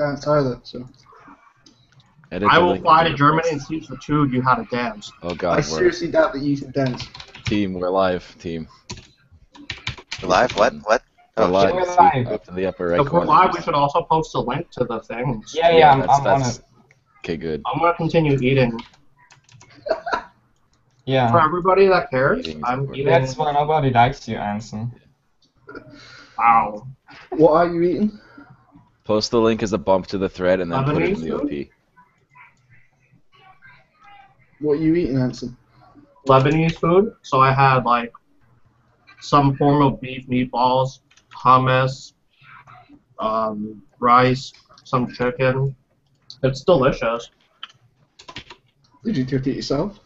dance either, so. I will fly to Germany and see for 2 you how to dance. Oh god, I seriously doubt that you can dance. Team, we're live, team. Live? What? What? We're Oh, live. we're See, live. go up to the upper right If we're corner. live, we should also post a link to the things. Yeah, I'm on that's it. okay. Good. I'm gonna continue eating. For Yeah. everybody that cares, Eating is I'm important. eating. That's why nobody likes you, Anson. Wow. What are you eating? Post the link as a bump to the thread and then put it in the Lebanese OP. What are you eating, Anson? Lebanese food, so I had like some form of beef meatballs, hummus, rice, some chicken. It's delicious. Did you cook it yourself?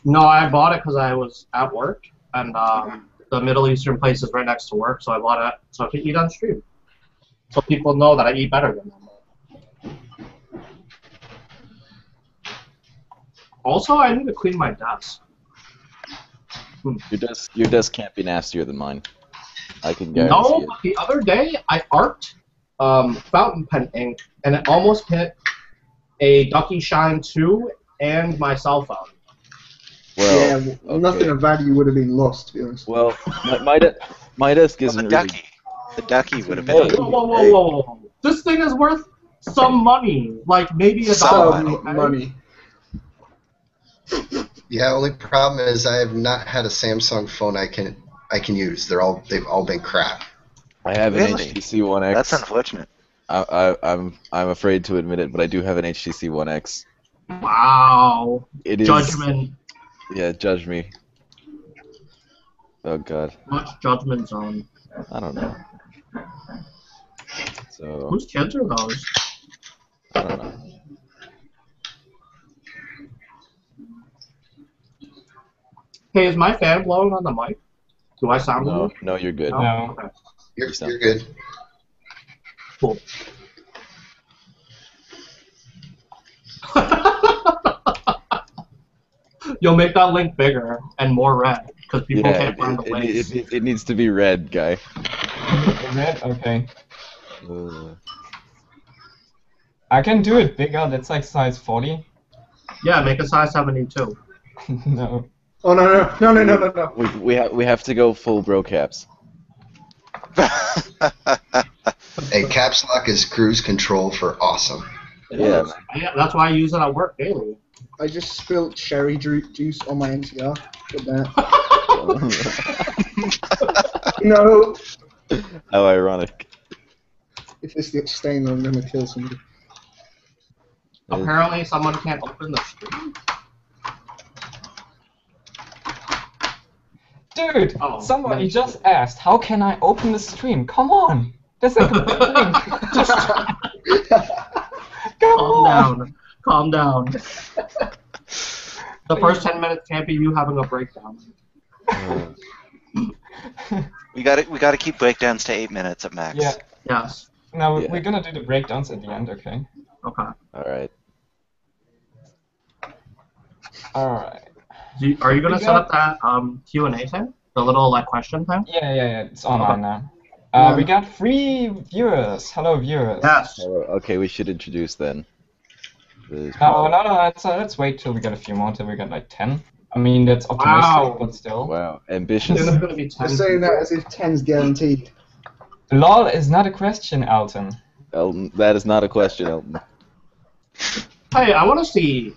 No, I bought it because I was at work, and the Middle Eastern place is right next to work, so I bought it so I could eat on stream. So people know that I eat better than them. Also, I need to clean my desk. Your desk can't be nastier than mine. I can guarantee No, it. but the other day I arced fountain pen ink, and it almost hit a Ducky Shine 2 and my cell phone. Well, yeah, okay. nothing of value would have been lost, to be honest. Well, my desk well, isn't the really. ducky. The ducky would have Hey. been. Whoa. This thing is worth some money. Like maybe $1. Some okay? money. Yeah, only problem is I have not had a Samsung phone I can use. They've all been crap. I have an Really? HTC One X. That's unfortunate. I'm afraid to admit it, but I do have an HTC One X. Wow. It is. Judgment. Yeah, judge me. Oh god. Much judgment zone. I don't know. So Whose kids are those? I don't know. Hey, is my fan blowing on the mic? Do I sound No, weird? no, you're good. No. Okay. You're good. Cool. You'll make that link bigger and more red because people Yeah, can't find the links. it needs to be red, guy. Red? Okay. Uh, I can do it bigger, that's like size 40. Yeah, make a size 72. No. Oh no. we have to go full bro caps. Hey, caps lock is cruise control for awesome. Yeah. Yeah, that's why I use it at work daily. I just spilled cherry juice on my NCR. Good that. No. How ironic. If this gets stained, I'm gonna kill somebody. Apparently, someone can't open the stream. Dude, Oh, somebody nice. just asked, how can I open the stream? Come on! That's like a big thing. Just... Come on! Calm down. The first 10 minutes can't be you having a breakdown. We gotta keep breakdowns to 8 minutes at max. Yeah. Yes. Now Yeah. we're gonna do the breakdowns at the end, okay? Okay. Alright. Alright. Are you gonna set up that Q&A thing? The little like question thing? Yeah, it's online now. We got 3 viewers. Hello, viewers. Yes. Okay, we should introduce then. No, let's wait till we get a few more, till we get like 10. I mean, that's optimistic, Wow. but still. Wow, Then ambitious. it's gonna be 10. You're saying that as if 10's guaranteed. LOL is not a question, Elton. Elton, that is not a question, Elton. Hey, I want to see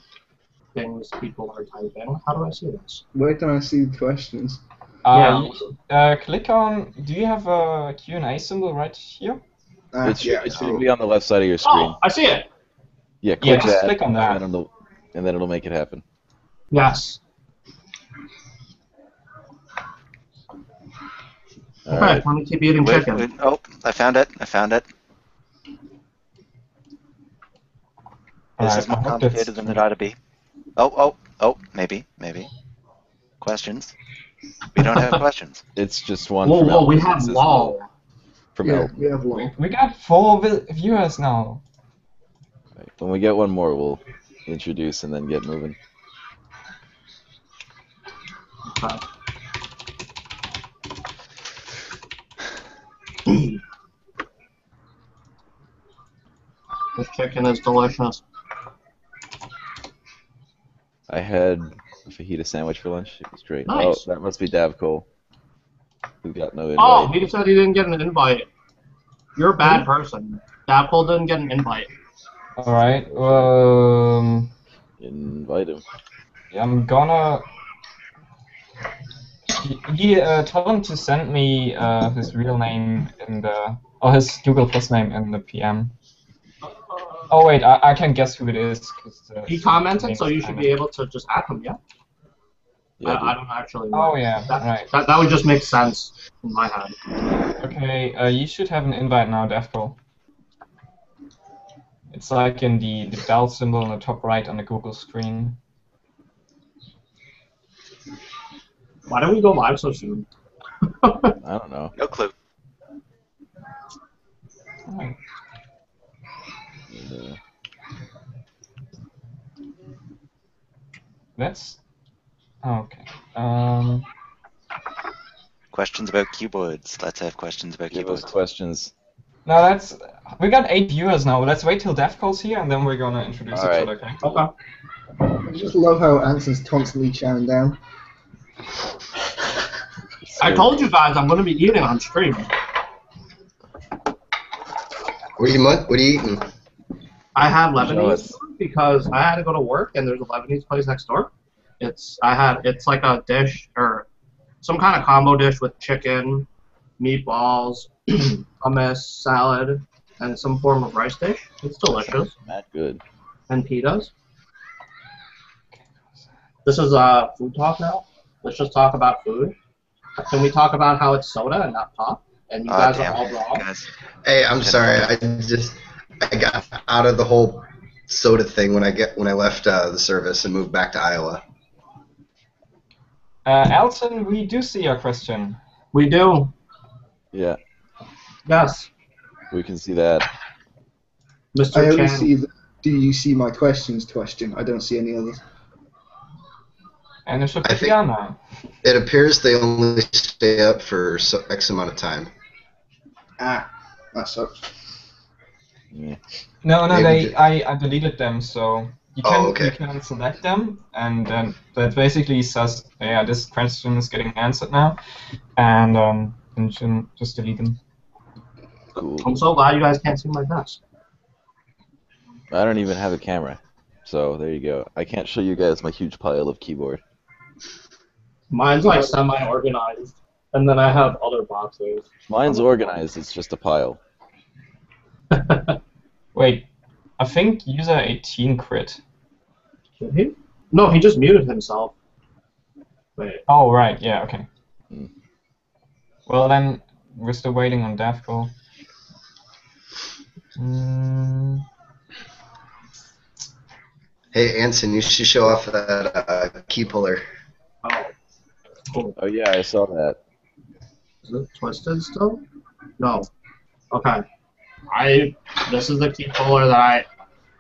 things people are typing. How do I see this? Where can I see the questions? Click on. Do you have a Q&A symbol right here? It should be on the left side of your screen. Oh, I see it. Yeah, click just that, click on that. and then it'll make it happen. Yes. All Okay, right. let me keep eating Wait, chicken. wait, oh, I found it. This Alright, is more I hope complicated that's- than it ought to be. Oh, maybe. Questions? We don't have questions. It's just one. Whoa, from Elton. we have This is LOL. From Yeah, Elton. we have one. We got 4 viewers now. Right. When we get one more, we'll introduce and then get moving. Okay. This chicken is delicious. I had a fajita sandwich for lunch. It was great. Nice. Oh, that must be Dav Cole. Who got no invite. Oh, he said he didn't get an invite. You're a bad person. Dapple didn't get an invite. Alright, Invite him. yeah, I'm gonna... He told him to send me his real name in the... or his Google Plus name in the PM. Oh wait, I can guess who it is. 'Cause, He commented, so you should be able to just add him, yeah? Yeah, I don't actually know. Oh yeah, right. That would just make sense in my head. Okay, you should have an invite now, Defco. It's like in the bell symbol on the top right on the Google screen. Why don't we go live so soon? I don't know. No clue. Alright. And, That's... okay. Questions about keyboards. Let's have questions about give us keyboards. questions. No, that's... we got 8 viewers now. Let's wait till Defco's here and then we're gonna introduce each Alright. other, okay? Okay. I just love how Anson's constantly chowing down. I told you guys I'm going to be eating on stream. What are you eating? I had Show Lebanese us. food because I had to go to work and there's a Lebanese place next door. It's like a dish or some kind of combo dish with chicken, meatballs, hummus, salad, and some form of rice dish. It's delicious. Not good. And pitas. This is food talk now. Let's just talk about food. Can we talk about how it's soda and not pop? And you guys are all wrong. Guys. Hey, I'm sorry. I got out of the whole soda thing when I left the service and moved back to Iowa. Alton, we do see your question. We do. Yeah, Yes. we can see that. I Mr. only Chan. see the "Do you see my questions?" question. I don't see any others. And it should I be think- Diana. It appears they only stay up for X amount of time. Ah, that sucks. Yeah. No, Maybe I deleted them, so you can okay. you can select them, and then that basically says, yeah, this question is getting answered now, and you can just delete them. Cool. I'm so glad you guys can't see my desk. I don't even have a camera, so there you go. I can't show you guys my huge pile of keyboard. Mine's like semi-organized, and then I have other boxes. Mine's organized. It's just a pile. Wait, I think user 18 crit. Did he? No, he just muted himself. Wait. Oh right, yeah, okay. Hmm. Well then, we're still waiting on Defco. Hey, Anson, you should show off that key puller. Oh. Cool. Oh yeah, I saw that. Is it twisted still? No. Okay. This is the key puller that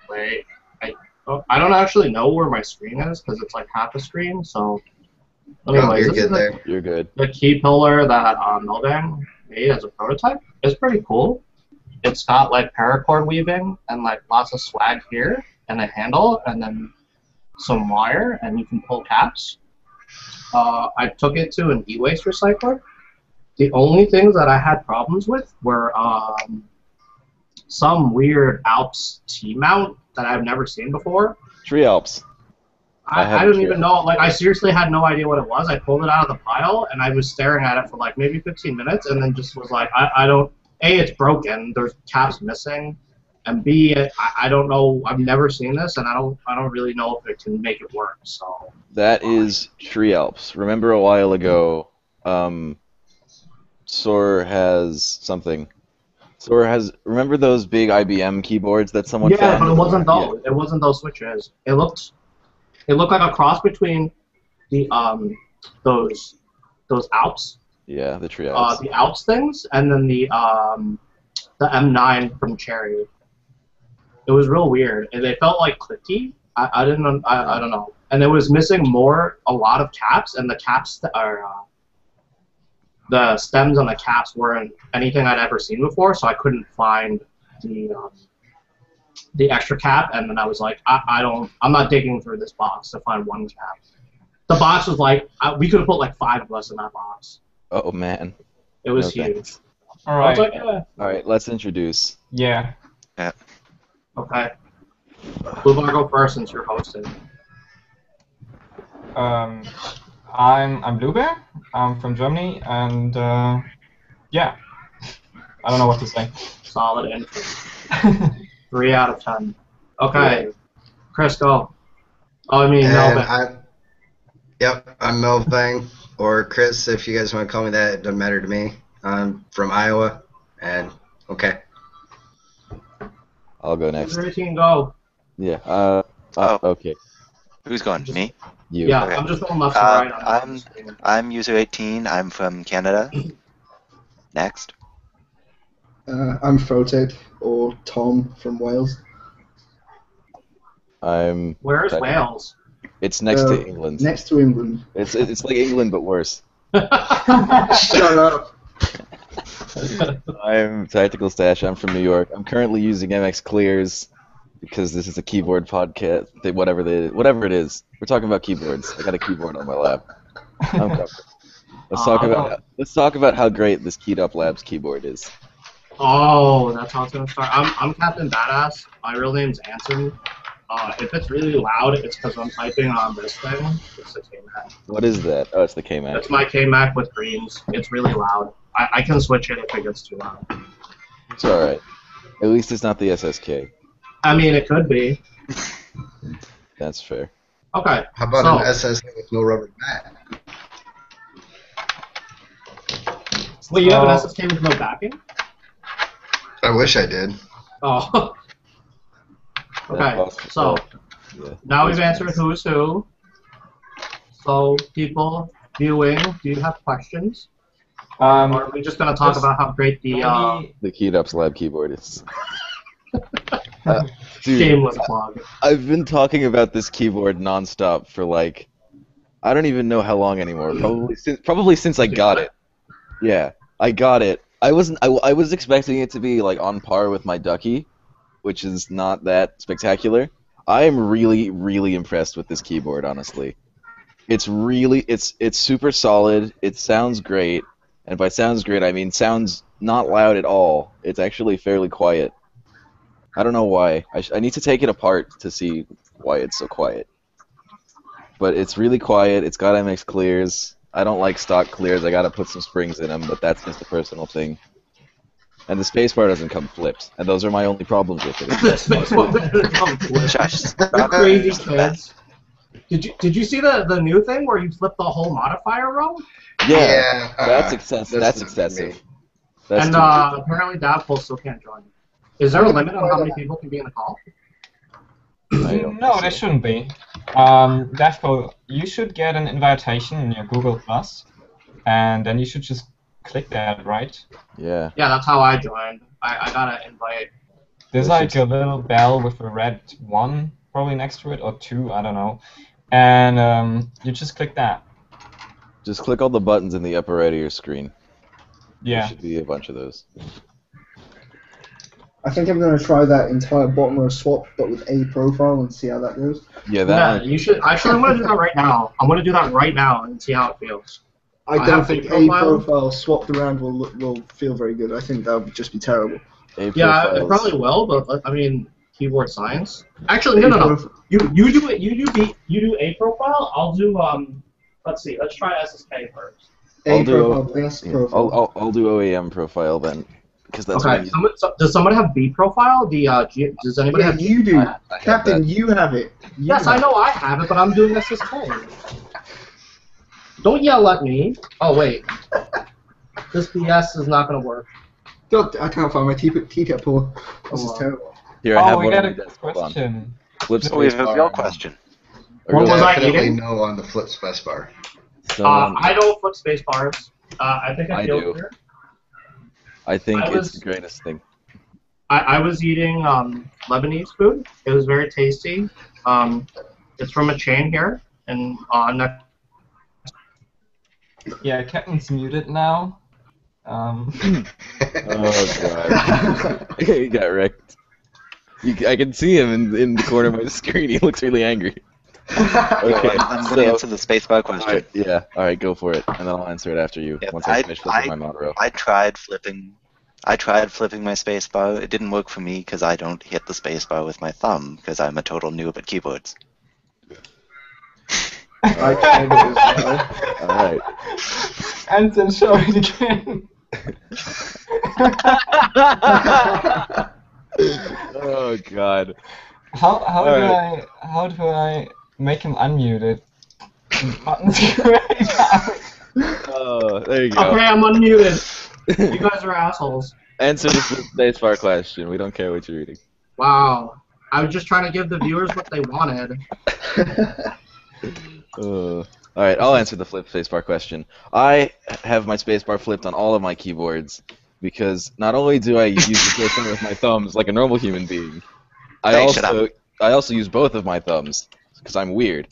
I don't actually know where my screen is because it's like half a screen. So, anyways, You're this is good there. You're good. the key puller that Milbang made as a prototype. It's pretty cool. It's got like paracord weaving and like lots of swag here and a handle and then some wire and you can pull caps. I took it to an e-waste recycler. The only things that I had problems with were some weird Alps T-mount that I've never seen before. Tree Alps. I have I a don't tree even know. Like, I seriously had no idea what it was. I pulled it out of the pile, and I was staring at it for like maybe 15 minutes, and then just was like, I don't. A, it's broken. There's caps missing, and B, I don't know. I've never seen this, and I don't really know if it can make it work. So. That is Tree Alps. Remember a while ago, Soar has something. Soar has. Remember those big IBM keyboards that someone Yeah, found? but it wasn't Yeah. those. It wasn't those switches. It looked like a cross between the those Alps, Yeah, the Tree Alps. the Alps things, and then the M9 from Cherry. It was real weird. And they felt like clicky. I don't know. And it was missing a lot of caps, and the caps are the stems on the caps weren't anything I'd ever seen before, so I couldn't find the extra cap, and then I was like, I'm not digging through this box to find one cap. The box was like, we could have put like 5 of us in that box. Oh man. It was No huge. thanks. All I was right. like, yeah. All right, let's introduce. Yeah. Okay. Blue Bar, go first since you're hosting. I'm Blue Bear. I'm from Germany, and yeah. I don't know what to say. Solid intro. 3 out of 10. Okay. Chris, go. Oh, I mean, Melvin. I'm Melvin, or Chris, if you guys want to call me that. It doesn't matter to me. I'm from Iowa, and okay. I'll go next. 13, go. Yeah. Okay. Who's going? Me? You. Yeah, Okay. I'm just going left to right. I'm user 18. I'm from Canada. Next. I'm Photic, or Tom from Wales. Where's Wales? It's next to England. Next to England. It's like England but worse. Shut up. I'm Tactical Stash. I'm from New York. I'm currently using MX Clears because this is a keyboard podcast. Whatever it is, we're talking about keyboards. I got a keyboard on my lap. I'm covered. Let's talk about how great this Keyed Up Labs keyboard is. Oh, that's how it's gonna start. I'm Captain Badass. My real name's Anson. If it's really loud, it's because I'm typing on this thing. It's the K-Mac. What is that? Oh, it's the K-Mac. It's my K-Mac with greens. It's really loud. I can switch it if it gets too loud. It's alright. At least it's not the SSK. I mean, it could be. That's fair. Okay. How about an SSK with no rubber mat? Wait, you have an SSK with no backing? I wish I did. Oh. Okay, so now we've answered who's who. So, people viewing, do you have questions? Or are we just going to talk about how great the Keyed Up Lab keyboard is? Dude, shameless plug? I've been talking about this keyboard nonstop for like, I don't even know how long anymore. Probably since I got it. Yeah, I got it. I was expecting it to be like on par with my Ducky, which is not that spectacular. I am really, really impressed with this keyboard, honestly. It's super solid. It sounds great, and by sounds great, I mean sounds not loud at all. It's actually fairly quiet. I don't know why. I need to take it apart to see why it's so quiet. But it's really quiet. It's got MX clears. I don't like stock clears. I gotta put some springs in them, but that's just a personal thing. And the spacebar doesn't come flipped, and those are my only problems with it. The spacebar doesn't come flipped. You're crazy, kids. Did you see the new thing where you flip the whole modifier row? Yeah, that's excessive. That's excessive. That's and apparently Davpol still can't join. Is there a limit on how many people can be in the call? No, there shouldn't be. Davpol, you should get an invitation in your Google+, and then you should just click that, right? Yeah. Yeah, that's how I joined. I got an invite. There's like a little bell with a red 1 probably next to it, or 2, I don't know. And you just click that. Just click all the buttons in the upper right of your screen. Yeah. There should be a bunch of those. I think I'm going to try that entire bottom row swap, but with a profile, and see how that goes. Yeah, that. Yeah, you should. Actually, I'm going to do that right now. I'm going to do that right now and see how it feels. I don't think a profile swapped around will feel very good. I think that would just be terrible. Yeah, it probably will, but I mean, keyboard science. Actually, no. You do a profile. I'll do Let's see. Let's try SSK first. I'll do OEM profile then, because that's okay. Does somebody have B profile? Does anybody have? You do, Captain. You have it. Yes, I know I have it, but I'm doing SSK. Don't yell at me. Oh wait, this BS is not gonna work. God, I can't find my teacup pull. This is terrible. Here, I have we one got on a the desk. question. Flip So we have a spacebar. real question. What was I Definitely eating? no on the flip spacebar. I don't flip space bars. I think I feel do. clear. I think it's the greatest thing. I was eating Lebanese food. It was very tasty. It's from a chain here, and Yeah, Captain's muted now. Oh god. He got wrecked. I can see him in the corner of my screen. He looks really angry. Okay, I'm going to answer the spacebar question. All right, yeah, all right, go for it, and then I'll answer it after you Yep, once I finish flipping my mod row. I tried flipping my spacebar. It didn't work for me because I don't hit the spacebar with my thumb because I'm a total noob at keyboards. I tried it as well. All right. And then show it again. Oh God. How do I make him unmuted? Buttons grayed out. Oh, there you go. Okay, I'm unmuted. You guys are assholes. Answer the spacebar question. We don't care what you're reading. Wow. I was just trying to give the viewers what they wanted. All right, I'll answer the flip spacebar question. I have my spacebar flipped on all of my keyboards because not only do I use the spacebar with my thumbs like a normal human being, I also use both of my thumbs because I'm weird.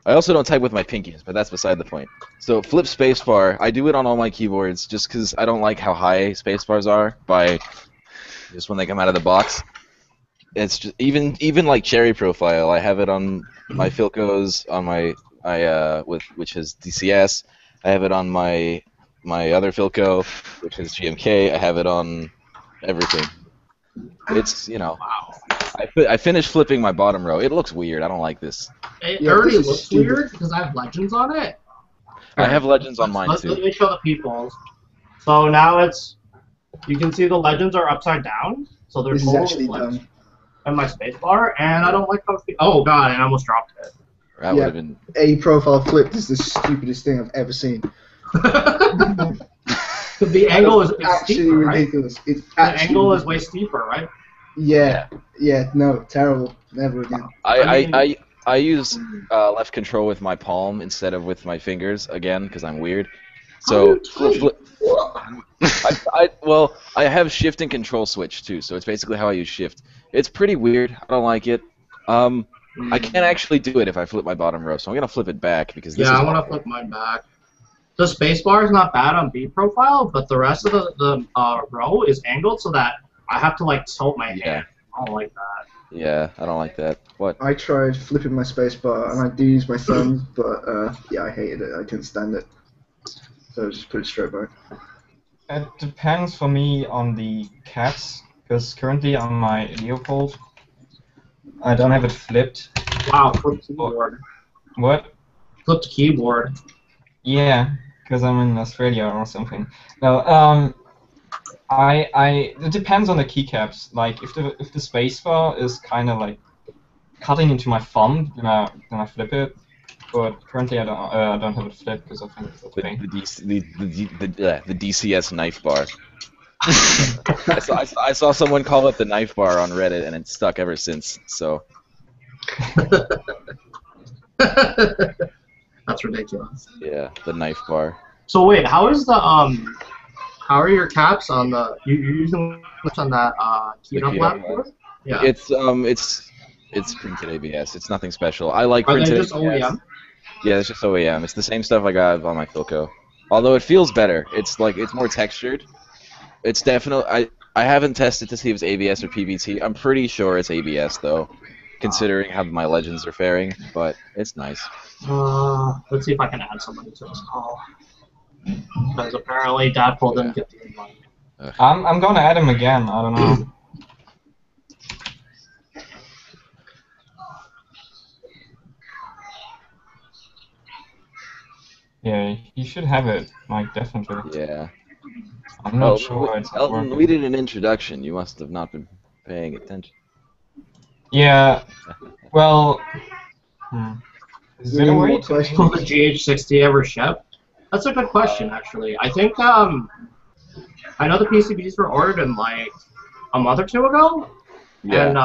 I also don't type with my pinkies, but that's beside the point. So flip spacebar, I do it on all my keyboards just because I don't like how high spacebars are by just when they come out of the box. It's just even like cherry profile. I have it on my Philcos, on my which is DCS. I have it on my other Philco, which is GMK. I have it on everything. It's Wow. I finished flipping my bottom row. It looks weird. I don't like this. It already looks weird because I have legends on it. I have legends on mine Let too. me show the people. So now you can see the legends are upside down. So they're This is actually dumb. And my spacebar, and I don't like how oh god, I almost dropped it. That would have been. A profile flipped is the stupidest thing I've ever seen. The angle is actually steeper, ridiculous. Right? It's The actually angle is way steeper, right? Yeah, no, terrible. Never again. I use left control with my palm instead of with my fingers again because I'm weird. So I have shift and control switch too, so it's basically how I use shift. It's pretty weird. I don't like it. I can't actually do it if I flip my bottom row, so I'm gonna flip it back because this is I want to flip mine back. The spacebar is not bad on B profile, but the rest of the row is angled so that I have to like tilt my hand. I don't like that. Yeah, I don't like that. What? I tried flipping my spacebar and I do use my thumb, but yeah, I hated it. I couldn't stand it. So I just put it straight back. It depends for me on the cats, because currently on my Leopold, I don't have it flipped. Wow, flipped keyboard. What? Flipped keyboard. Yeah, because I'm in Australia or something. No, it depends on the keycaps. Like if the spacebar is kind of like cutting into my thumb, then I flip it. But currently I don't have it flipped because I think it's okay. The DCS knife bar. I saw someone call it the knife bar on Reddit, and it's stuck ever since. So. That's ridiculous. Yeah, the knife bar. So wait, how is the how are your caps on the you're using on that keyed up platform? Yeah. It's printed ABS. It's nothing special. I like Are printed they just ABS. OEM? Yeah, it's just OEM. It's the same stuff I got on my Philco. Although it feels better. It's more textured. It's definitely I haven't tested to see if it's ABS or PBT. I'm pretty sure it's ABS though, considering how my legends are faring. But it's nice. Let's see if I can add somebody to this call. Because apparently Dadpool didn't get the invite. I'm gonna add him again. I don't know. Yeah, you should have it, like, definitely. Yeah. I'm not sure it's Elton, working. we did an introduction. You must have not been paying attention. Yeah, well... Is there a way to... Will the GH60 ever ship? That's a good question, actually. I think, I know the PCBs were ordered in, like, a month or two ago. Yeah. And,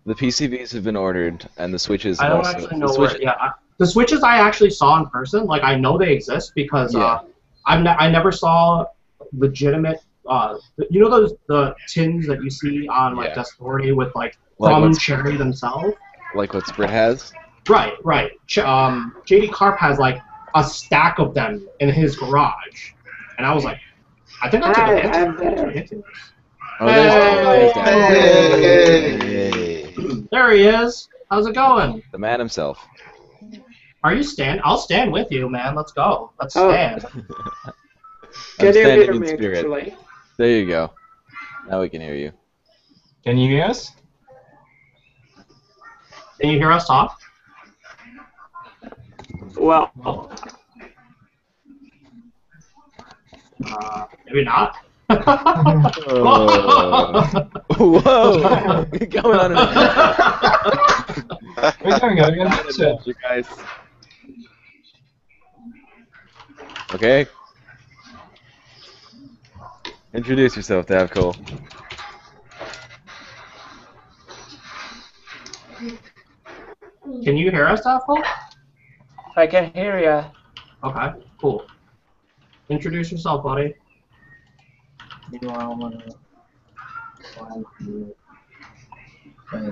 the PCBs have been ordered, and the switches I don't also. actually know where... Yeah, the switches I actually saw in person, like, I know they exist because I never saw legitimate, you know the tins that you see on, like, Desk 40 with, like from Cherry themselves? Like what Sprit has? Right. JD Carp has, like, a stack of them in his garage. And I was like, I think I took a picture. That's ridiculous. Oh, there's There he is. How's it going? The man himself. Are you stand? I'll stand with you, man. Let's go. Let's Oh. stand. I'm Can you standing hear in me spirit. actually? There you go. Now we can hear you. Can you hear us? Can you hear us talk? Well, Maybe not. Whoa! Going on an We're going to adventure, guys. Okay. Introduce yourself, Davcole. Can you hear us, Apple? I can hear you. Okay, cool. Introduce yourself, buddy. Meanwhile, I'm gonna find you. Okay.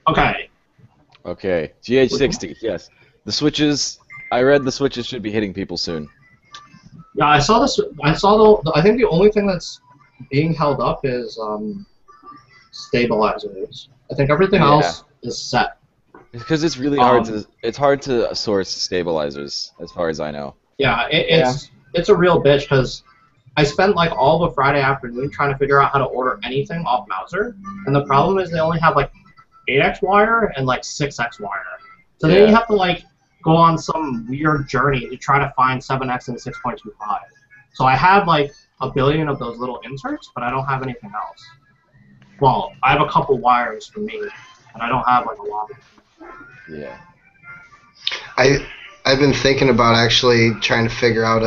Okay. Okay. GH60, yes. The switches. I read the switches should be hitting people soon. Yeah, I saw this. I saw the. I think the only thing that's being held up is stabilizers. I think everything else is set. Because it's really hard to. It's hard to source stabilizers, as far as I know. Yeah, it's a real bitch because I spent like all the Friday afternoon trying to figure out how to order anything off Mouser, and the problem is they only have like 8x wire and like 6x wire. So then you have to like go on some weird journey to try to find 7x and 6.25. So I have like a billion of those little inserts, but I don't have anything else. Well, I have a couple wires for me, but I don't have like a lot of them. Yeah. I've been thinking about actually trying to figure out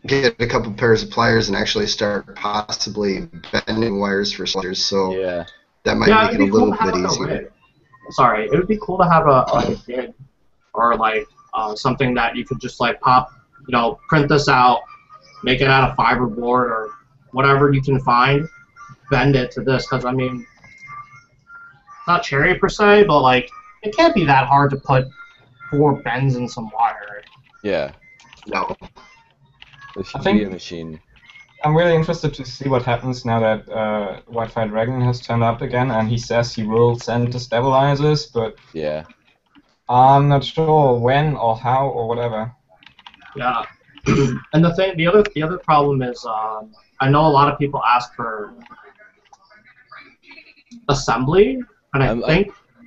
get a couple pairs of pliers and actually start possibly bending wires for sliders. So that might make it a little bit easier. Sorry, it would be cool to have a gig or like something that you could just like pop, print this out, make it out of fiberboard or whatever you can find, bend it to this. Because I mean, not cherry per se, but like it can't be that hard to put 4 bends in some wire. Yeah. No. It should be a machine. I'm really interested to see what happens now that Wi-Fi Dragon has turned up again, and he says he will send the stabilizers, but I'm not sure when or how or whatever. Yeah, and the other problem is I know a lot of people ask for assembly, and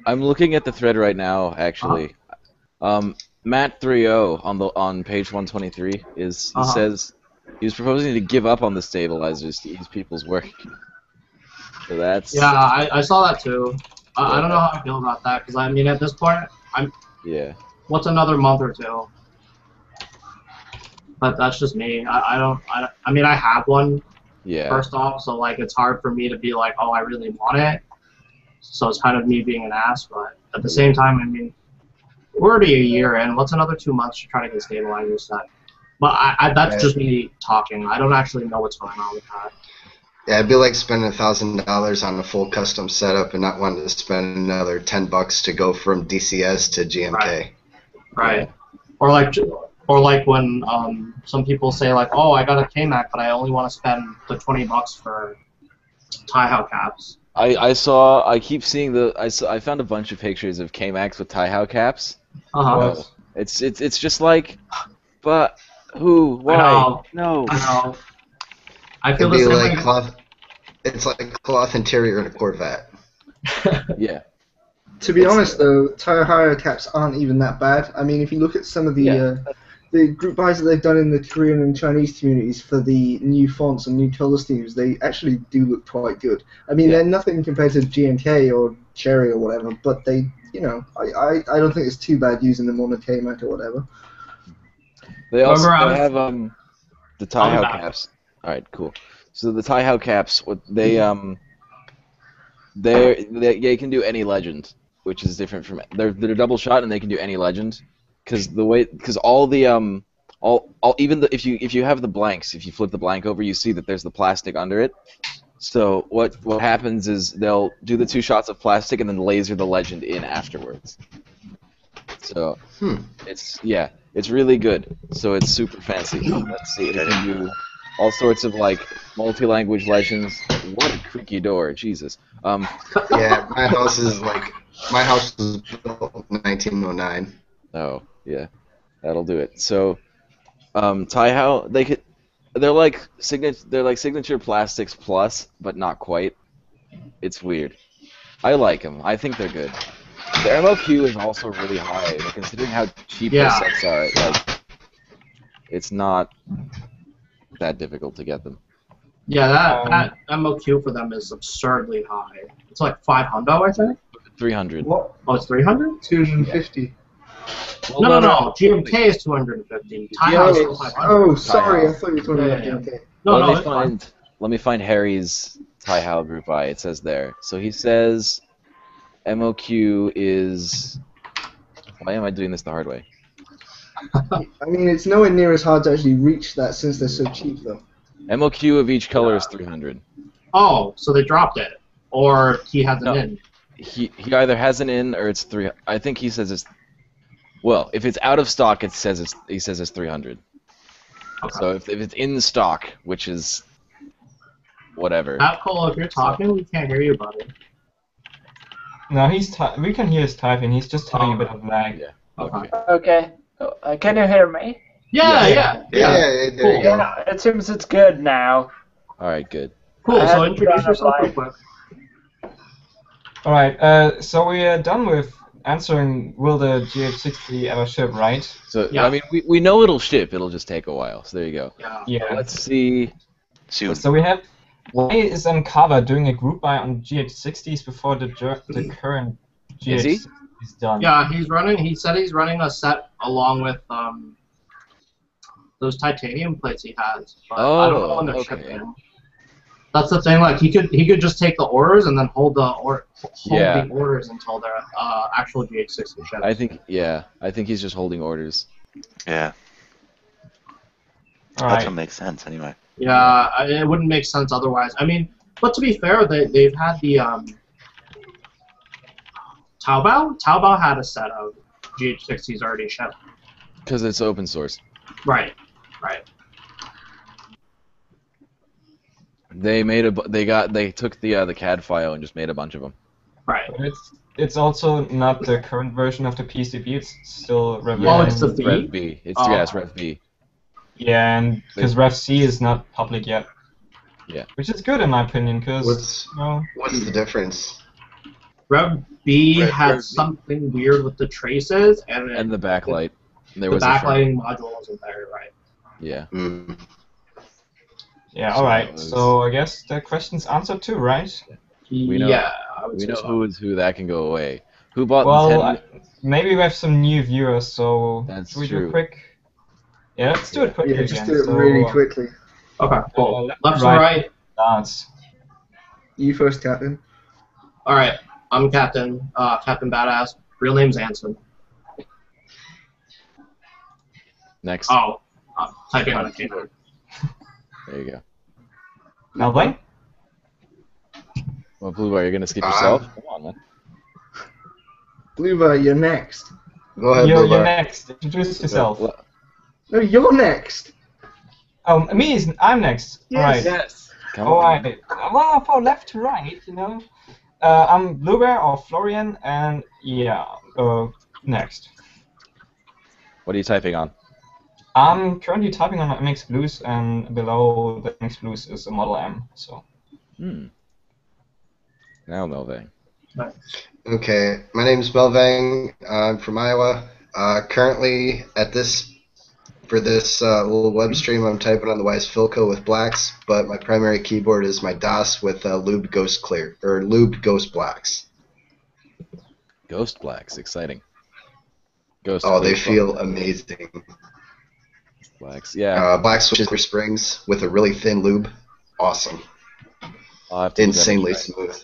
I'm looking at the thread right now, actually. Matt30 on page 123 says he's proposing to give up on the stabilizers to ease people's work. So that's I saw that too. I don't know how I feel about that because I mean at this point what's another month or two? But that's just me. I mean I have one. Yeah. First off, so like it's hard for me to be like, oh, I really want it. So it's kind of me being an ass, but at the same time, I mean, we're already a year in. What's another 2 months to try to get stabilizers set? But that's just me talking. I don't actually know what's going on with that. Yeah, it'd be like spending $1,000 on a full custom setup and not wanting to spend another $10 to go from DCS to GMK. Right. Or like when some people say like, oh, I got a KMAC, but I only want to spend the $20 for tie-how caps. I keep seeing I found a bunch of pictures of KMAX with tie-how caps. It's just like, but who? Why? No. I know. I feel It'd the be same like way. cloth. It's like cloth interior in a Corvette. Yeah. To be honest, though, tie-how caps aren't even that bad. I mean, if you look at some of the group buys that they've done in the Korean and Chinese communities for the new fonts and new color schemes, they actually do look quite good. I mean, they're nothing compared to GMK or Cherry or whatever, but they, I don't think it's too bad using them on a KMAC or whatever. They also have the tie-how caps. All right, cool. So the tie-how caps, they can do any legend, which is different from they're double shot and they can do any legend. Because all the if you have the blanks, if you flip the blank over, you see that there's the plastic under it. So what happens is they'll do the 2 shots of plastic and then laser the legend in afterwards. So it's It's really good. So it's super fancy. Let's see. It can do all sorts of like multi-language legends. What a creaky door, Jesus. Yeah, my house was built in 1909. Oh yeah, that'll do it. So Taihao, they're like signature plastics plus, but not quite. It's weird. I like them. I think they're good. The MOQ is also really high, but considering how cheap those sets are, it's not that difficult to get them. Yeah, that MOQ for them is absurdly high. It's like 500, I think. 300. What? Oh, it's 300? 250. Well, no. GMK is 250. Taihao is still 500. Oh, sorry. I thought you were talking about Yeah. GMK. No, Let me find Harry's Taihao Group I. It says there. So he says MOQ is. Why am I doing this the hard way? I mean, it's nowhere near as hard to actually reach that since they're so cheap, though. MOQ of each color is 300. Oh, so they dropped it, or he has an in. He either has an in or it's 3. I think he says it's. Well, if it's out of stock, he says it's 300. Okay. So if it's in stock, which is whatever. Cole, if you're talking, we can't hear you, buddy. No, we can hear his typing. He's just having a bit of lag. Yeah. Okay. Okay. Can you hear me? Yeah. There you go. Yeah, it seems it's good now. All right, good. Cool. I So had introduce to yourself run real quick. All right. So we are done with answering will the GH60 ever ship, right? So Yeah. I mean, we know it'll ship. It'll just take a while. So there you go. Yeah. Yeah. Let's see. Soon. So we have. Why is Kava doing a group buy on GH60s before the current Is he? GH60 is done? Yeah, he's running. He said he's running a set along with those titanium plates he has. But I don't know when they're okay. shipping. That's the thing. Like he could just take the orders and then hold the orders until their actual GH60 ships. I think he's just holding orders. Yeah. All That right. would make sense anyway. Yeah, it wouldn't make sense otherwise. I mean, but to be fair, they've had the Taobao. Taobao had a set of GH60s already shipped. Because it's open source. Right. They took the CAD file and just made a bunch of them. Right. But it's also not the current version of the PCB. It's still Rev. Oh, it's the V? Rev B. It's Rev B. Yeah, and because Rev C is not public yet. Yeah. Which is good in my opinion, because What's the difference? Rev B had Rev B. something weird with the traces and The backlight. The backlighting module wasn't there, right? Yeah. Mm. Yeah. All right. So I guess the question's answered too, right? We know- Yeah, I would We say know so. who is who. That can go away. Who bought Well, the 10? maybe we have some new viewers, so That's should we do true. a quick? Yeah, let's do it quickly Yeah, just again. do it So, really quickly. Okay, cool. left Left to and right. right. Starts. You first, Captain. All right, I'm Captain. Captain Badass. Real name's Anson. Next. Oh, typing on a keyboard. There you go. Melvin? Well, Blue Bar, you're gonna skip yourself? Come on, man. Bluebird, you're next. Go ahead, You're Blue Bar. next. Introduce yourself. No, you're next. Oh, I'm next. Yes. Alright. Yes. Come All on. right. Well, for left to right, you know. I'm Bluebear or Florian, and yeah, next. What are you typing on? I'm currently typing on MX Blues, and below the MX Blues is a Model M. So. Now Melvang. Okay, my name is Melvang. I'm from Iowa. Currently, for this little web stream, I'm typing on the Wise Philco with blacks, but my primary keyboard is my DOS with lubed Ghost Blacks. Ghost Blacks, exciting. Ghost. Oh, they Blacks. feel amazing. Blacks, yeah. Black switches for springs with a really thin lube. Awesome. I'll have to give that a Insanely try. smooth.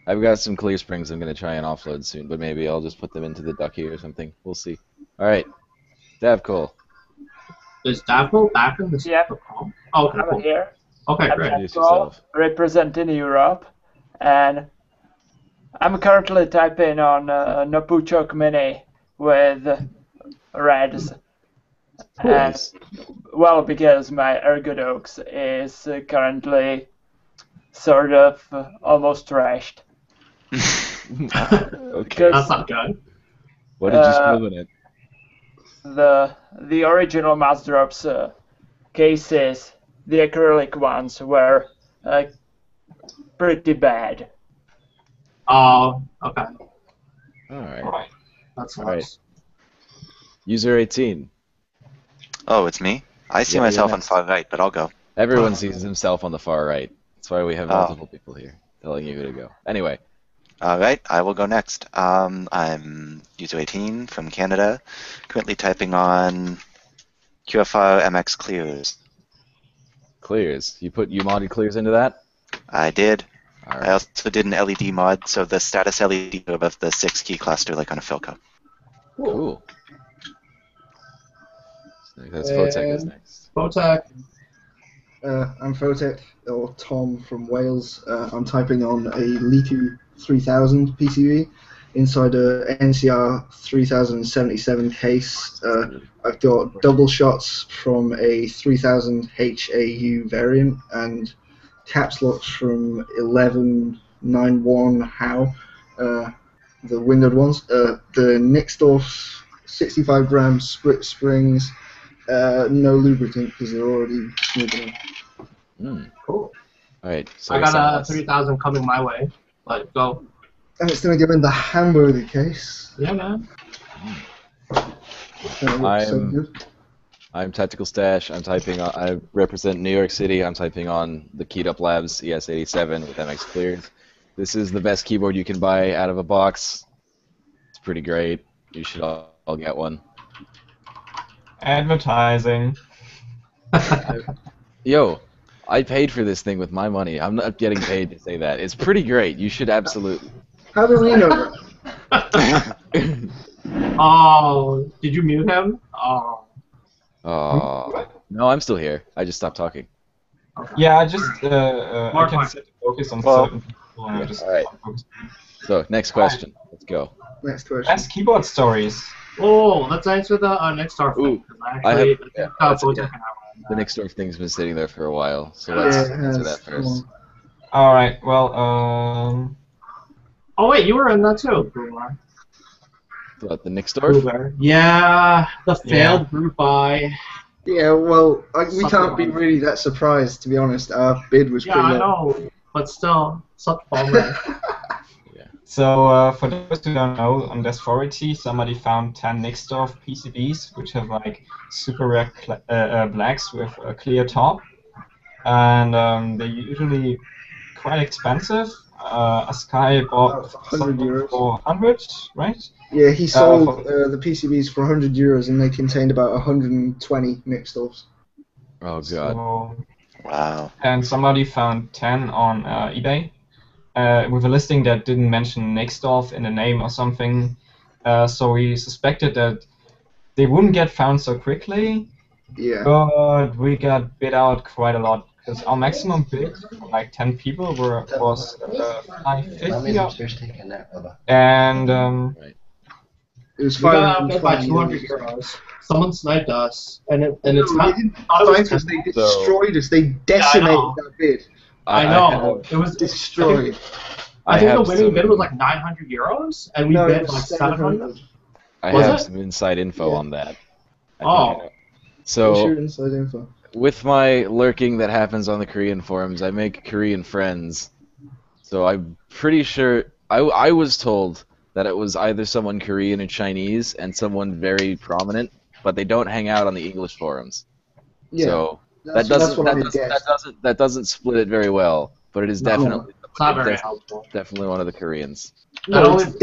I've got some clear springs I'm gonna try and offload soon, but maybe I'll just put them into the ducky or something. We'll see. All right, Davcole. Is Davco back in the call? Oh, okay, I'm cool. here. Okay, I'm great. Introduce Davco, yourself. representing Europe, and I'm currently typing on Napuchok Mini with Reds And, well, because my Ergodox is currently sort of almost trashed. Okay. That's not good. What did you spill in it? The original Mass Drops cases, the acrylic ones, were pretty bad. Oh, okay. Alright. That's Alright. nice. User 18. Oh, it's me? I see Yeah, myself you're on next. far right, but I'll go. Everyone sees himself on the far right. That's why we have Oh. multiple people here telling you who to go. Anyway. Alright, I will go next. I'm user 18 from Canada, currently typing on QFR MX Clears. Clears. You modded clears into that? I did. All I right. also did an LED mod, so the status LED above the 6 key cluster like on a Philco. Cool. That's Photek is next. Photek. I'm Photek, or Tom from Wales. I'm typing on a Litu 3000 PCB inside a NCR 3077 case. I've got double shots from a 3000 HAU variant and caps locks from 1191 HOW, the windowed ones. The Nixdorf 65 gram split springs, no lubricant because they're already smooth enough. Cool. Alright, so I got a 3000 coming my way. Let's go. And it's going to go in the hamburger case. Yeah, man. I'm Tactical Stash. I represent New York City. I'm typing on the Keyed Up Labs ES87 with MX Clears. This is the best keyboard you can buy out of a box. It's pretty great. You should all get one. Advertising. Yo, I paid for this thing with my money. I'm not getting paid to say that. It's pretty great. You should absolutely. How do we know that? Oh, did you mute him? Oh. No, I'm still here. I just stopped talking. Okay. Yeah, I just I can set the focus on certain people and I just Alright. So, next question. Let's go. Next question. Best keyboard stories. Oh, let's answer the next star thing. The Nixdorf thing's been sitting there for a while, so let's answer that first. Alright, well, Oh wait, you were in that too. What, the Nixdorf? Yeah, the failed group buy. Yeah, well, we can't be really that surprised, to be honest. Our bid was pretty low. Yeah, I know, but still, such a bummer. So, for those who don't know, on Desfority, somebody found 10 Nixdorf PCBs, which have like super rare blacks with a clear top, and they're usually quite expensive. Askai bought some for 100, right? Yeah, he sold the PCBs for 100 euros, and they contained about 120 Nixdorfs. Oh god. So, wow. And somebody found 10 on eBay. With a listing that didn't mention Nixdorf in the name or something, so we suspected that they wouldn't get found so quickly. Yeah. But we got bid out quite a lot because our maximum bid for like 10 people was 550. And it was we got outbid by 200 euros. Someone sniped us, and it's not. They destroyed us. They decimated that bid. I know. It was destroyed. I think the winning bid was like 900 euros, and we bid like 700. I have some inside info on that. So, inside info? With my lurking that happens on the Korean forums, I make Korean friends. So I'm pretty sure I was told that it was either someone Korean or Chinese and someone very prominent, but they don't hang out on the English forums. Yeah. So that doesn't split it very well, but it is definitely definitely one of the Koreans. No, it's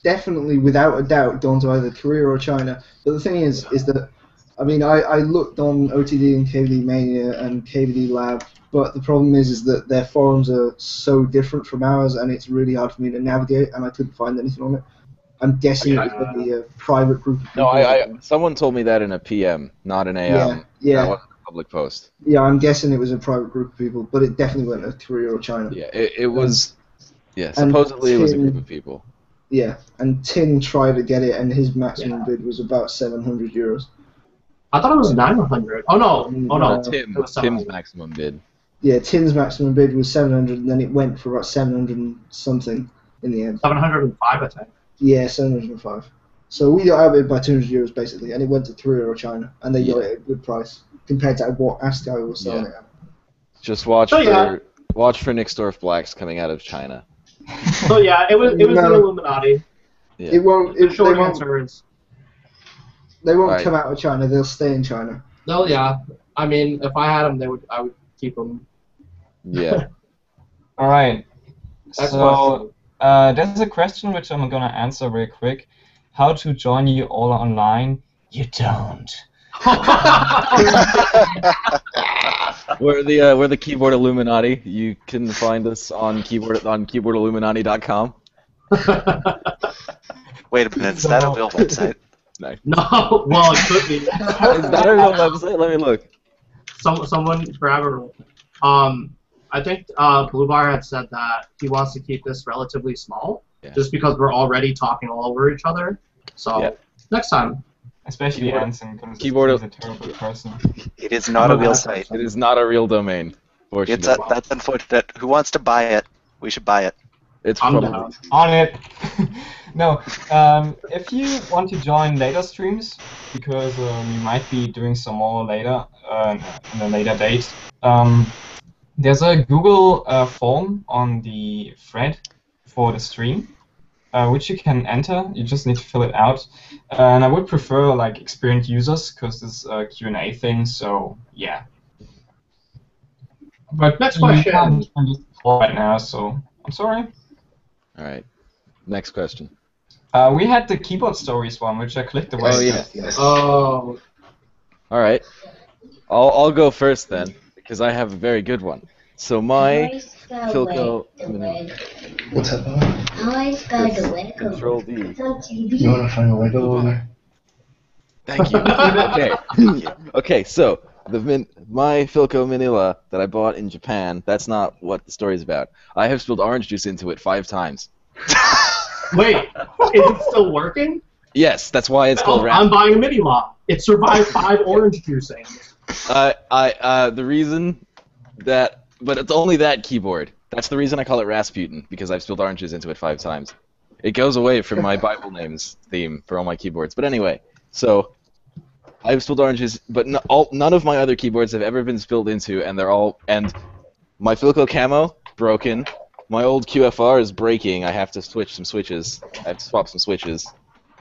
definitely without a doubt gone to either Korea or China. But the thing is that I mean I looked on OTD and KVD Mania and KVD Lab, but the problem is that their forums are so different from ours, and it's really hard for me to navigate, and I couldn't find anything on it. I'm guessing it was going to be a private group of people. No, someone told me that in a PM, not in a that wasn't a public post. Yeah, I'm guessing it was a private group of people, but it definitely went to Korea or China. Yeah, it was. Yeah, supposedly it was a group of people. Yeah, and Tim tried to get it, and his maximum bid was about €700. I thought it was 900. Oh no! Oh no! Tim's maximum bid. Yeah, Tim's maximum bid was 700, and then it went for about 700 and something in the end. 705, I think. Yeah, 705. So we got outbid by €200 basically, and it went to €3 China, and they got it at a good price compared to what ASCII was selling it at. Just watch for Nixdorf Blacks coming out of China. So yeah, it was the Illuminati. Yeah. It won't. The short answer is they won't come out of China. They'll stay in China. No, yeah. I mean, if I had them, I would keep them. Yeah. All right. That's So there's a question which I'm gonna answer very quick. How to join you all online? You don't. We're the Keyboard Illuminati. You can find us on keyboardilluminati.com. Wait a minute, is that a real website? No, well, it could be. Is that a real website? Let me look. Someone grab it. I think Blue Bar had said that he wants to keep this relatively small, just because we're already talking all over each other. So next time. Especially Anson, because he's a terrible person. It is not a real site. It is not a real domain. That's unfortunate. Who wants to buy it? We should buy it. It's on it. No, if you want to join later streams, because you might be doing some more later, in a later date, there's a Google form on the thread for the stream, which you can enter. You just need to fill it out. And I would prefer like experienced users, because this is a Q&A thing, so yeah. But next question. I'm just right now, so I'm sorry. All right. Next question. We had the keyboard stories one, which I clicked away. Oh yeah. Oh. All right. I'll go first then, because I have a very good one. So my Philco. What's up? Control D. You want to find a Lego over there? Thank you. Okay. Okay. So my Philco Manila that I bought in Japan. That's not what the story's about. I have spilled orange juice into it 5 times. Wait, is it still working? Yes, that's why it's called. I'm buying a mini lot. It survived 5 orange juicings. The reason that, but it's only that keyboard. That's the reason I call it Rasputin, because I've spilled oranges into it 5 times. It goes away from my Bible names theme for all my keyboards. But anyway, so I've spilled oranges, but none of my other keyboards have ever been spilled into, and my Philco Camo broken. My old QFR is breaking. I have to switch some switches. I have to swap some switches.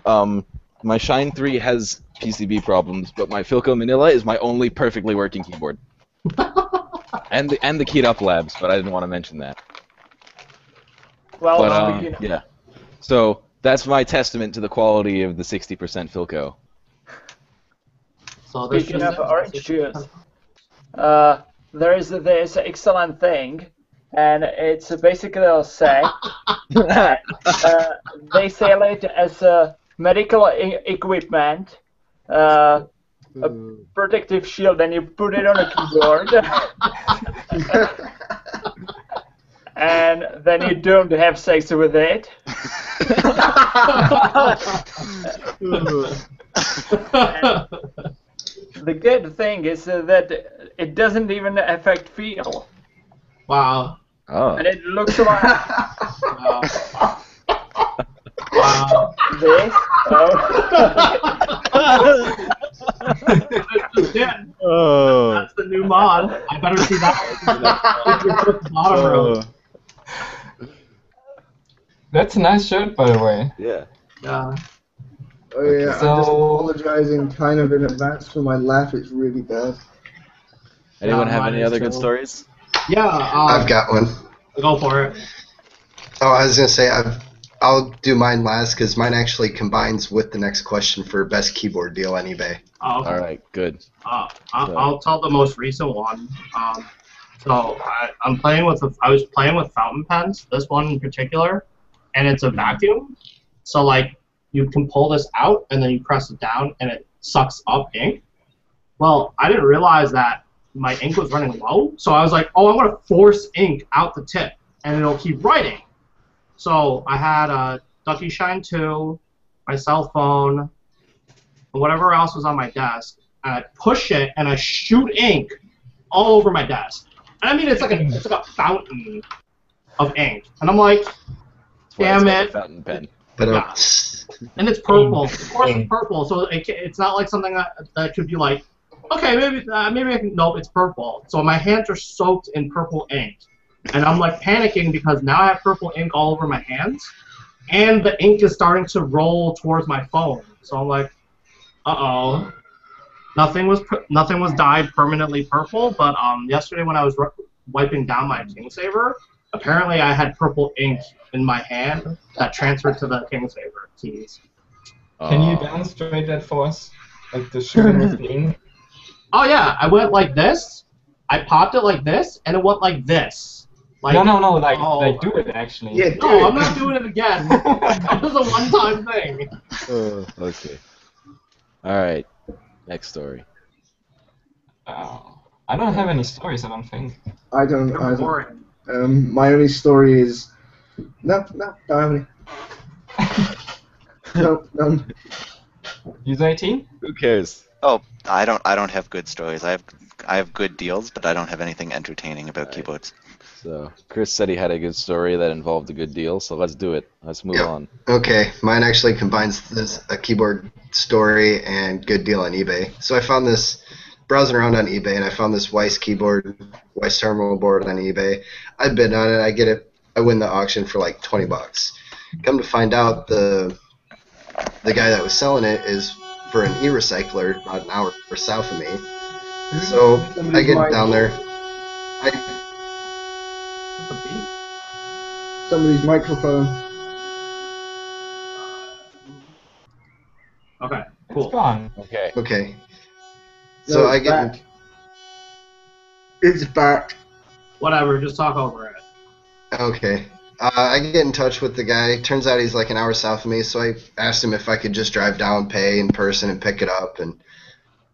My Shine 3 has PCB problems, but my Philco Manila is my only perfectly working keyboard. and the keyed up labs, but I didn't want to mention that. Well, but, yeah. So that's my testament to the quality of the 60% Philco. So speaking of orange juice, there is this excellent thing, and it's basically a set. They sell it as a medical equipment, a protective shield, and you put it on a keyboard, and then you don't have sex with it. The good thing is that it doesn't even affect feel. Wow. Oh. And it looks like Wow. Wow. this. Oh. That's the new mod. I better see that. That's a nice shirt, by the way. Yeah. Yeah. Oh yeah, So- I'm just apologizing kind of in advance for my laugh. It's really bad. Anyone Yeah, have mine any is other good too. stories? Yeah. I've got one. Go for it. Oh, I was gonna say I'll do mine last because mine actually combines with the next question for best keyboard deal on eBay. Oh, okay. All right, good. I'll tell the most recent one. So I was playing with fountain pens. This one in particular, and it's a vacuum. So like you can pull this out and then you press it down and it sucks up ink. Well, I didn't realize that my ink was running low, so I was like, oh, I'm gonna force ink out the tip and it'll keep writing. So I had Ducky Shine 2, my cell phone, and whatever else was on my desk. And I push it, and I shoot ink all over my desk. And I mean, it's like a fountain of ink. And I'm like, damn it. Fountain pen. Yeah. And it's purple. Of course it's purple, so it's not like something that could be like, okay, maybe I can, nope, it's purple. So my hands are soaked in purple ink. And I'm like panicking because now I have purple ink all over my hands, and the ink is starting to roll towards my phone. So I'm like, uh-oh. Nothing was dyed permanently purple, but yesterday when I was wiping down my Kingsaver, apparently I had purple ink in my hand that transferred to the Kingsaver keys. Can you demonstrate that for us? Like the shooting with the ink? Oh yeah, I went like this, I popped it like this, and it went like this. Like, no, like do it actually. Yeah, no, I'm not doing it again. It was a one-time thing. Okay. Alright, next story. I don't have any stories, I don't think. I don't. My only story is no, don't have any. No, none. User 18? Who cares? Oh, I don't have good stories. I have good deals, but I don't have anything entertaining about keyboards. So Chris said he had a good story that involved a good deal, so let's do it. Let's move on. Okay, mine actually combines a keyboard story and good deal on eBay. So I found this, browsing around on eBay, and I found this Weiss keyboard, Weiss terminal board on eBay. I bid on it, I get it, I win the auction for like $20. Come to find out, the guy that was selling it is for an e-recycler about an hour south of me. So I get down there. Somebody's microphone. Okay, cool. It's gone. Okay. Okay. No, So I it's get. back. It's back. Whatever, just talk over it. Okay. I get in touch with the guy. Turns out he's like an hour south of me, so I asked him if I could just drive down, pay in person, and pick it up, and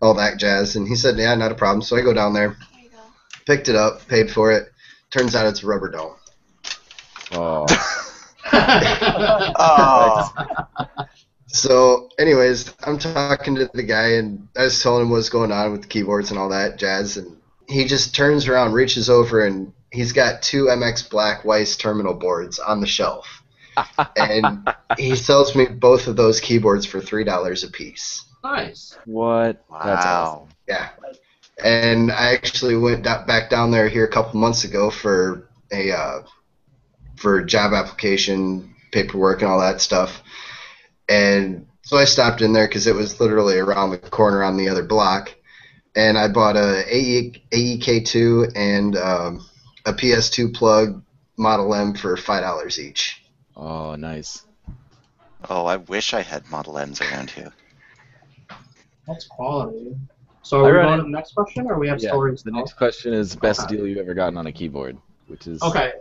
all that jazz. And he said, yeah, not a problem. So I go down there, picked it up, paid for it. Turns out it's a rubber dome. Oh. Oh. So, anyways, I'm talking to the guy, and I was telling him what's going on with the keyboards and all that jazz, and he just turns around, reaches over, and he's got two MX Black Weiss terminal boards on the shelf. And he sells me both of those keyboards for $3 a piece. Nice. What? Wow. That's awesome. Yeah. And I actually went back down there here a couple months ago for a job application, paperwork, and all that stuff. And so I stopped in there because it was literally around the corner on the other block. And I bought a AEK2 and a PS2 plug Model M for $5 each. Oh, nice. Oh, I wish I had Model M's around here. That's quality. So are we going to the next question, or we have stories? The next question is best deal you've ever gotten on a keyboard, which is... Okay.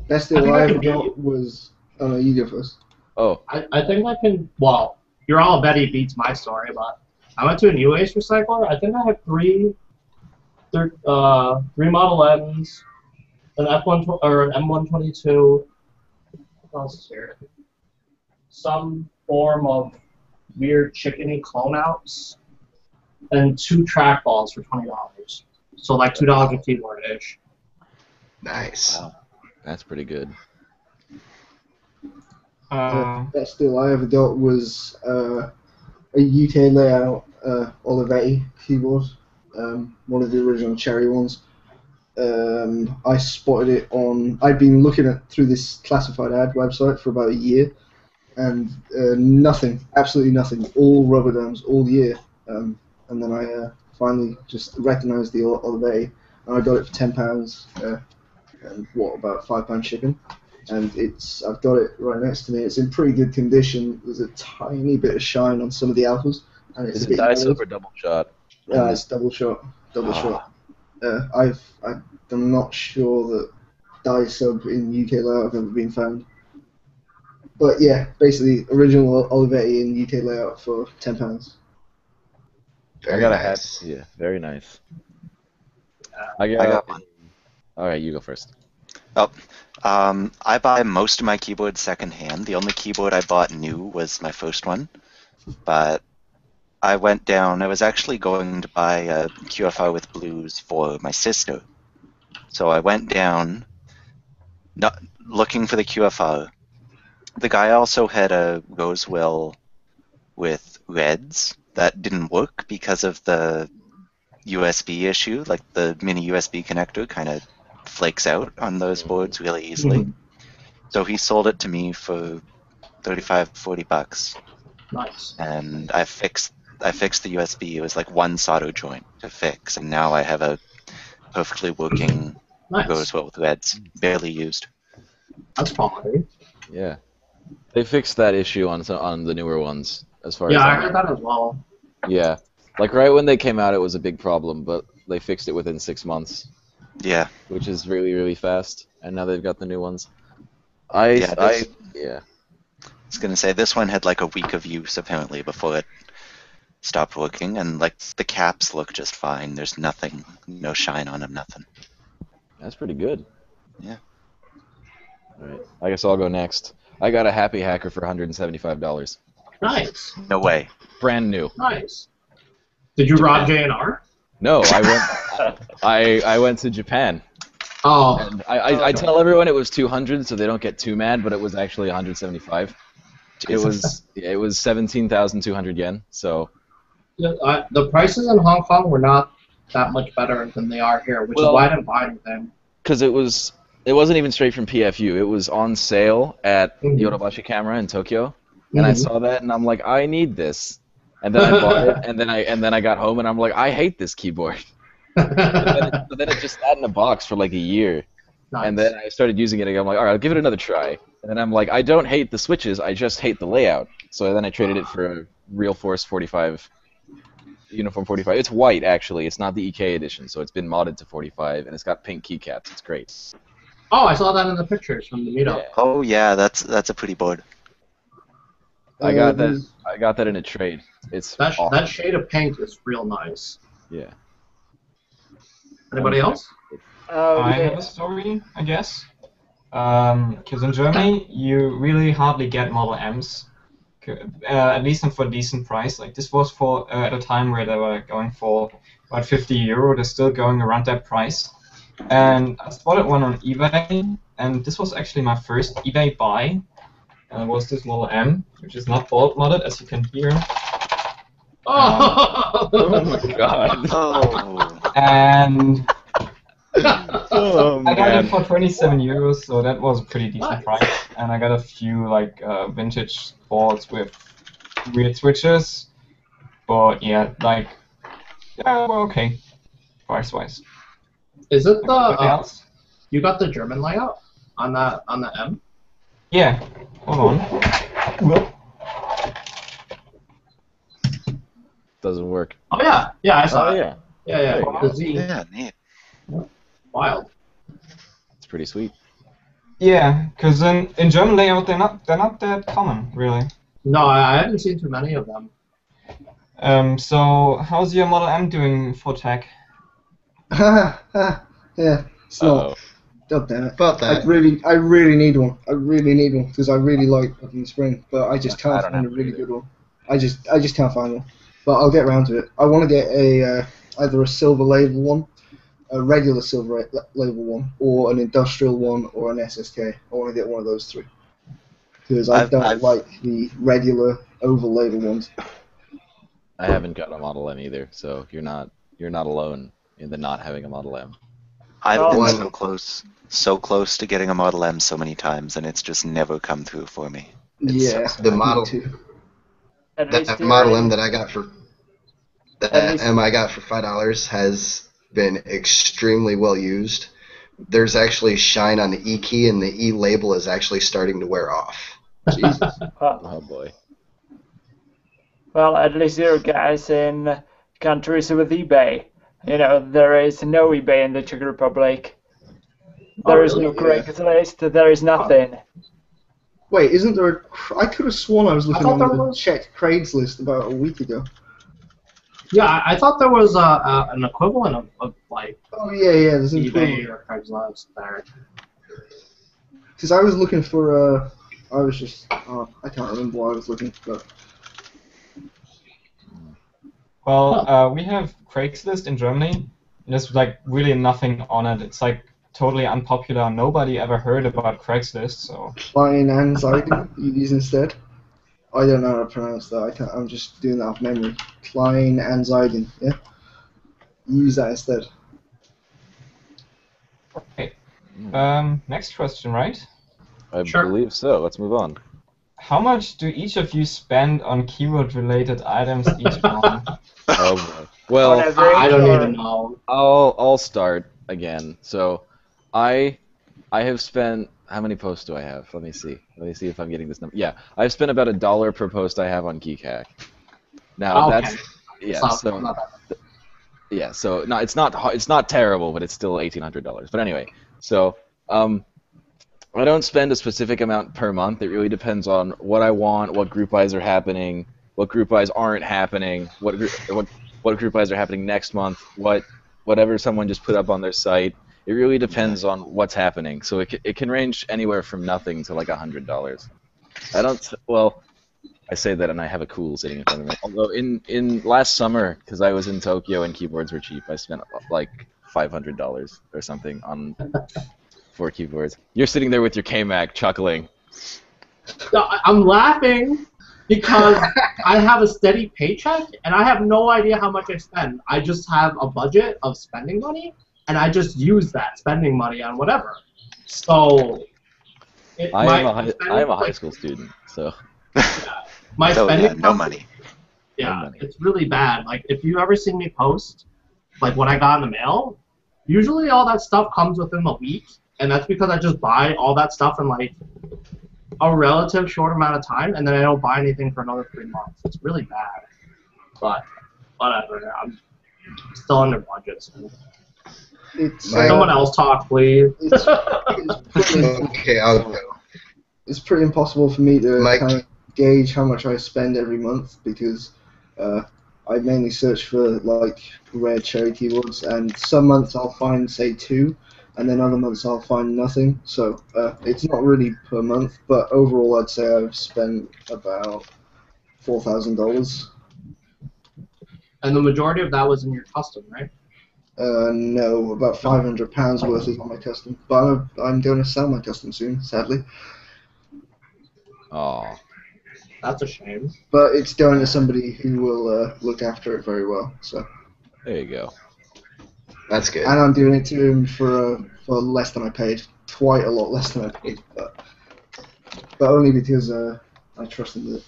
Best deal I ever got was... Oh, no, you go first. Oh. I think I can... Well, your all Betty beats my story, but I went to a new Ace recycler. I think I had three Model M's, an F1 or an M122. What else is here? Some form of weird chickeny clone outs, and 2 trackballs for $20. So like $2 a keyboard ish. Nice. Wow. That's pretty good. The best deal I ever got was a UK layout Olivetti keyboard, one of the original Cherry ones. I spotted it on. I'd been looking through this classified ad website for about a year, and nothing, absolutely nothing, all rubber domes all year. And then I finally just recognised the Olivetti, and I got it for £10. And about £5 shipping. And I've got it right next to me. It's in pretty good condition. There's a tiny bit of shine on some of the alphas. And it's Is it dice-up or double shot? Yeah, it's double shot. Shot. I'm not sure that dice-up in UK layout have ever been found. But yeah, basically original Olivetti in UK layout for £10. I got a hat. Yeah, very nice. I got one. All right, you go first. Oh, I buy most of my keyboards secondhand. The only keyboard I bought new was my first one, but I went down. I was actually going to buy a QFR with blues for my sister, so I went down, not looking for the QFR. The guy also had a Rosewell with reds that didn't work because of the USB issue. Like the mini USB connector kind of flakes out on those boards really easily. So he sold it to me for $35-40. Nice. And I fixed the USB. It was like one solder joint to fix, and now I have a perfectly working Rosewell with reds, barely used. That's quality. Yeah. They fixed that issue on the newer ones, as far as I heard that as well. Yeah. Like, right when they came out, it was a big problem, but they fixed it within 6 months. Yeah. Which is really, really fast, and now they've got the new ones. Yeah. I was gonna say, this one had like a week of use, apparently, before it stopped working, and like the caps look just fine. There's nothing, no shine on them, nothing. That's pretty good. Yeah. Alright, I guess I'll go next. I got a Happy Hacker for $175. Nice. No way. Brand new. Nice. Did you rob JNR? No, I went to Japan. Oh. And I tell everyone it was 200 so they don't get too mad, but it was actually 175. Jesus. It was 17,200 yen. So Yeah, the prices in Hong Kong were not that much better than they are here, which is why I didn't buy anything. Because it wasn't even straight from PFU. It was on sale at Yodobashi Camera in Tokyo, and I saw that and I'm like, I need this. And then I bought it, and then I got home and I'm like, I hate this keyboard. So then it just sat in a box for like a year. Nice. And then I started using it again. I'm like, all right, I'll give it another try. And then I'm like, I don't hate the switches, I just hate the layout. So then I traded it for a Real Force 45, Uniform 45. It's white, actually. It's not the EK edition, so it's been modded to 45, and it's got pink keycaps. It's great. Oh, I saw that in the pictures from the meetup. Yeah. Oh yeah, that's a pretty board. I got that in a trade. It's awesome. That shade of pink is real nice. Yeah. Anybody else? I have a story, I guess. Because in Germany, you really hardly get Model M's, at least not for a decent price. Like this was for at a time where they were going for about €50. They're still going around that price. And I spotted one on eBay, and this was actually my first eBay buy. And it was this Model M, which is not bolt modded, as you can hear. Oh my god. Oh. And Oh, I got man. it for €27, so that was a pretty decent price. And I got a few like vintage boards with weird switches, but yeah, like well, okay, price-wise. Is it Anything else? you got the German layout on the M? Yeah. Hold on. Doesn't work. Oh yeah, I saw Oh it. yeah. Yeah. There you The Z. Yeah, neat. Wild. It's pretty sweet. Yeah, because in German layout they're not that common, really. No, I haven't seen too many of them. So how's your Model M doing for tech? Yeah, it's not. God damn it. About that. I really need one. I really need one because I really like Open Spring, but I just can't find a really good one. I just can't find one. But I'll get around to it. I want to get a either a silver label one, a regular silver label one, or an industrial one, or an SSK. I want to get one of those three because I don't like the regular oval label ones. I haven't gotten a Model M either, so you're not alone in the not having a Model M. I've been so close to getting a Model M so many times, and it's just never come through for me. Yeah, the model. That Model M that I got for $5 has been extremely well used. There's actually shine on the E key, and the E label is actually starting to wear off. Jesus. Oh boy. Well, at least there are guys in countries with eBay. You know, there is no eBay in the Czech Republic. There is no Craigslist. There is nothing. Wait, isn't there I could have sworn I was looking on the Czech Craigslist about a week ago. Yeah, I thought there was an equivalent of like. Oh yeah, there's an eBay equivalent. or Craigslist there. Because I was looking for I was just I can't remember what I was looking for. Well, we have Craigslist in Germany. There's like really nothing on it. It's like totally unpopular. Nobody ever heard about Craigslist, so. Kleinanzeigen you use instead. I don't know how to pronounce that. I can't, I'm just doing that off memory. Kleinanzeigen, yeah. Use that instead. Okay. Next question, right? I believe so. Let's move on. How much do each of you spend on keyword-related items each month? Oh boy. Well, I don't even know. I'll start again. So, I have spent. How many posts do I have? Let me see. Let me see if I'm getting this number. Yeah, I've spent about $1 per post I have on GeekHack. Now that's yeah. So no, it's not terrible, but it's still $1,800. But anyway, so I don't spend a specific amount per month. It really depends on what I want, what group buys are happening, what group buys aren't happening, what group buys are happening next month, whatever someone just put up on their site. It really depends on what's happening. So it can range anywhere from nothing to like $100. I say that and I have a cool sitting in front of me. Although in last summer, because I was in Tokyo and keyboards were cheap, I spent like $500 or something on 4 keyboards. You're sitting there with your K-Mac chuckling. I'm laughing because I have a steady paycheck and I have no idea how much I spend. I just have a budget of spending money and I just use that spending money on whatever. So I am a high school student, so my spending no money. Yeah, No money. It's really bad. Like if you ever seen me post like what I got in the mail, usually all that stuff comes within a week. And that's because I just buy all that stuff in like a relative short amount of time, and then I don't buy anything for another 3 months. It's really bad. But whatever. I'm still under budget. So. Someone else talk, please. Okay, I'll go. It's pretty impossible for me to kind of gauge how much I spend every month because I mainly search for like rare cherry keyboards, and some months I'll find say 2. And then other months I'll find nothing, so it's not really per month, but overall I'd say I've spent about $4,000. And the majority of that was in your custom, right? No, about £500 worth is on my custom, but I'm going to sell my custom soon, sadly. Oh, that's a shame. But it's going to somebody who will look after it very well, so. There you go. That's good. And I'm doing it to him for less than I paid, quite a lot less than I paid, but only because I trust him with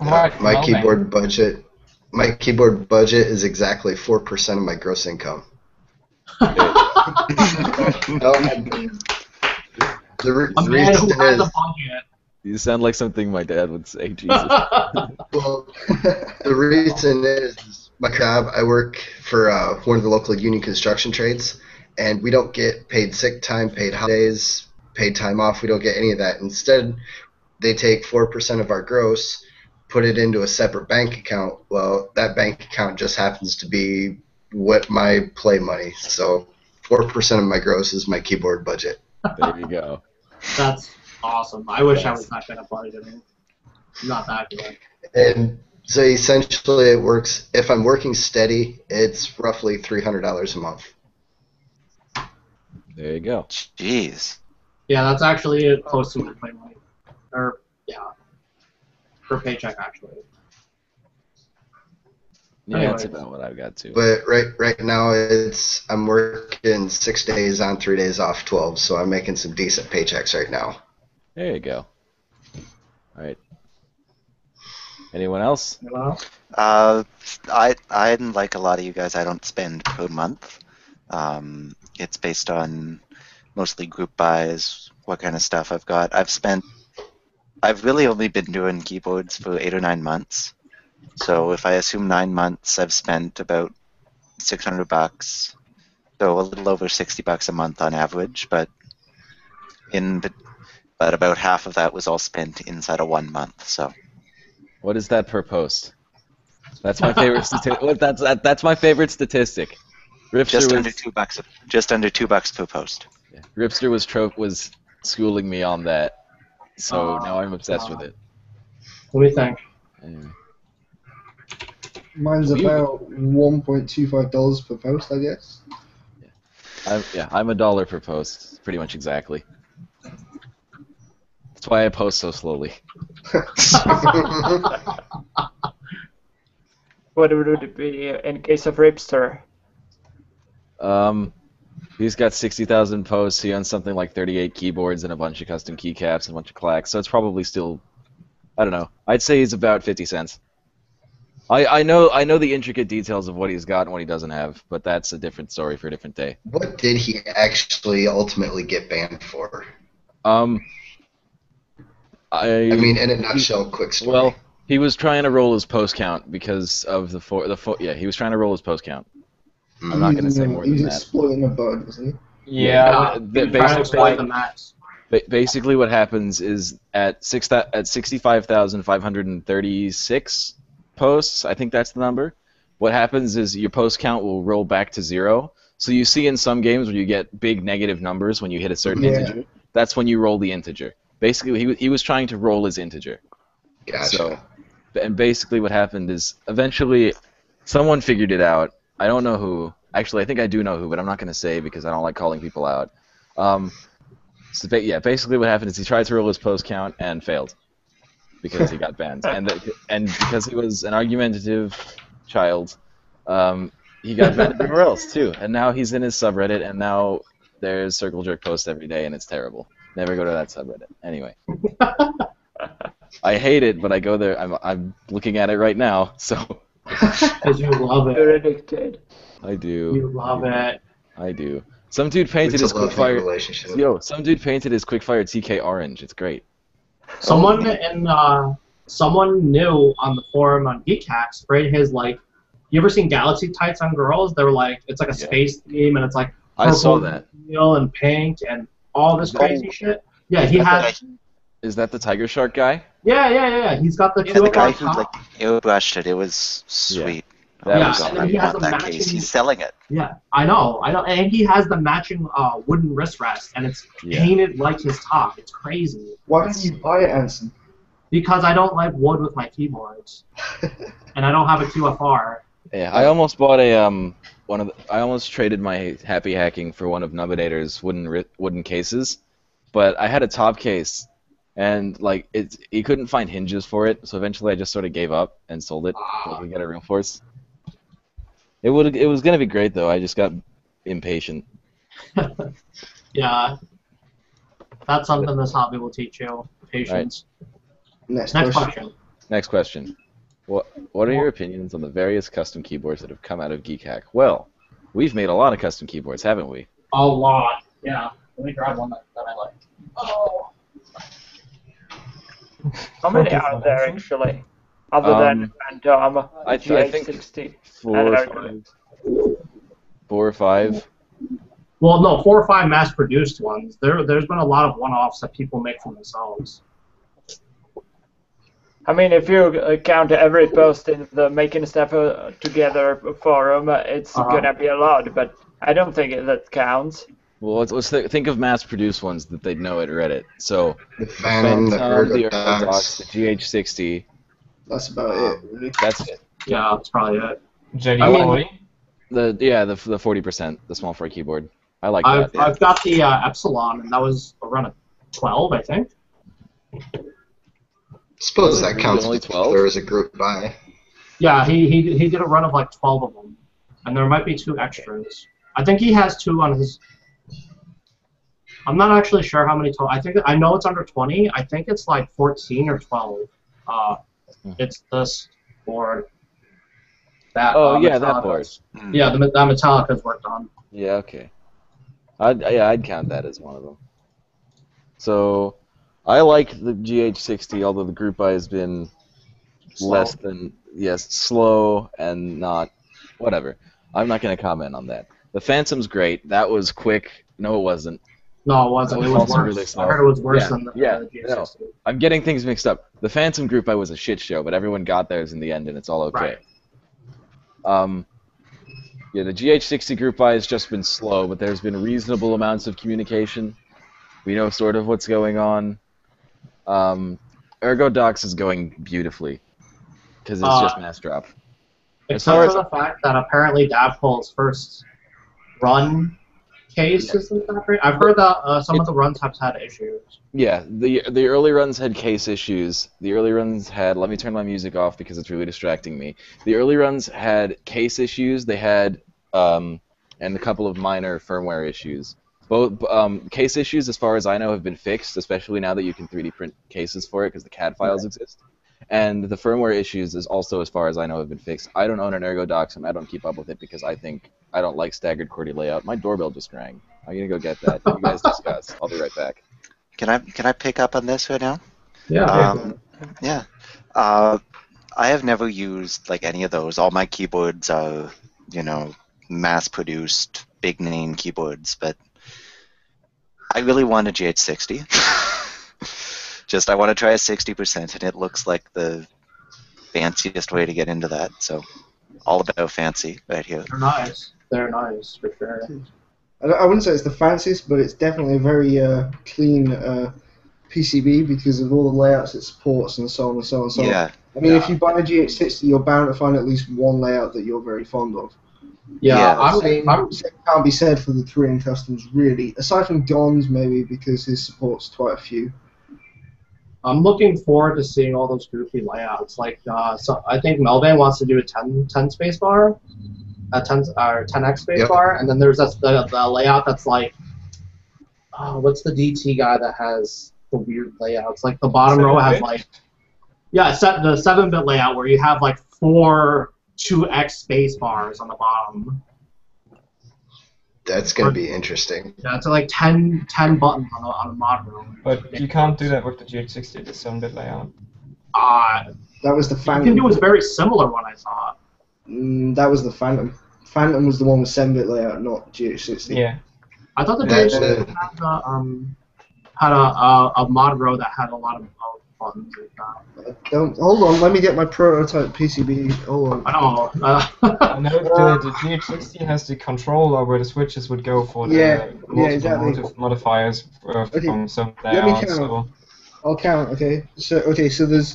it. My keyboard budget is exactly 4% of my gross income. The reason is. You sound like something my dad would say, Jesus. Well, the reason is my job, I work for one of the local union construction trades, and we don't get paid sick time, paid holidays, paid time off. We don't get any of that. Instead, they take 4% of our gross, put it into a separate bank account. Well, that bank account just happens to be what my play money. So 4% of my gross is my keyboard budget. There you go. That's awesome. I wish I was that kind of budgeting. Not that good. And so essentially it works, if I'm working steady, it's roughly $300 a month. There you go. Jeez. Yeah, that's actually close to my play money. Or, yeah. Per paycheck, actually. Yeah, Anyways. that's about what I've got too. But right now I'm working 6 days on, 3 days off, 12, so I'm making some decent paychecks right now. There you go. All right. Anyone else? Hello? I like a lot of you guys, I don't spend per month. It's based on mostly group buys, what kind of stuff I've got. I've really only been doing keyboards for 8 or 9 months. So if I assume 9 months, I've spent about $600, so a little over $60 a month on average. But about half of that was all spent inside of 1 month. So what is that per post? That's my favorite statistic. That's my favorite statistic. Just under $2 per post. Yeah. Ripster was schooling me on that, so now I'm obsessed with it. What do you think? Anyway. Mine's about $1.25 per post, I guess. I'm $1 per post, pretty much exactly. That's why I post so slowly. What would it be in case of Ripster? He's got 60,000 posts. He owns something like 38 keyboards and a bunch of custom keycaps and a bunch of clacks. So it's probably still, I don't know. I'd say he's about 50 cents. I know the intricate details of what he's got and what he doesn't have, but that's a different story for a different day. What did he actually ultimately get banned for? I mean, in a nutshell, quick story. Well, he was trying to roll his post count because of he was trying to roll his post count. I'm not going to say more than that. He's exploiting a bug, wasn't he? Yeah. Basically, what happens is at 65,536 posts, I think that's the number. What happens is your post count will roll back to 0. So you see in some games where you get big negative numbers when you hit a certain integer. That's when you roll the integer. Basically, he was trying to roll his integer. Gotcha. So, and basically what happened is eventually someone figured it out. I don't know who. Actually, I think I do know who, but I'm not going to say because I don't like calling people out. Basically what happened is he tried to roll his post count and failed because he got banned. And because he was an argumentative child, he got banned everywhere else too. And now he's in his subreddit, and now there's circle jerk posts every day, and it's terrible. Never go to that subreddit. Anyway. I hate it, but I go there. I'm looking at it right now, so. Because you love it. You're addicted. I do. You love it. I do. Some dude painted his quickfire. Some dude painted his quickfire TK orange. It's great. Someone new on the forum on GeekHack sprayed his like. You ever seen Galaxy tights on girls? They're like it's like a space theme, and it's like I saw that. Teal and pink and all this crazy shit. Yeah, he has. Is that the Tiger Shark guy? Yeah. He's got the two the guy who like airbrushed it. It was sweet. Yeah, I and then he has want the that matching. case. He's selling it. Yeah, I know, and he has the matching wooden wrist rest, and it's painted like his top. It's crazy. Why don't you buy it, Anson? Because I don't like wood with my keyboards, and I don't have a QFR. Yeah, I almost bought a I almost traded my Happy Hacking for one of Numinator's wooden cases, but I had a top case, and like he couldn't find hinges for it, so eventually I just sort of gave up and sold it so I could get a real force. It was gonna be great though. I just got impatient. Yeah, that's something this hobby will teach you: patience. Right. Next question. What are your opinions on the various custom keyboards that have come out of GeekHack? Well, we've made a lot of custom keyboards, haven't we? A lot. Yeah. Let me grab one that I like. Oh. How many are there actually? Other than Phantom, GH60, 4 or 5. Well, no, 4 or 5 mass-produced ones. There's been a lot of one-offs that people make for themselves. I mean, if you count every post in the Making Stuff Together forum, it's gonna be a lot, but I don't think that counts. Well, let's think of mass-produced ones that they'd know at Reddit. So, the Phantom, the Ergodox, the GH60. That's about it, really. That's it. Yeah, that's probably it. JD40? The 40%, the small fry keyboard. I like that. I've got the Epsilon, and that was around a 12, I think. Suppose that counts only 12? there was a group buy. Yeah, he did a run of like 12 of them, and there might be 2 extras. I think he has 2 on his. I'm not actually sure how many total. I know it's under 20. I think it's like 14 or 12. It's this board. That. That board. Yeah, that Metallica's worked on. Yeah, okay. I'd count that as one of them. So, I like the GH60, although the group buy has been slow and not whatever. I'm not going to comment on that. The Phantom's great. That was quick. No, it wasn't. No, it wasn't. It was worse. Really slow. I heard it was worse than the GH60. No. I'm getting things mixed up. The Phantom group buy was a shit show, but everyone got theirs in the end, and it's all okay. Right. Yeah, the GH60 group buy has just been slow, but there's been reasonable amounts of communication. We know sort of what's going on. Ergo Docs is going beautifully, because it's just mass drop. Except for the fact that apparently Dabpool's first run case isn't that great. I've heard that some of the runs have had issues. Yeah, the early runs had case issues. The early runs had... Let me turn my music off because it's really distracting me. The early runs had case issues. They had... and a couple of minor firmware issues. Both case issues, as far as I know, have been fixed, especially now that you can 3D print cases for it because the CAD files exist. And the firmware issues is also, as far as I know, have been fixed. I don't own an Ergo Docs, and I don't keep up with it because I don't like staggered QWERTY layout. My doorbell just rang. I'm gonna go get that. You guys discuss. I'll be right back. Can I pick up on this right now? Yeah. Yeah. I have never used like any of those. All my keyboards are, mass-produced, big-name keyboards, but I really want a GH60. I want to try a 60%, and it looks like the fanciest way to get into that. So, all about fancy right here. They're nice. They're nice, for sure. I wouldn't say it's the fanciest, but it's definitely a very clean PCB because of all the layouts it supports and so on and so on and so on. Yeah. I mean, if you buy a GH60, you're bound to find at least one layout that you're very fond of. Can't be said for the Korean customs, really. Aside from Gon's, maybe, because his supports quite a few. I'm looking forward to seeing all those goofy layouts. Like, so I think Melvin wants to do a 10 spacebar, a 10x spacebar, and then there's the layout that's like, what's the DT guy that has the weird layouts? Like the bottom row has like, the 7-bit layout where you have like 4 2x spacebars on the bottom. That's going to be interesting. Yeah, it's like 10 buttons on a mod room. But you can't do that with the GH60, the 7-bit layout. That was the Phantom. You can do a very similar one, I thought. That was the Phantom. Phantom was the one with 7-bit layout, not GH60. Yeah. I thought the GH60 had a mod row that had a lot of buttons like that. Hold on, let me get my prototype PCB. Hold on. I don't know. I know the GH60 has the controller where the switches would go for the multiple modifiers from some layouts. Let me count. I'll count. Okay. So there's.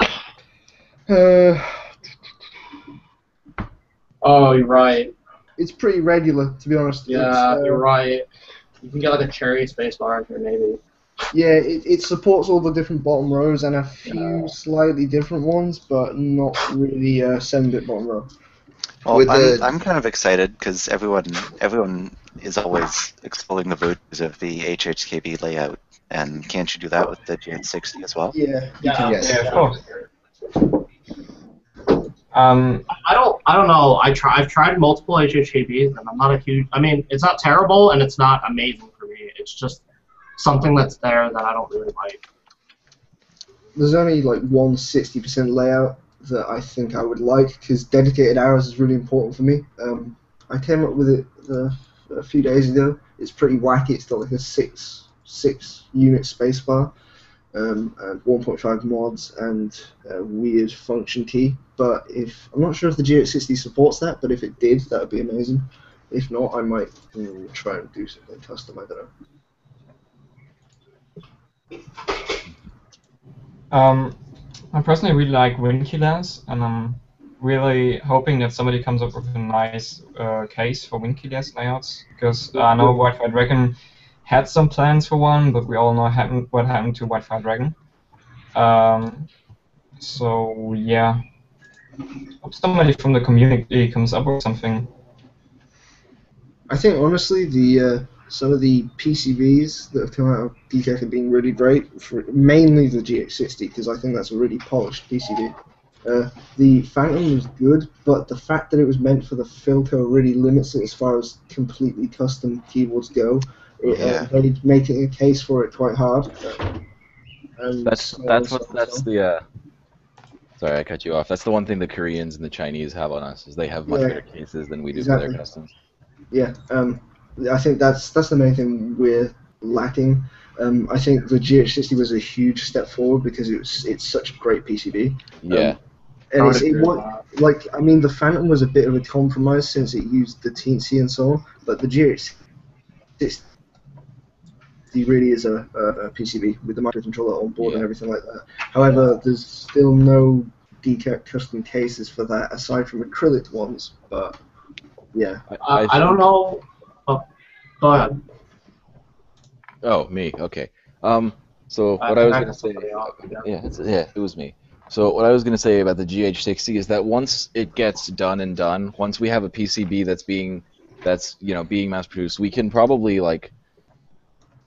Oh, you're right. It's pretty regular, to be honest. Yeah, you're right. You can get like a cherry spacebar in here, maybe. Yeah, it supports all the different bottom rows and a few slightly different ones, but not really a 7-bit bottom row. Well, I'm kind of excited because everyone is always exploring the virtues of the HHKB layout, and can't you do that with the GH60 as well? Yeah. Yeah, of course. I don't know. I've tried multiple HHKBs, and I'm not a huge. I mean, it's not terrible, and it's not amazing for me. It's just something that's there that I don't really like. There's only like one 60% layout that I think I would like because dedicated hours is really important for me. I came up with it a few days ago. It's pretty wacky. It's got like a 6 unit spacebar, and 1.5 mods and a weird function key. But I'm not sure if the GH60 supports that, but if it did, that would be amazing. If not, I might try and do something custom. I don't know. I personally really like WinKeyLess, and I'm really hoping that somebody comes up with a nice case for WinKeyLess layouts, because I know Wi-Fi Dragon had some plans for one, but we all know what happened to Wi-Fi Dragon. So yeah, hope somebody from the community comes up with something. I think honestly, some of the PCBs that have come out of GeekHack have been really great, mainly the GH60, because I think that's a really polished PCB. The Phantom was good, but the fact that it was meant for the Philco really limits it as far as completely custom keyboards go. It made making a case for it quite hard. Sorry, I cut you off. That's the one thing the Koreans and the Chinese have on us, is they have much better cases than we do for their customs. Yeah. I think that's the main thing we're lacking. I think the GH60 was a huge step forward because it's such a great PCB. Yeah. And I mean, the Phantom was a bit of a compromise since it used the teensy and so on, but the GH60 really is a PCB with the microcontroller on board and everything like that. However, there's still no GeekHack custom cases for that aside from acrylic ones. But yeah, I don't know. Oh, go ahead. Oh, me. Okay. So what I was gonna say. Yeah, it was me. So what I was gonna say about the GH60 is that once it gets done, once we have a PCB that's being mass produced, we can probably like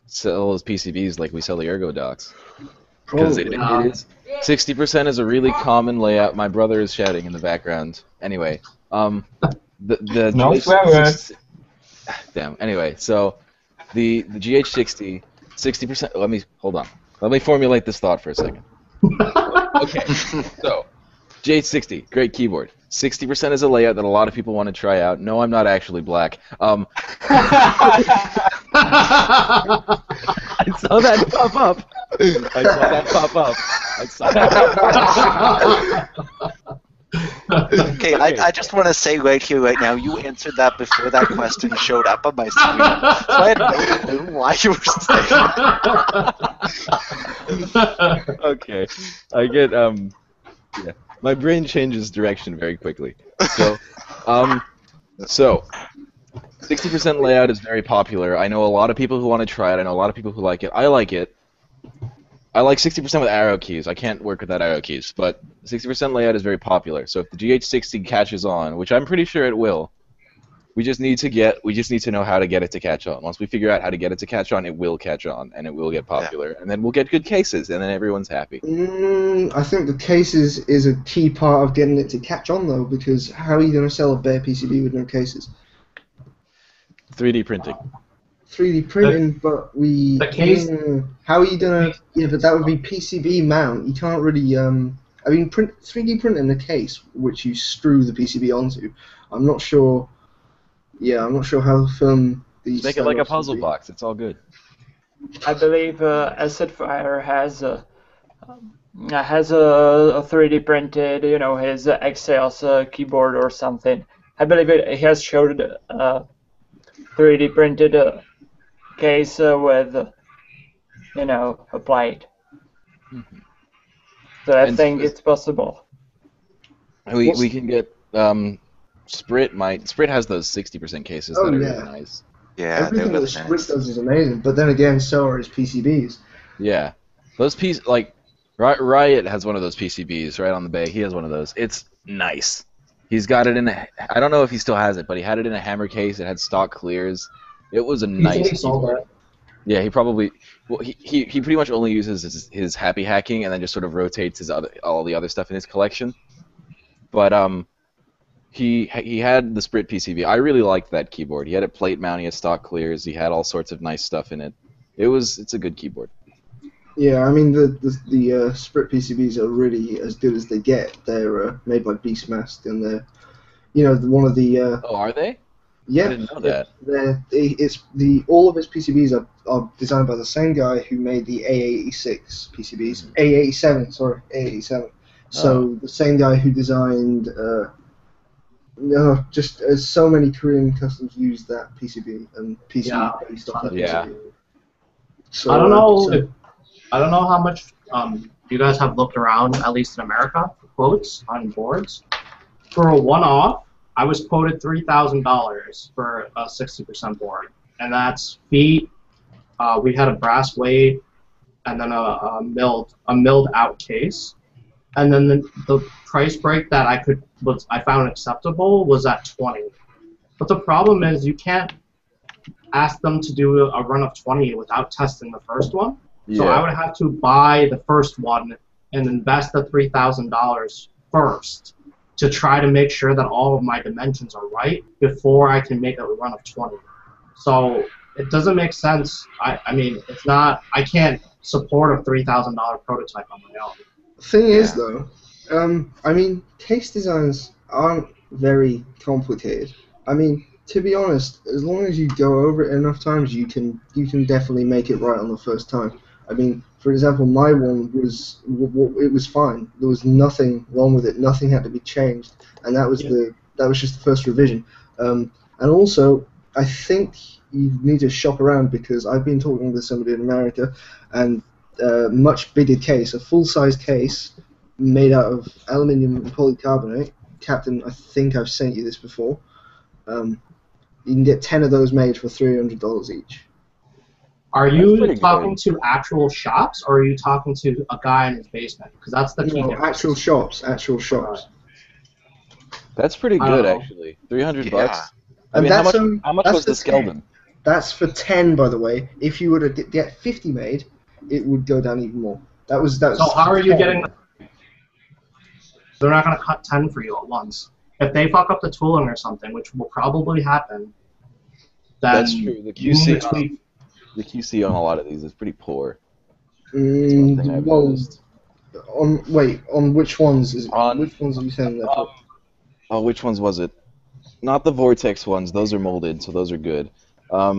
sell those PCBs like we sell the Ergo docks. Because it is 60% is a really common layout. My brother is shouting in the background. Anyway, the no swear words. Damn. Anyway, so the GH60, 60%. Hold on. Let me formulate this thought for a second. Okay. So, GH60, great keyboard. 60% is a layout that a lot of people want to try out. No, I'm not actually black. I saw that pop up. Okay, I just want to say right here, right now, you answered that before that question showed up on my screen. So I had no clue why you were saying that. Okay. I get, yeah. My brain changes direction very quickly. So, 60% layout is very popular. I know a lot of people who want to try it. I know a lot of people who like it. I like it. I like 60% with arrow keys. I can't work without arrow keys, but 60% layout is very popular. So if the GH60 catches on, which I'm pretty sure it will, we just need to know how to get it to catch on. Once we figure out how to get it to catch on, it will catch on, and it will get popular, and then we'll get good cases, and then everyone's happy. I think the cases is a key part of getting it to catch on, though, because how are you going to sell a bare PCB with no cases? 3D printing. 3D printing, but the case. How are you gonna? Yeah, but that would be PCB mount. You can't really. I mean, 3D printing a case which you screw the PCB onto. I'm not sure. Yeah, I'm not sure how firm these. Make it like a puzzle box. It's all good. I believe Acidfire has a 3D printed, his Excel's keyboard or something. I believe it has showed 3D printed case with, a plate. Mm-hmm. So I think it's possible. We can get Sprit has those 60% cases that are really nice. Yeah, everything that Sprit does is amazing, but then again, so are his PCBs. Yeah, those Riot has one of those PCBs right on the bay. He has one of those. It's nice. He's got it in a. I don't know if he still has it, but he had it in a hammer case. It had stock clears. It was a nice keyboard. Yeah, he probably. Well, he pretty much only uses his happy hacking and then just sort of rotates all the other stuff in his collection. But he had the Sprit PCB. I really liked that keyboard. He had a plate mount. He had stock clears. He had all sorts of nice stuff in it. It's a good keyboard. Yeah, I mean the Sprit PCBs are really as good as they get. They're made by Beastmaster, and they're one of the. Oh, are they? Yeah, I didn't know that. All of his PCBs are designed by the same guy who made the A86 PCBs. A87, sorry, A87. So the same guy who designed. So many Korean customs use that PCB and PCB based off that PCB. So, I don't know. I don't know how much you guys have looked around, at least in America, for quotes on boards. For a one-off, I was quoted $3,000 for a 60% board, and that's feet. We had a brass weight, and then a milled out case, and then the price break that I found acceptable was at 20. But the problem is you can't ask them to do a run of 20 without testing the first one. So I would have to buy the first one and invest the $3,000 first to try to make sure that all of my dimensions are right before I can make a run of 20. So it doesn't make sense. I mean, it's not. I can't support a $3,000 prototype on my own. Thing is, though, I mean, case designs aren't very complicated. I mean, to be honest, as long as you go over it enough times, you can definitely make it right on the first time. I mean, For example, my one was it was fine. There was nothing wrong with it. Nothing had to be changed, and that was just the first revision. And also, I think you need to shop around because I've been talking with somebody in America, and much bigger case, a full-size case made out of aluminium and polycarbonate. Captain, I think I've sent you this before. You can get 10 of those made for $300 each. Are you talking to actual shops, or are you talking to a guy in his basement? Because that's the key difference. Actual shops. Actual shops. That's pretty good, actually. $300 bucks. I mean, how much was the Skeldon? That's for 10, by the way. If you were to get 50 made, it would go down even more. That was. So how are you getting? They're not going to cut 10 for you at once. If they fuck up the tooling or something, which will probably happen, then that's true. The QC on a lot of these is pretty poor. Well, on which ones which ones are you saying that? Oh, which ones was it? Not the Vortex ones. Those are molded, so those are good. I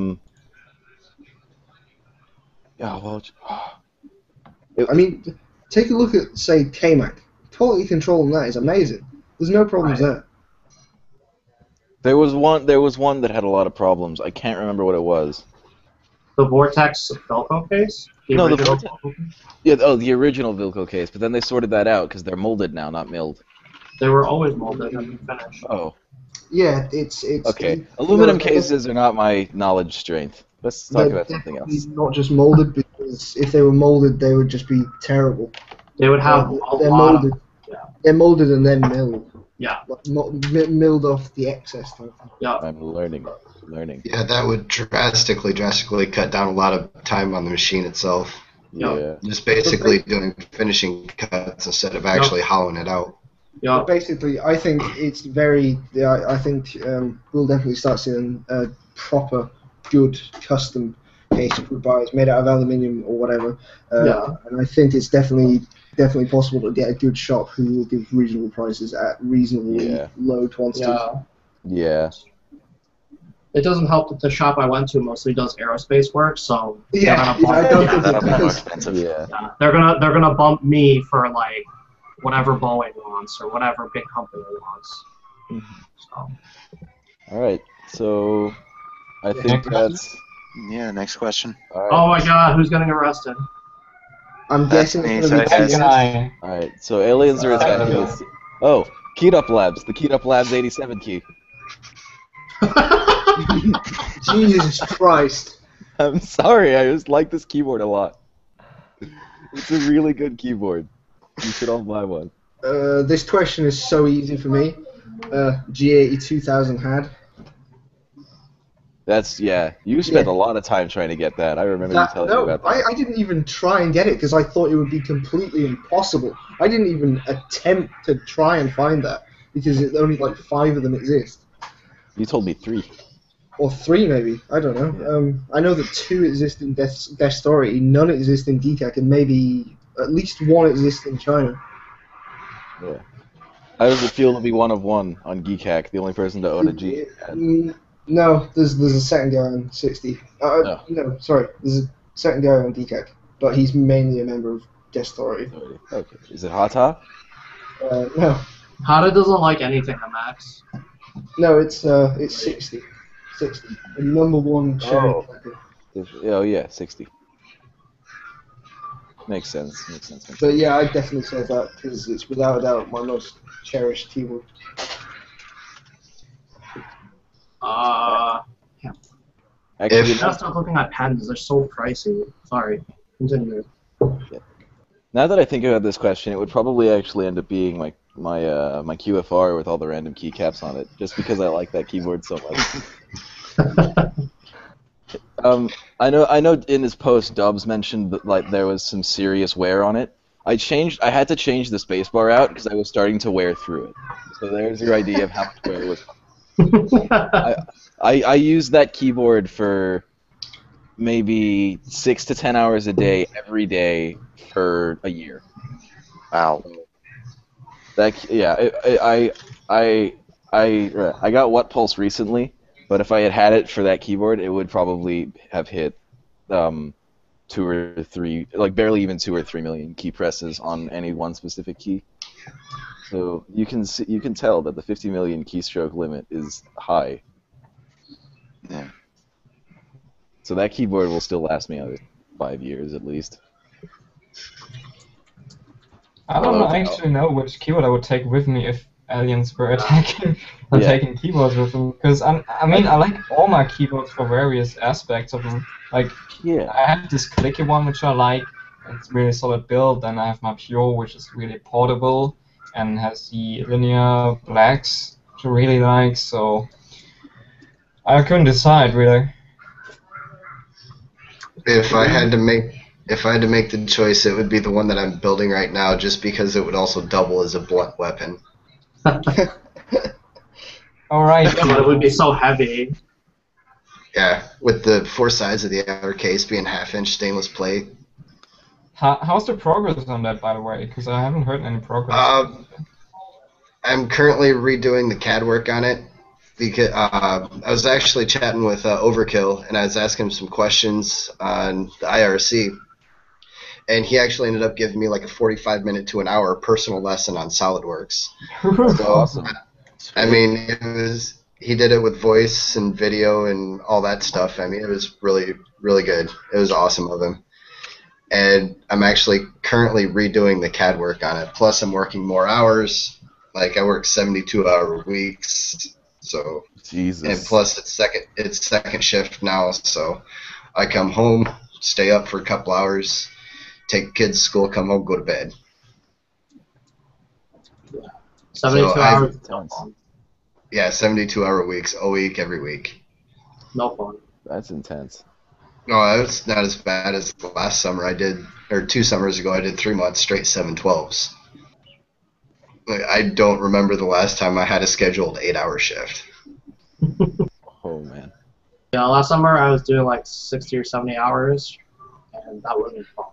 mean, take a look at, say, KMAC. Quality control on that is amazing. There's no problems there. There was one that had a lot of problems. I can't remember what it was. The Vortex Velcro case? The Vortex. Yeah, the original Velcro case, but then they sorted that out because they're molded now, not milled. They were always molded and finished. Oh. Yeah, it's okay. Aluminum cases are not my knowledge strength. Let's talk about something else. Not just molded, because if they were molded, they would just be terrible. They would have They're molded and then milled. Yeah. Milled off the excess stuff. Yeah. I'm learning. Yeah, that would drastically cut down a lot of time on the machine itself. Yeah. Just basically doing finishing cuts instead of actually hollowing it out. Yeah. Basically, I think it's very. I think we'll definitely start seeing a proper, good custom case for buyers made out of aluminium or whatever. And I think it's definitely possible to get a good shop who will give reasonable prices at reasonably low quantities. Yeah. It doesn't help that the shop I went to mostly does aerospace work, so they're gonna bump me for like whatever Boeing wants or whatever big company wants. So. All right, so I think that's next question. Right. Oh my God, who's getting arrested? I'm guessing it's gonna be All right, so aliens are attacking us. Oh, Keyed Up Labs, the Keyed Up Labs 87 key. Jesus Christ. I'm sorry, I just like this keyboard a lot. It's a really good keyboard. You should all buy one. This question is so easy for me. G82000 had. That's, you spent a lot of time trying to get that. I remember you telling me about that. I didn't even try and get it because I thought it would be completely impossible. I didn't even attempt to try and find that because only like 5 of them exist. You told me 3. Or 3 maybe, I don't know. I know that 2 exist in Death Story, none exist in GeekHack, and maybe at least 1 exists in China. Yeah. How does it feel to be one of one on GeekHack, the only person to own a G? No, there's a second guy on 60. No, sorry, there's a second guy on GeekHack, but he's mainly a member of Death Story. Okay. Is it Hata? No. Hata doesn't like anything on Max. No, it's 60. 60. The number 1 cherry collector. Oh yeah, 60. Makes sense. But yeah, I definitely say that because it's without a doubt my most cherished keyboard. Actually, I'm not looking at pens. They're so pricey. Sorry. Continue. Yeah. Now that I think about this question, it would probably actually end up being my QFR with all the random keycaps on it, just because I like that keyboard so much. I know. In his post, Dubs mentioned that like there was some serious wear on it. I had to change the spacebar out because I was starting to wear through it. So there's your idea of how much wear was. I used that keyboard for maybe 6 to 10 hours a day every day for a year. Wow. I got What Pulse recently, but if I had it for that keyboard, it would probably have hit 2 or 3, like barely even 2 or 3 million key presses on any one specific key. So you can tell that the 50 million keystroke limit is high. Yeah. So that keyboard will still last me another 5 years at least. I don't actually know which keyboard I would take with me if aliens were attacking or taking keyboards with them. Because I mean, I like all my keyboards for various aspects of them. Like, I have this clicky one which I like. It's really solid build. Then I have my Pure, which is really portable and has the linear blacks, which I really like. So I couldn't decide really. If I had to make the choice, it would be the one that I'm building right now, just because it would also double as a blunt weapon. All right. Yeah, but it would be so heavy. Yeah, with the 4 sides of the outer case being 1/2-inch stainless plate. How's the progress on that, by the way? Because I haven't heard any progress. I'm currently redoing the CAD work on it. Because I was actually chatting with Overkill, and I was asking him some questions on the IRC, and he actually ended up giving me like a 45-minute to an hour personal lesson on SolidWorks. So, awesome. I mean, he did it with voice and video and all that stuff. I mean, it was really, really good. It was awesome of him. And I'm actually currently redoing the CAD work on it. Plus, I'm working more hours. Like, I work 72-hour weeks. So, Jesus. And plus it's second shift now, so I come home, stay up for a couple hours, take kids to school, come home, go to bed. 72 hours. Yeah, 72-hour weeks, a week, every week. No fun. That's intense. No, it's not as bad as last summer I did, or 2 summers ago I did 3 months straight 7/12s. I don't remember the last time I had a scheduled 8-hour shift. Oh man. Yeah, last summer I was doing like 60 or 70 hours, and that wasn't fun.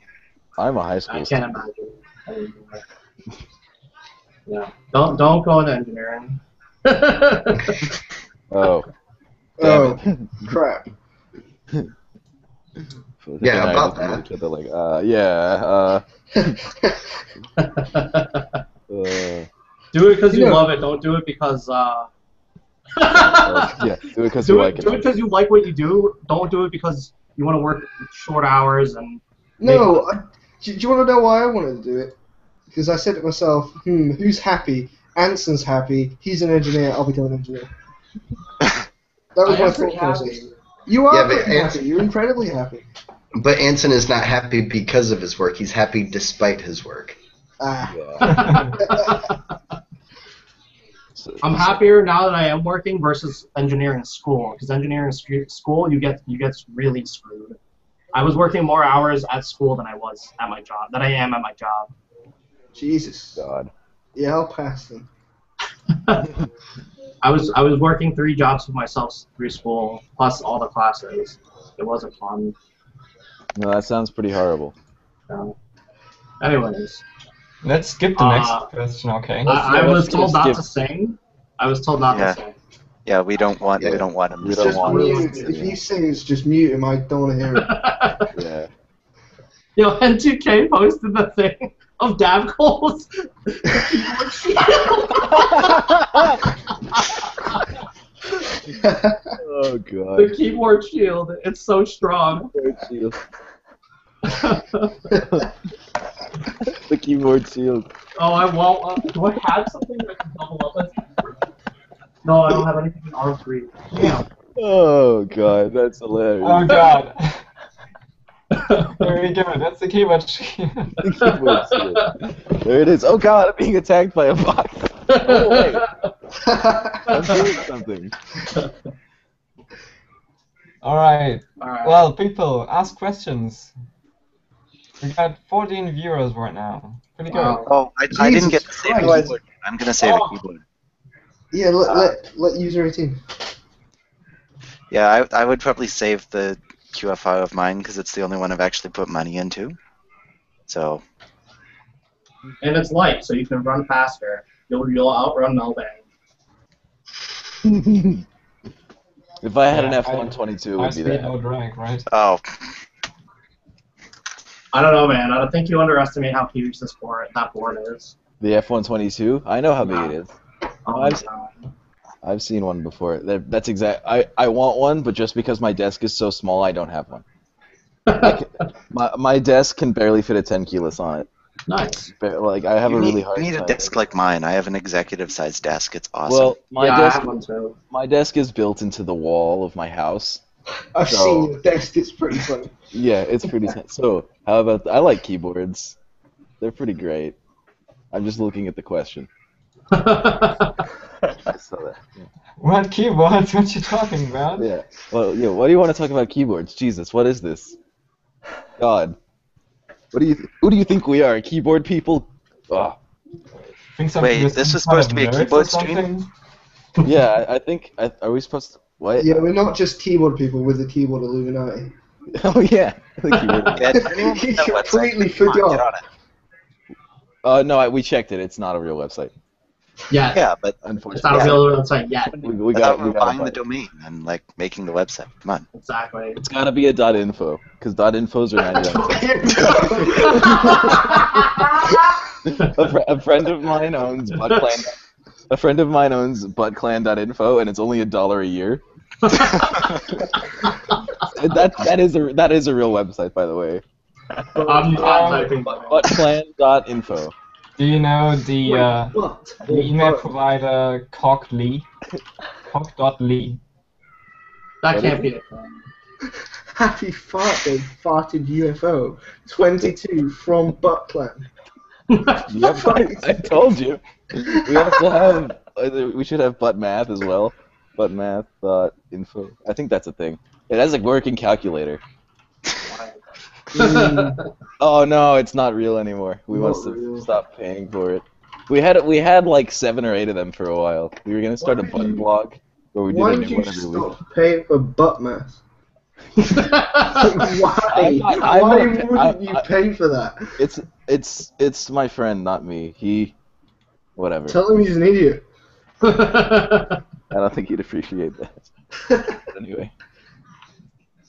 I'm a high school I can't imagine. Yeah, don't go into engineering. Oh. Oh, crap. Yeah, about that. Each other like, yeah. Do it because you love it. Don't do it because. Yeah, do it because you like it. Do it because you like what you do. Don't do it because you want to work short hours and. No, do you want to know why I wanted to do it? Because I said to myself, who's happy? Anson's happy. He's an engineer. I'll become an engineer. That was my thought process. You are pretty happy. You're incredibly happy. But Anson is not happy because of his work. He's happy despite his work. I'm happier now that I am working versus engineering school. Because engineering school, you get really screwed. I was working more hours at school than I was at my job. Than I am at my job. Jesus. God. Yeah, I'll pass them. I was working 3 jobs for myself through school, plus all the classes. It wasn't fun. No, that sounds pretty horrible. Anyways. Let's skip the next question, okay? I was told not to sing. I was told not to sing. Yeah, we don't want him to sing. If he sings, just mute him. I don't want to hear it. Yeah. Yo, N2K posted the thing of Davcole's keyboard shield. Oh god. The keyboard shield. It's so strong. The keyboard shield. Oh, I want. Do I have something that can double up as? No, I don't have anything in R3. Damn. Oh god, that's hilarious. Oh god. There we go. That's the keyboard shield. The keyboard shield. There it is. Oh god, I'm being attacked by a box. Oh wait. I'm doing something. Alright. Well, people, ask questions. We got 14 viewers right now. Pretty good. Oh, I didn't get to save the keyboard. I'm gonna save a keyboard. Yeah, let user 18. Yeah, I would probably save the QFI of mine because it's the only one I've actually put money into. So. And it's light, so you can run faster. You'll outrun Melbang. If I had an F-122, it would be that. No drag, right? Oh. I don't know, man. I don't think you underestimate how huge that board is. The F-122? I know how big it is. Oh my God. I've seen one before. That's exact. I want one, but just because my desk is so small, I don't have one. My desk can barely fit a 10 keyless on it. Nice. Like I have a really hard. You need a desk like mine. I have an executive-sized desk. It's awesome. Well, my I desk. have one too. My desk is built into the wall of my house. I've seen your desk. It's pretty funny. Yeah, it's pretty. So how about? I like keyboards. They're pretty great. I'm just looking at the question. I saw that. Yeah. What keyboards? What you talking about? Yeah. Well, yeah. What do you want to talk about keyboards? Jesus, what is this? God. Who do you think we are? Keyboard people? Ugh. Wait, this was supposed to be a keyboard stream? Yeah, I think. Are we supposed to? What? Yeah, we're not just keyboard people with the keyboard Illuminati. Oh yeah. The keyboard. You completely forgot. No, we checked it. It's not a real website. Yeah. Yeah, but it's not a real website yet. We got buying the domain and like making the website. Come on. Exactly. It's gotta be a .info because .infos are 99 cents. A friend of mine owns ButtClan. A friend of mine owns ButtClan.info, and it's only $1 a year. that is a real website, by the way. I'm typing ButtClan.info. Do you know the email provider Cock.ly? Cock.ly. That can't be a thing. Happy fart day, farted UFO. 22 from ButtClan. Yep, I told you. We also have. We should have ButtMath as well. ButtMath.info. I think that's a thing. It has a working calculator. Oh no, it's not real anymore. We must have stopped paying for it. We had like 7 or 8 of them for a while. We were gonna start a Butt blog where we did a new one every week. Why did you stop paying for ButtMath? Why? Why wouldn't you pay for that? It's my friend, not me. Whatever. Tell him he's an idiot. I don't think he'd appreciate that. But anyway,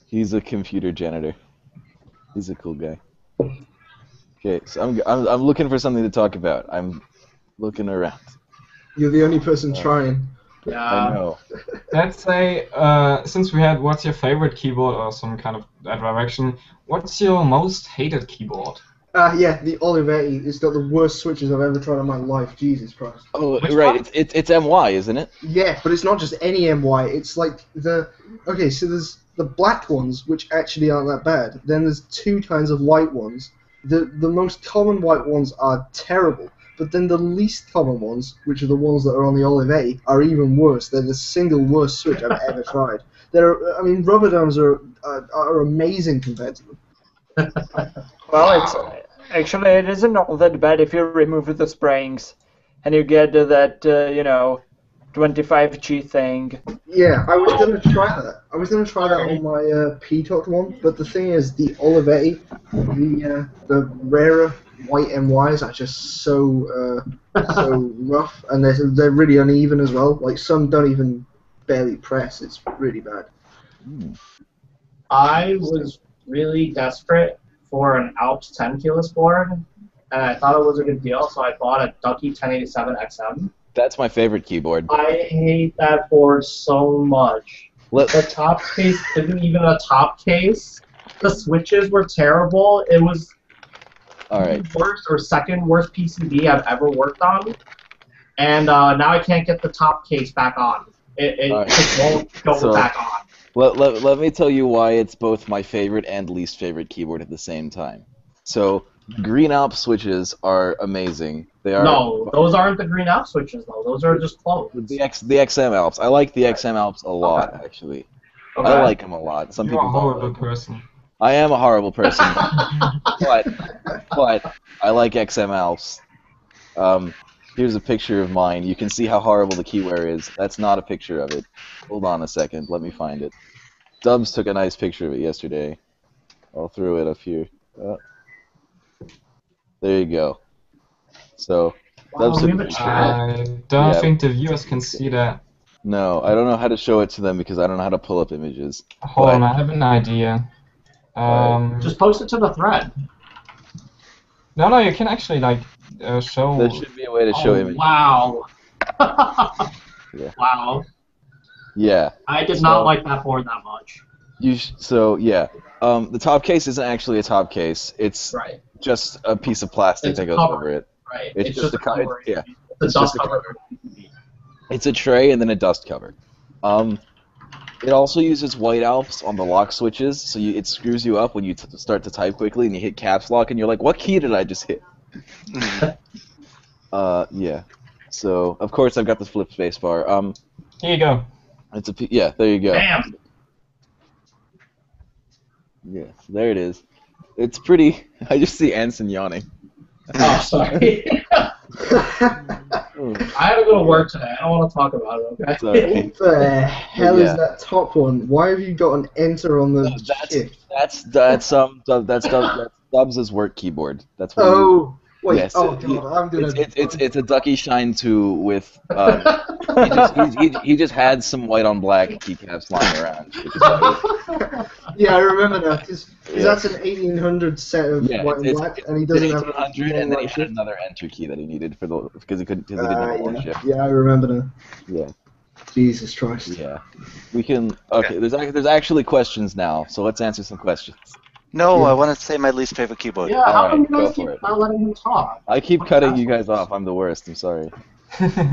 he's a computer janitor. He's a cool guy. Okay, so I'm looking for something to talk about. I'm looking around. You're the only person trying. Yeah. I know. Let's say, since we had what's your favorite keyboard or some kind of that direction, what's your most hated keyboard? Yeah, the Olivetti. It's got the worst switches I've ever tried in my life. Jesus Christ. Oh, right. It's MY, isn't it? Yeah, but it's not just any MY. It's like okay, so there's the black ones, which actually aren't that bad. Then there's 2 kinds of white ones. The most common white ones are terrible, but then the least common ones, which are the ones that are on the Olivetti, are even worse. They're the single worst switch I've ever tried. Rubber domes are amazing compared to them. Well, it isn't all that bad if you remove the springs, and you get that 25G thing. Yeah, I was gonna try that. I was gonna try that on my P-Talk one, but the thing is, the Olivetti, the rarer white MYs are just so rough, and they're really uneven as well. Like some don't even barely press. It's really bad. I was really desperate for an Alps 10 keyless board, and I thought it was a good deal, so I bought a Ducky 1087 XM. That's my favorite keyboard. I hate that board so much. The top case isn't even a top case. The switches were terrible. It was the worst or second worst PCB I've ever worked on, and now I can't get the top case back on. It just won't go back on. Let me tell you why it's both my favorite and least favorite keyboard at the same time. So, Green Alps switches are amazing. They are. No, those aren't the Green Alps switches though. Those are just clones. The XM Alps. I like the XM Alps a lot, actually. Okay. I like them a lot. Some people don't. You're a horrible person. I am a horrible person, but I like XM Alps. Here's a picture of mine. You can see how horrible the keyware is. That's not a picture of it. Hold on a second. Let me find it. Dubs took a nice picture of it yesterday. I'll throw it up here. There you go. So, Dubs took a picture. I don't think the viewers can see that. No, I don't know how to show it to them because I don't know how to pull up images. Hold on, I have an idea. Just post it to the thread. No, you can actually like show. There should be a way to show images. Wow. Yeah. Wow. Yeah. I did not like that board that much. So yeah, the top case isn't actually a top case. It's Right. just a piece of plastic that goes over it. Right. It's just a cover. Yeah. It's just a cover. It's a tray and then a dust cover. It also uses white Alps on the lock switches, so it screws you up when you start to type quickly and you hit caps lock and you're like, what key did I just hit? Yeah. So of course I've got the flip space bar. Here you go. Yeah, there you go. Bam. Yeah, so there it is. It's pretty. I just see Anson yawning. Oh, sorry. I had to go to work today. I don't want to talk about it, okay? What the hell is that top one? Why have you got an enter on the shift? That's Stubbs' work keyboard. That's what wait. Yes, oh god, I'm gonna. It's a Ducky Shine 2 with. He just had some white on black keycaps lying around. Which is yeah, I remember that because that's an 1800 set of white and black, and he doesn't have 1800, and then he had another enter key that he needed because he didn't have a shift. Yeah, I remember that. Yeah. Jesus Christ. Yeah. We can. Okay. There's actually questions now, so let's answer some questions. No, I want to say my least favorite keyboard. Yeah, how come you go guys keep for it. not letting me talk? I keep cutting you guys off. I'm the worst. I'm sorry.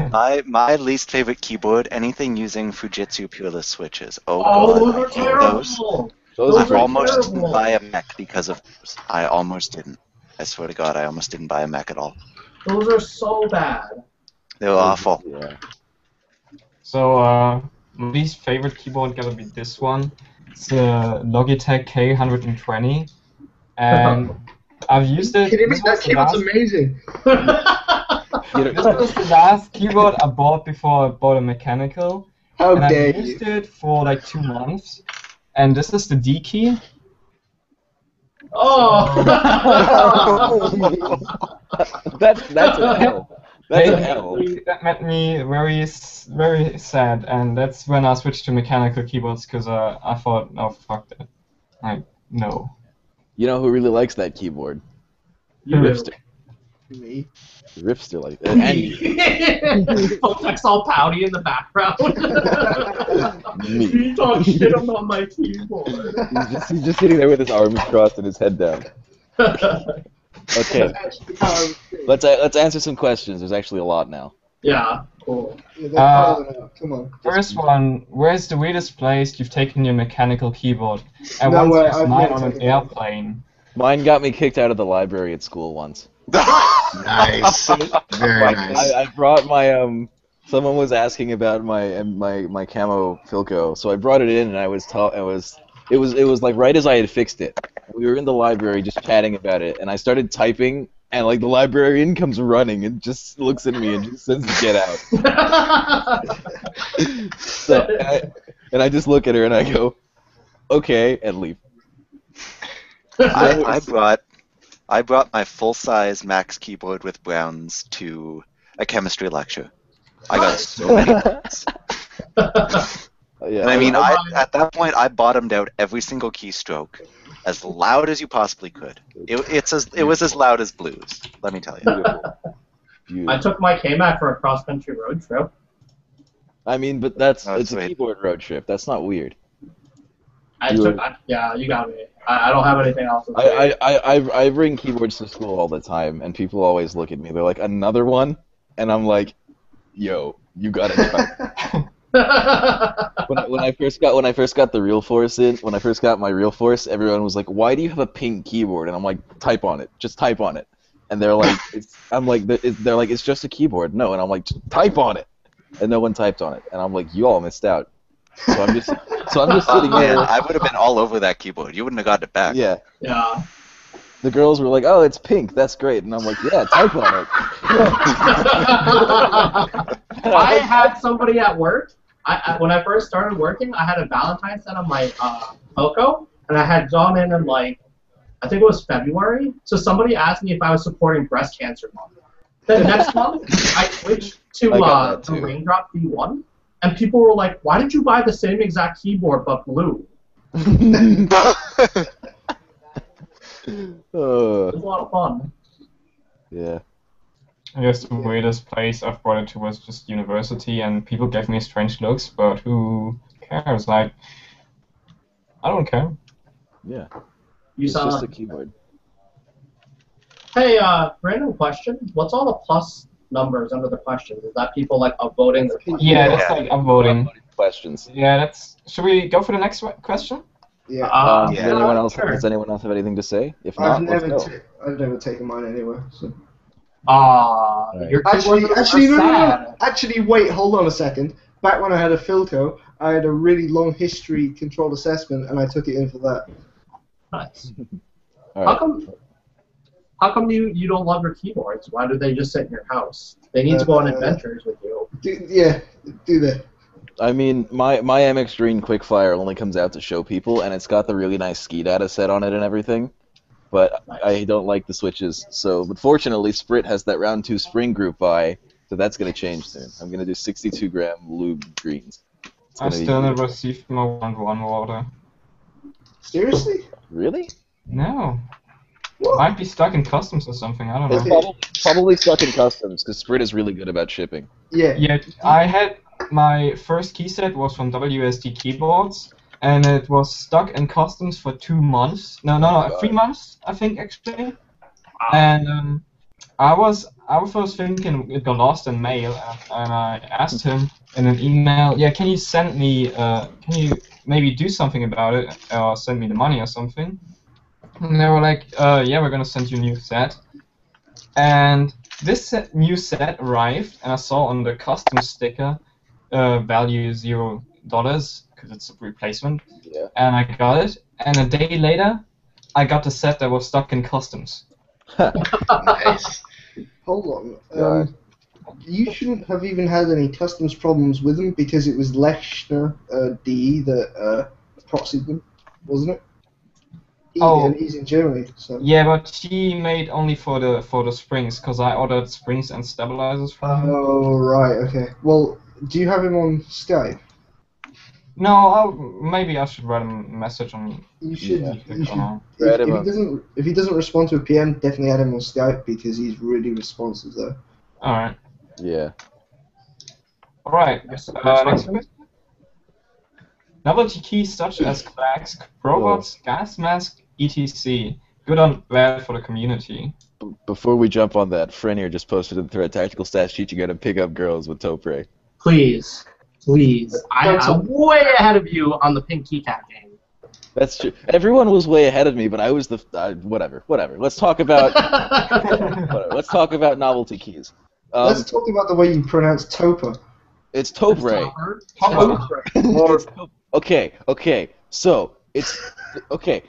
My least favorite keyboard, anything using Fujitsu Pureless switches. Oh those god, are terrible. I almost didn't buy a Mac because of those. I almost didn't. I swear to God, I almost didn't buy a Mac at all. Those are so bad. They were awful. Yeah. So, my least favorite keyboard gotta be this one. It's a Logitech K120, and I've used it. That keyboard's amazing. This was the last keyboard I bought before I bought a mechanical. How and dare I've used it for like 2 months. And this is the D key. Oh! That's an L. That's an L. That made me very sad, and that's when I switched to mechanical keyboards because I thought, oh fuck that, like no. You know who really likes that keyboard? Ripster. Me. Ripster like that. And you. Potek's all pouty in the background. Me. You talk shit about my keyboard. He's just sitting there with his arms crossed and his head down. Okay. Let's answer some questions. There's actually a lot now. Yeah, cool. Come on. First one, where's the weirdest place you've taken your mechanical keyboard? I No once way, used I've mine never on an taken it. airplane. Mine got me kicked out of the library at school once. Nice. Very nice. I brought my someone was asking about my camo Philco, so I brought it in and it was like right as I had fixed it. We were in the library just chatting about it, and I started typing, and like the librarian comes running and just looks at me and just says, "Get out." And I just look at her and I go, "Okay," and leave. I brought my full-size Max keyboard with Browns to a chemistry lecture. I got so many points. Yeah. And I mean, at that point, I bottomed out every single keystroke as loud as you possibly could. It was as loud as blues, let me tell you. I took my K-Mac for a cross-country road trip. I mean, but it's a keyboard road trip. That's not weird. Yeah, you got me. I don't have anything else to say. I bring keyboards to school all the time, and people always look at me. They're like, "Another one?" And I'm like, "Yo, you gotta try." when I first got the Real Force when I first got my Real Force, everyone was like, "Why do you have a pink keyboard?" And I'm like, "Type on it. Just type on it." And they're like, "They're like, it's just a keyboard." No, and I'm like, "Type on it." And no one typed on it, and I'm like, "You all missed out." So I'm just sitting Man, there. I would have been all over that keyboard. You wouldn't have gotten it back. Yeah. Yeah. The girls were like, "Oh, it's pink. That's great." And I'm like, "Yeah, type on it." I had somebody at work. When I first started working, I had a Valentine's set on my Philco, and I had gone in like, I think it was February. So somebody asked me if I was supporting breast cancer month. The next month, I switched to the Raindrop V1, and people were like, "Why did you buy the same exact keyboard but blue?" It was a lot of fun. Yeah. I guess the weirdest place I've brought it to was just university, and people gave me strange looks, but who cares? Like, I don't care. Yeah. It's just a keyboard. Hey, random question. What's all the plus numbers under the questions? Is that people like upvoting the questions? Yeah, that's like upvoting. Questions. Yeah, that's. Should we go for the next question? Yeah. Does anyone else? Sure. Does anyone else have anything to say? If not, let's go. I've never taken mine anywhere. So. Your Actually, keyboards are sad. no. Actually, wait, hold on a second. Back when I had a Philco, I had a really long history controlled assessment, and I took it in for that. Nice. All right. How come you don't love your keyboards? Why do they just sit in your house? They need to go on adventures with you. Do they? I mean, my MX Green Quickfire only comes out to show people, and it's got the really nice ski data set on it and everything. But Nice. I don't like the switches. So, but fortunately, Sprit has that round 2 spring group buy, so that's gonna change soon. I'm gonna do 62-gram lube greens. I still never received my round 1 order. Seriously? Really? No. What? Might be stuck in customs or something. I don't know. It's probably stuck in customs because Sprit is really good about shipping. Yeah. Yeah, I had my first key set was from WSD Keyboards, and it was stuck in customs for 2 months. No, 3 months, I think actually. And I was thinking it got lost in mail, and I asked him in an email, yeah, can you send me, can you maybe do something about it, or send me the money or something? And they were like, yeah, we're gonna send you a new set. And this new set arrived, and I saw on the custom sticker value $0 because it's a replacement. Yeah. And I got it, and a day later, I got the set that was stuck in customs. Nice. Hold on. You shouldn't have even had any customs problems with them because it was Lechner D that proxied them, wasn't it? And he's in Germany, so. Yeah, but he made only for the springs, because I ordered springs and stabilizers from him. Oh, right, okay. Well, do you have him on Skype? No, maybe I should write him a message on. You should. Yeah. If he doesn't respond to a PM, definitely add him on Skype because he's really responsive there. All right. Yeah. All right. Next question. Novelty keys such as clacks, robots, gas mask, etc. Good or bad for the community. Before we jump on that, Frenier just posted in the thread tactical stats sheet. You gotta pick up girls with Topre. Please. I'm way ahead of you on the pink keycap game. That's true. Everyone was way ahead of me, but I was the whatever. Let's talk about let's talk about novelty keys. Let's talk about the way you pronounce Topa. It's Topre. Okay. So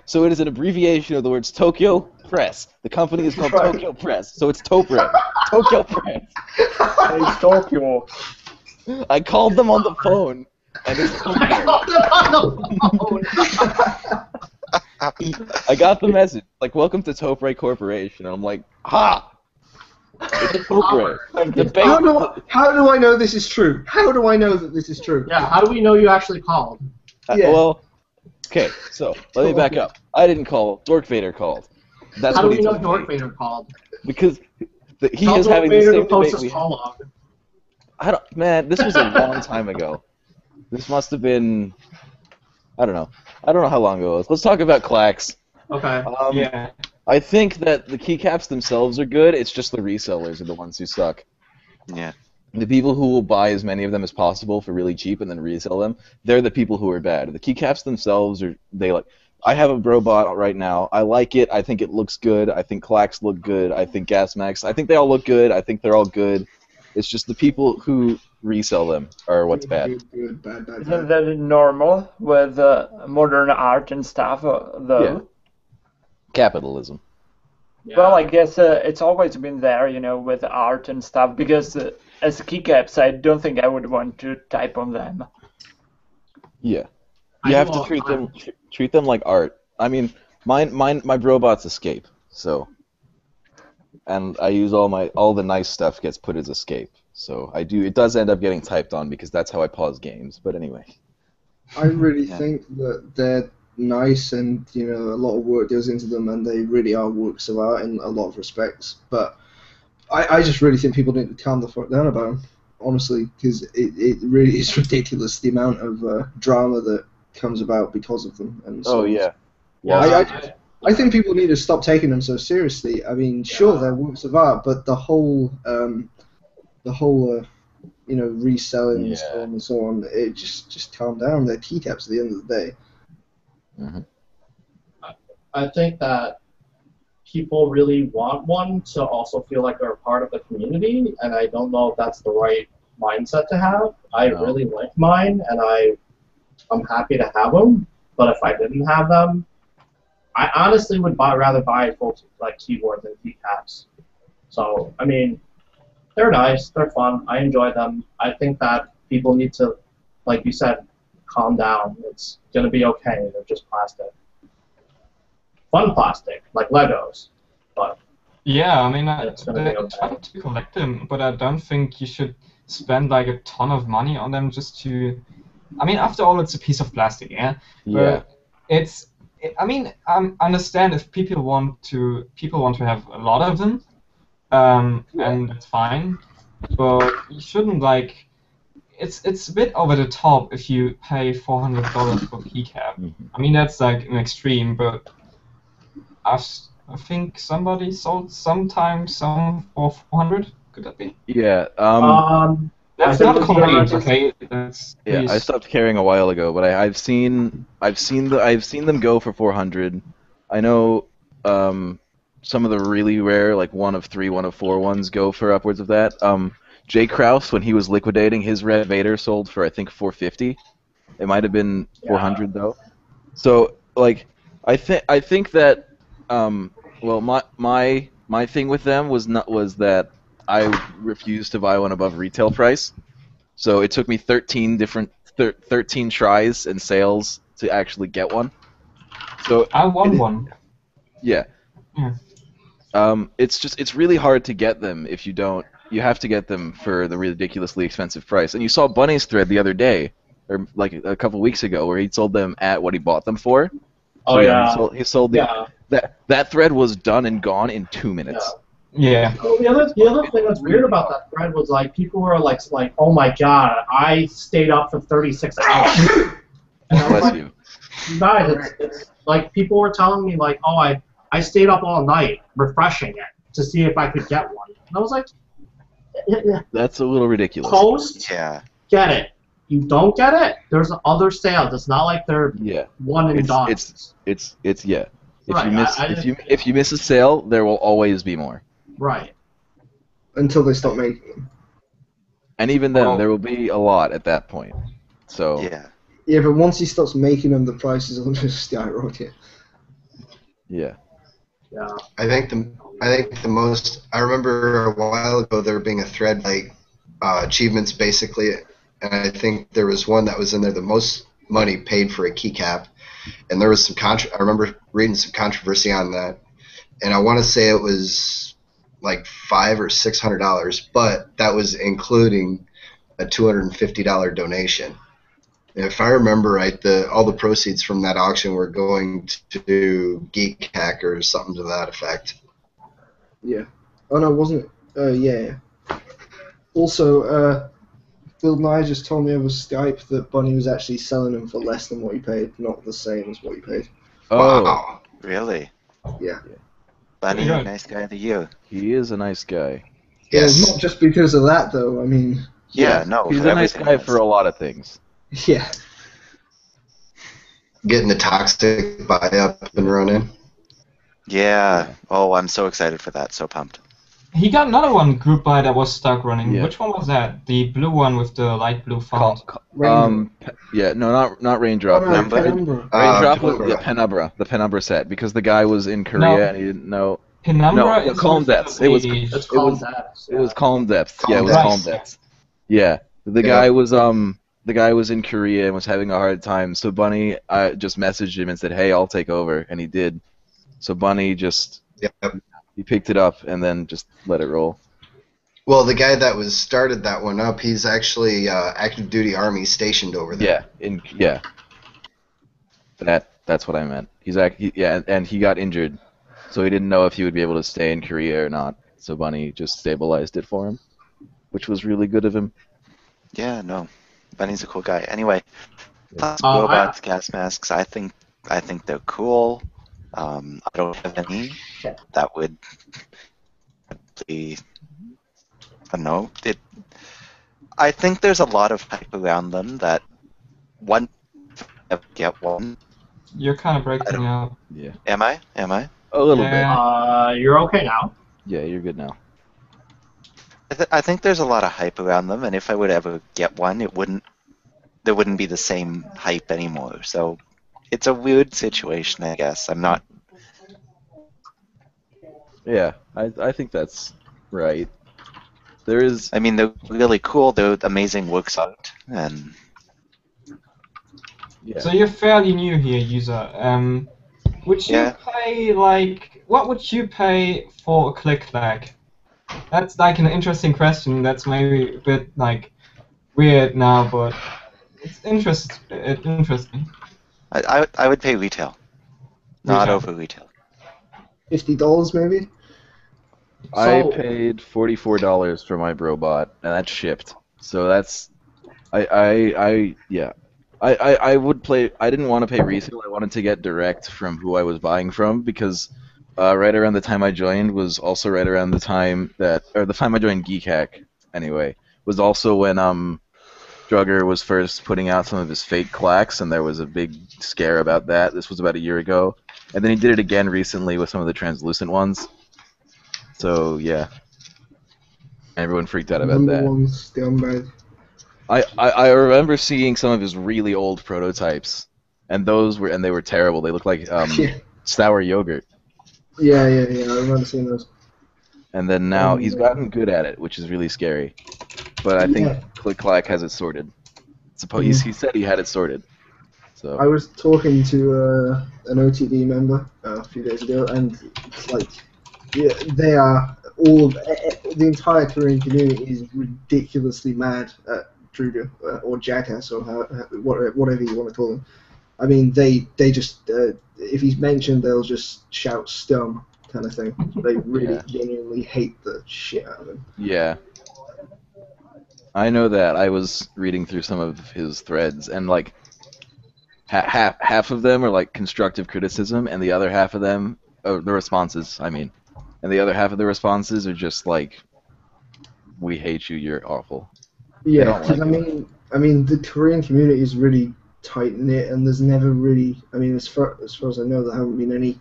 So it is an abbreviation of the words Tokyo Press. The company is called Tokyo Press, so it's Topre. Tokyo Press. It's Tokyo. I called them on the phone, and it's Topre. I got the message, like, welcome to Topre Corporation, and I'm like, ha! It's Topre. How do I know this is true? How do I know that this is true? Yeah, how do we know you actually called? Well, okay, so let me back up. I didn't call. Dork Vader called. That's how what do we know told Dork me. Vader called? Because he is having the same debate we had. Man, this was a long time ago. This must have been, I don't know how long ago it was. Let's talk about clacks. Okay. Yeah. I think that the keycaps themselves are good. It's just the resellers are the ones who suck. Yeah. The people who will buy as many of them as possible for really cheap and then resell them, they're the people who are bad. The keycaps themselves I have a Brobot right now. I like it. I think it looks good. I think clacks look good. I think Gasmax. I think they all look good. I think they're all good. It's just the people who resell them are what's bad. Good, bad. Isn't that normal with modern art and stuff, though? Yeah. Capitalism. Yeah. Well, I guess it's always been there, with art and stuff, because as keycaps, I don't think I would want to type on them. Yeah. You have to treat them like art. I mean, my Brobot's Escape, so, and I use all the nice stuff gets put as Escape. So it does end up getting typed on because that's how I pause games. But anyway. I really think that they're nice and a lot of work goes into them and they really are works of art in a lot of respects. But I just really think people need to calm the fuck down about him, honestly, because it really is ridiculous the amount of drama that comes about because of them. And so I think people need to stop taking them so seriously. I mean, sure, they're works of art, but the whole reselling and so on, it just calm down. They're keycaps at the end of the day. Mm-hmm. I think that people really want one to also feel like they're a part of the community, and I don't know if that's the right mindset to have. I really like mine, and I'm happy to have them, but if I didn't have them, I honestly would rather buy full keyboard than keycaps. So, I mean, they're nice, they're fun, I enjoy them. I think that people need to, like you said, calm down. It's going to be okay, they're just plastic. Fun plastic, like Legos, but yeah, I mean, it's gonna be okay. trying to collect them, but I don't think you should spend like a ton of money on them just to. I mean, after all, it's a piece of plastic, yeah. Yeah. But I mean, I understand if people want to have a lot of them, and that's fine, but you shouldn't like. It's a bit over the top if you pay $400 for a keycap. Mm-hmm. I mean, that's like an extreme, but I think somebody sold sometimes some for 400. Could that be? Yeah. That's not complete, okay? I stopped caring a while ago, but I've seen them go for 400. I know some of the really rare, like 1 of 3, 1 of 4 ones go for upwards of that. Jay Krause, when he was liquidating, his Red Vader sold for I think 450. It might have been 400 though. So like, I think that my thing with them was that I refused to buy one above retail price. So it took me 13 tries and sales to actually get one. So I won one. Yeah. It's really hard to get them if you don't. You have to get them for the ridiculously expensive price. And you saw Bunny's thread the other day, or like a couple weeks ago, where he sold them at what he bought them for. Oh, so he sold that thread was done and gone in 2 minutes. Yeah. Well, the other thing that's weird about that thread was like people were like, oh my god, I stayed up for 36 hours. And I was Bless you. Guys, it's like people were telling me like, oh, I stayed up all night refreshing it to see if I could get one. And I was like, that's a little ridiculous. Post, get it. You don't get it, there's other sales. It's not like they're one and done. It's If you miss a sale, there will always be more. Right. Until they stop making them. And even then, there will be a lot at that point. So. Yeah, but once he stops making them, the prices will just skyrocket. Yeah. Yeah. I think the most. I remember a while ago there being a thread like achievements basically, and I think there was one that was in there the most money paid for a keycap, and there was some I remember reading some controversy on that, and I want to say it was like $500 or $600, but that was including a $250 donation. And if I remember right, all the proceeds from that auction were going to GeekHack or something to that effect. Yeah. Oh no, wasn't it? Yeah. Also, Bill Nye just told me over Skype that Bunny was actually selling them for less than what he paid, not the same as what he paid. Oh. Wow. Really? Yeah. Bunny, a nice guy to you. He is a nice guy. Yes. Well, not just because of that, though. I mean. Yeah, no. He's a nice guy for a lot of things. Yeah. Getting the toxic buy up and running. Yeah. Oh, I'm so excited for that. So pumped. He got another one group buy that was stuck running. Yeah. Which one was that? The blue one with the light blue font. Not Raindrop. Penumbra. Raindrop, Penumbra. The Penumbra set, because the guy was in Korea and he didn't know. Penumbra is Calm Depths. It was Calm Depths. It was Calm Depths. Calm It was Depths. Calm Depths. Yeah. The guy was in Korea and was having a hard time. So Bunny just messaged him and said, "Hey, I'll take over," and he did. So Bunny just he picked it up and then just let it roll. Well, the guy that started that one up, he's actually active duty army stationed over there. That's what I meant. And he got injured, so he didn't know if he would be able to stay in Korea or not. so Bunny just stabilized it for him, which was really good of him. Yeah, no, Bunny's a cool guy. Anyway, Yeah. robots, gas masks. I think they're cool. I don't have any that would be. I don't know. I think there's a lot of hype around them that one get one. You're kind of breaking out. Yeah. Am I? A little bit. You're okay now. Yeah, you're good now. I think there's a lot of hype around them, and if I would ever get one, there wouldn't be the same hype anymore. So it's a weird situation, I guess. I'm not. Yeah, I think that's right. There is. I mean, they're really cool. They're amazing works of art, and. Yeah. So you're fairly new here, user. Would you pay what would you pay for a click-clack? That's like an interesting question. That's maybe a bit like weird now, but it's interesting. I would pay retail, not over retail. $50 maybe. I paid $44 for my Brobot, and that's shipped. So that's I would play. I didn't want to pay resale. I wanted to get direct from who I was buying from because right around the time I joined was also right around the time the time I joined GeekHack anyway was also when Drugger was first putting out some of his fake clacks, and there was a big scare about that. This was about a year ago, and then he did it again recently with some of the translucent ones. So yeah, everyone freaked out about that. One's download. I remember seeing some of his really old prototypes, and they were terrible. They looked like sour yogurt. Yeah, I remember seeing those. And then now he's gotten good at it, which is really scary. But I think Click Clack has it sorted. He said he had it sorted. So I was talking to an OTD member a few days ago, and it's like, yeah, they are the entire Korean community is ridiculously mad at Druga or Jackass or whatever you want to call him. I mean, they just if he's mentioned, they'll just shout "stum" kind of thing. They really genuinely hate the shit out of him. Yeah, I know that. I was reading through some of his threads, and like half of them are like constructive criticism, and the other half of them, the responses, I mean. And the other half of the responses are just like, "We hate you. You're awful." Yeah, because I mean, the Korean community is really tight knit, and there's never really, I mean, as far as I know, there haven't been any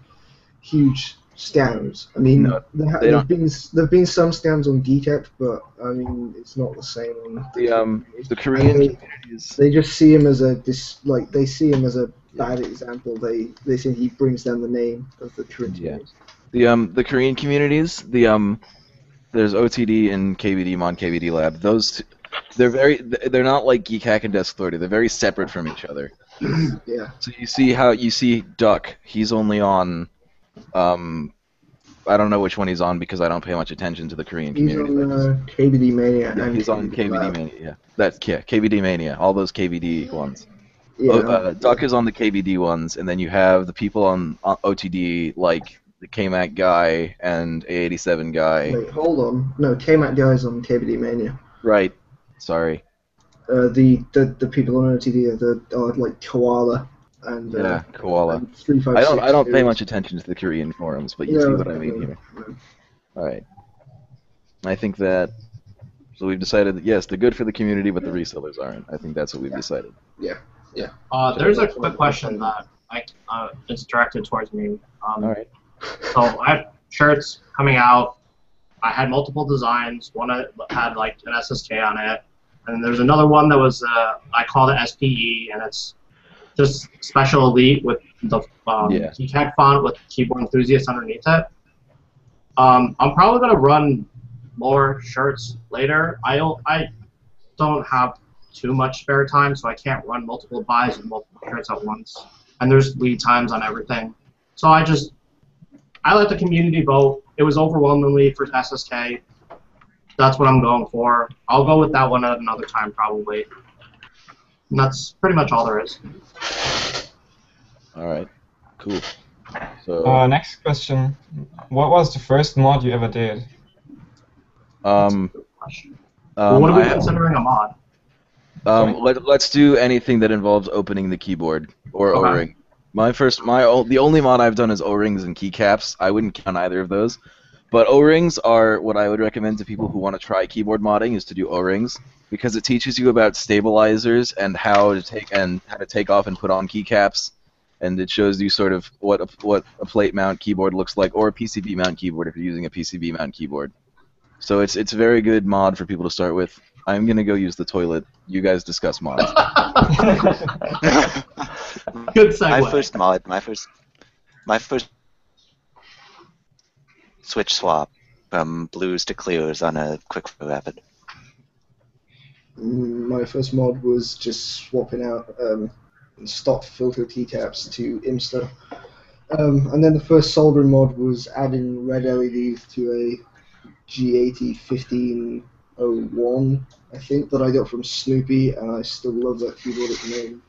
huge scams. I mean, there've been some scams on GeekHack, but I mean, it's not the same on the Korean communities. They just see him as they see him as a bad example. They say he brings down the name of the Korean communities. The Korean communities, there's OTD and KBD Mon KBD Lab. Those they're not like GeekHack and Desk Authority. They're very separate from each other. Yeah. So you see Duck. He's only on I don't know which one he's on because I don't pay much attention to the Korean community. He's on KBD Mania. Yeah, he's on KBD Mania. Yeah, that's KBD Mania. All those KBD ones. Yeah. Duck is on the KBD ones, and then you have the people on OTD like the KMAC guy and A87 guy. Wait, hold on. No, KMAC guy is on KBD Mania. Right. Sorry. The people on OTD are like Koala and Koala. And 356. I don't pay much attention to the Korean forums, but you see what I mean here. No. All right. I think that. So we've decided that yes, they're good for the community, but the resellers aren't. I think that's what we've decided. Yeah. There's a quick question that it's directed towards me. All right. So I have shirts coming out. I had multiple designs. One had like an SSK on it, and there's another one that was I called it SPE, and it's just Special Elite with the GeekHack font with Keyboard Enthusiast underneath it. I'm probably gonna run more shirts later. I don't have too much spare time, so I can't run multiple buys and multiple shirts at once. And there's lead times on everything. So I let the community vote. It was overwhelmingly for SSK. That's what I'm going for. I'll go with that one at another time, probably. And that's pretty much all there is. All right. Cool. So next question. What was the first mod you ever did? Well, what are we considering a mod? Let's do anything that involves opening the keyboard or O-ring. The only mod I've done is O-rings and keycaps. I wouldn't count either of those. But O-rings are what I would recommend to people who want to try keyboard modding is to do O-rings because it teaches you about stabilizers and how to take off and put on keycaps, and it shows you sort of what a plate mount keyboard looks like or a PCB mount keyboard if you're using a PCB mount keyboard. So it's a very good mod for people to start with. I'm gonna go use the toilet. You guys discuss mods. Good segue. My first switch swap from blues to clears on a quick rapid. My first mod was just swapping out stock filter keycaps to Imsta. And then the first soldering mod was adding red LEDs to a G80 1501, I think, that I got from Snoopy, and I still love that keyboard at the moment.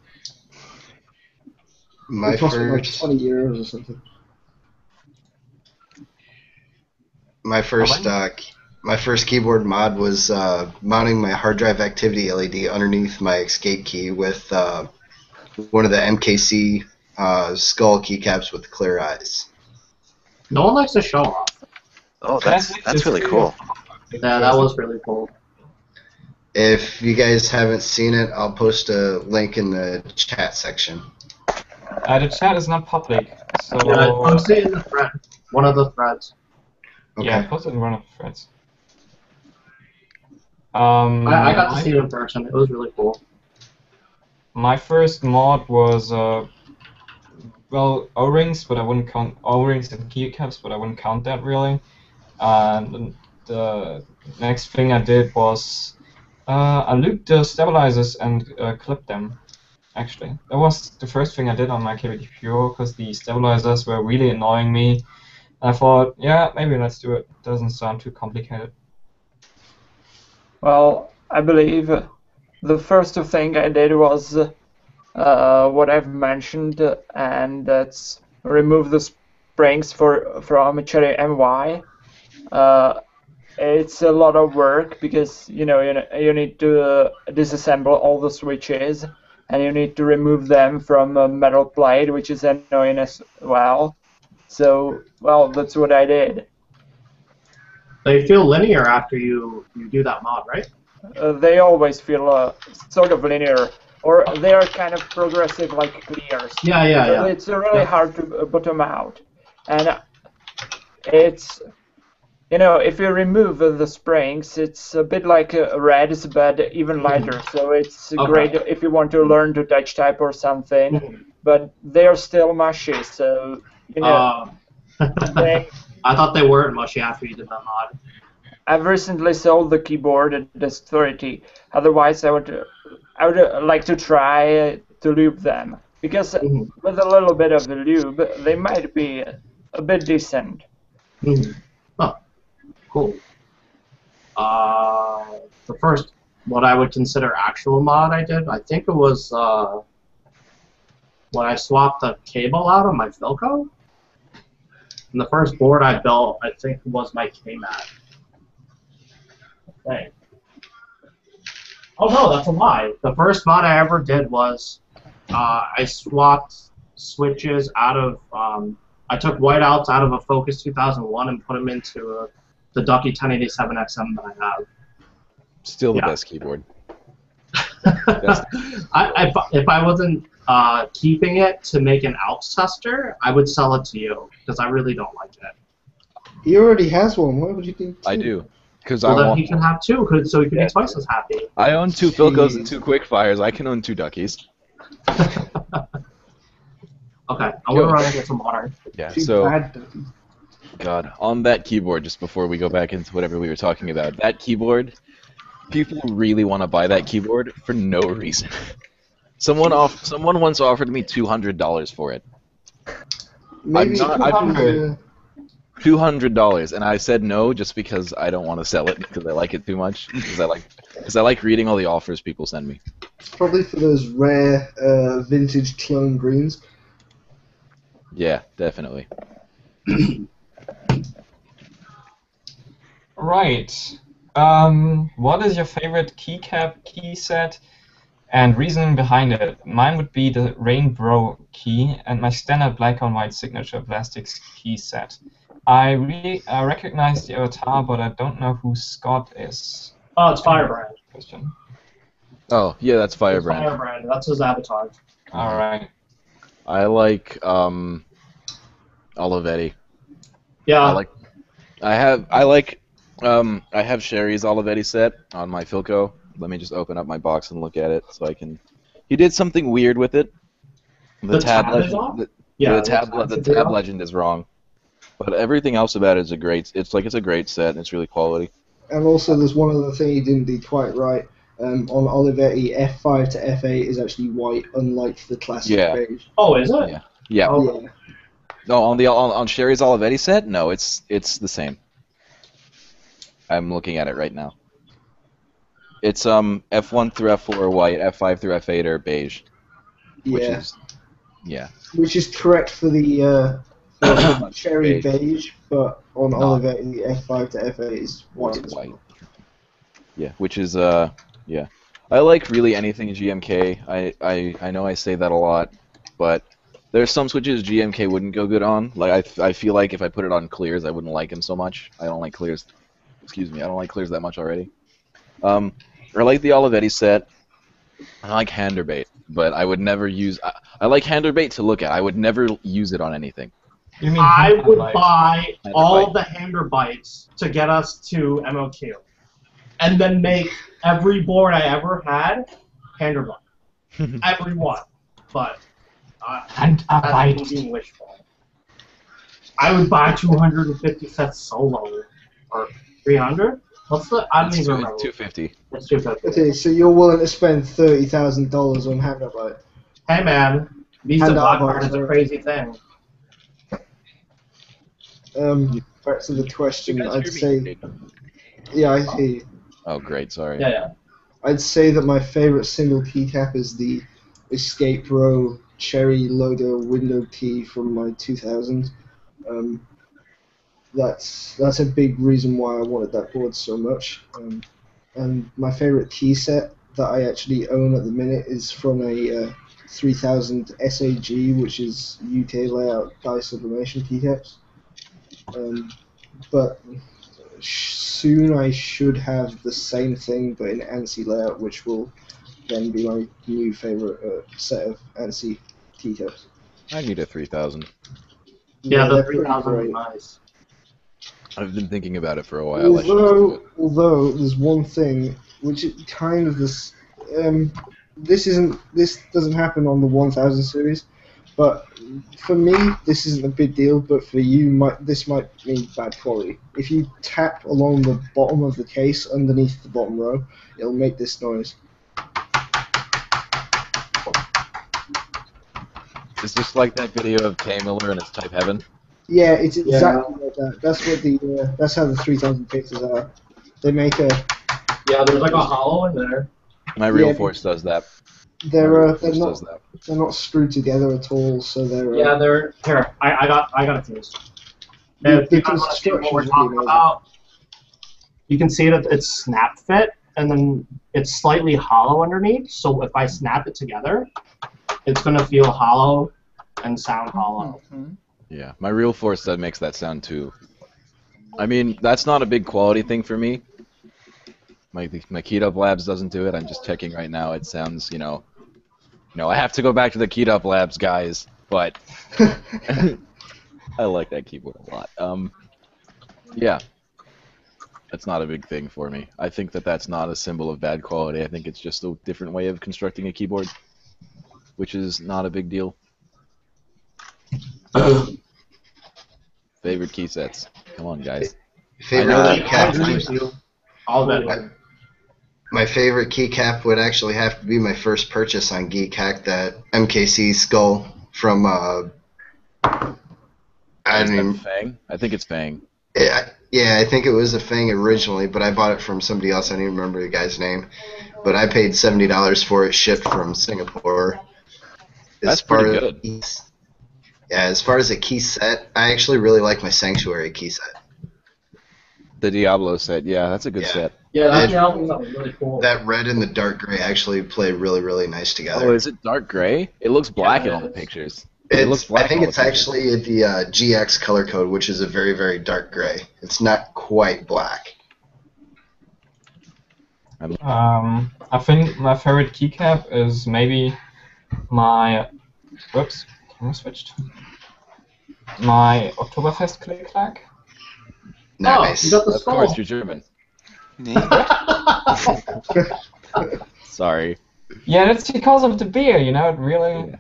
My it cost me like first 20 euros or something. My first keyboard mod was mounting my hard drive activity LED underneath my escape key with one of the MKC skull keycaps with clear eyes. No one likes to show off. Oh, that's really cool. Yeah, that was really cool. If you guys haven't seen it, I'll post a link in the chat section. The chat is not public, so... Yeah, I'm seeing the thread. One of the threads. Okay. Yeah, post it in one of the threads. I got to see it in person. It was really cool. My first mod was, well, O-rings, but I wouldn't count O-rings and keycaps, but I wouldn't count that really. And the next thing I did was I looped the stabilizers and clipped them. Actually, that was the first thing I did on my KBT Pure because the stabilizers were really annoying me. I thought, yeah, maybe let's do it. Doesn't sound too complicated. Well, I believe the first thing I did was what I've mentioned, and that's remove the springs from Cherry MY. It's a lot of work because you need to disassemble all the switches, and you need to remove them from a metal plate, which is annoying as well. So, well, that's what I did. They feel linear after you do that mod, right? They always feel sort of linear, or they are kind of progressive like clears. Yeah. It's really hard to bottom out, and it's if you remove the springs, it's a bit like reds, but even lighter. So it's great if you want to learn to touch type or something. But they're still mushy, so I thought they weren't mushy after you did that mod. I've recently sold the keyboard at this 30. Otherwise, I would like to try to lube them because with a little bit of the lube, they might be a bit decent. Oh, cool. The first, what I would consider actual mod I did, I think it was when I swapped the cable out of my Philco. And the first board I built, I think, was my K-Mat. Okay. Oh no, that's a lie. The first mod I ever did was I swapped switches out of I took whiteouts out of a Focus 2001 and put them into the Ducky 1087XM that I have. Still the best keyboard. If I wasn't keeping it to make an ALPS tester, I would sell it to you because I really don't like it. He already has one. Why would you think? I do. Well, then he can have two, so he can be twice as happy. I own 2 Philcos and 2 Quickfires. I can own 2 Duckies. Okay, I want to run and get some water. Yeah, so... God, on that keyboard, just before we go back into whatever we were talking about, that keyboard, people really want to buy that keyboard for no reason. Someone once offered me $200 for it. Maybe $200, and I said no just because I don't want to sell it because I like it too much. Because I like reading all the offers people send me. It's probably for those rare vintage clone greens. Yeah, definitely. Right. What is your favorite keycap key set and reasoning behind it? Mine would be the Rainbow key and my standard black on white signature plastics key set. I really recognize the avatar, but I don't know who Scott is. Oh, it's Firebrand. Question. Oh, yeah, that's Firebrand. Firebrand. That's his avatar. All right. I like Olivetti. Yeah. I have Sherry's Olivetti set on my Philco. Let me just open up my box and look at it so I can. He did something weird with it. The tab legend. The tab legend is wrong, but everything else about it is a great. It's a great set and it's really quality. And also, there's one other thing he didn't do quite right. On Olivetti, F5 to F8 is actually white, unlike the classic beige. Oh, is it? Yeah. Yeah. Oh. Yeah. No, on Sherry's Olivetti set, no, it's the same. I'm looking at it right now. It's F1 through F4 are white, F5 through F8 are beige. Which is correct for the Cherry beige, but on Olivetti, F5 to F8 is white. Yeah, which is yeah. I like really anything GMK. I know I say that a lot, but there's some switches GMK wouldn't go good on. Like I feel like if I put it on clears, I wouldn't like him so much. I don't like clears. Excuse me, I don't like clears that much already. I like the Olivetti set. I like Handerbait, but I would never use. I like Handerbait to look at. I would never use it on anything. You mean I would buy all the Handerbites to get us to MOQ, and then make every board I ever had Handerbite. Every one, but. And a bite. Being wishful. I would buy 250 sets solo, or 300. What's the? I don't even remember. 250. It's 250. Okay, so you're willing to spend $30,000 on Handerbite? Hey man, Visa Black Card is a crazy thing. Back to the question, I'd say. Yeah, I hear you. Oh, great. Sorry. Yeah. I'd say that my favorite single keycap is the Escape Row Cherry Loader window key from my 2000. That's a big reason why I wanted that board so much. And my favorite key set that I actually own at the minute is from a 3000 SAG, which is UK layout die sublimation keycaps. But soon I should have the same thing, but in ANSI layout, which will then be my new favorite set of ANSI keycaps. I need a 3000. Yeah, the 3000 is nice. I've been thinking about it for a while. Although there's one thing which is kind of this. This doesn't happen on the 1000 series, but for me this isn't a big deal. But for you, this might mean bad quality. If you tap along the bottom of the case underneath the bottom row, it'll make this noise. It's just like that video of K Miller and his Type Heaven. Yeah, it's exactly like that. That's what that's how the 3000 cases are. They make a. Yeah, there's like a hollow in there. My Real Force does that. They're not screwed together at all, so they're. Yeah, they're here. I got a fuse. The construction is really amazing. You can see that it's snap fit, and then it's slightly hollow underneath. So if I snap it together, it's gonna feel hollow and sound hollow. Yeah, my Real Force that makes that sound too. I mean, that's not a big quality thing for me. My Keyed Up Labs doesn't do it. I'm just checking right now. It sounds, I have to go back to the Keyed Up Labs, guys. But I like that keyboard a lot. Yeah, that's not a big thing for me. I think that that's not a symbol of bad quality. I think it's just a different way of constructing a keyboard, which is not a big deal. Favorite key sets? Come on, guys. Favorite keycap. My favorite keycap would actually have to be my first purchase on GeekHack, that MKC skull from. Fang? I think it's Fang. Yeah, I think it was a Fang originally, but I bought it from somebody else. I don't even remember the guy's name. But I paid $70 for it, shipped from Singapore. That's pretty good. Yeah, as far as a key set, I actually really like my Sanctuary key set. The Diablo set, yeah, that's a good set. Yeah, that Diablo set was really cool. That red and the dark gray actually play really, really nice together. Oh, is it dark gray? It looks black in all the pictures. It looks black. I think it's actually the GX color code, which is a very, very dark gray. It's not quite black. I think my favorite keycap is maybe my. Whoops, camera switched. My Oktoberfest Click-Clack. Nice. Oh, you got the skull. Of course, you're German. Sorry. Yeah, that's because of the beer, you know, it really...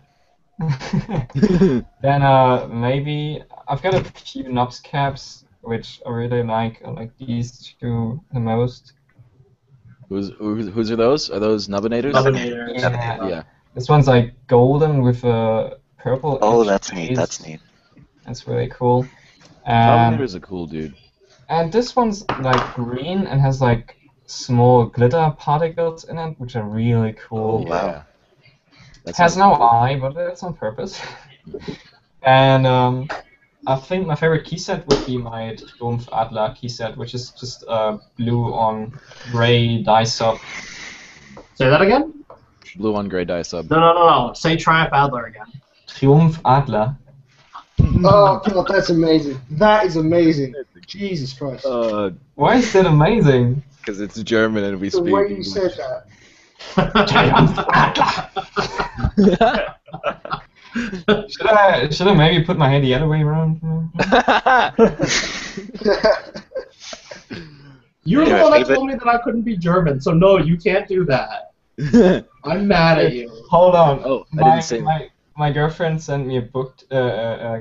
Then maybe... I've got a few Nobs caps, which I really like these two the most. Whose are those? Are those Nubbinators? Nubbinators. Yeah. This one's like golden with a purple. Oh, that's neat. That's neat. That's really cool. Nubbinator's a cool dude. And this one's like green and has like small glitter particles in it, which are really cool. Oh, wow. It has no eye, but that's on purpose. And I think my favorite key set would be my Triumph Adler key set, which is just blue on gray dye sub. Say that again? Blue on gray dye sub. No. Say Triumph Adler again. Triumph Adler. Oh god, that's amazing. That is amazing. Jesus Christ. Why is that amazing? Because it's German and we The speak way English. you said that. Triumph Adler. Should I maybe put my head the other way around? You're the one that told me that I couldn't be German, so no, you can't do that. I'm mad at you. Hold on. Oh, I didn't say that. My girlfriend sent me a book,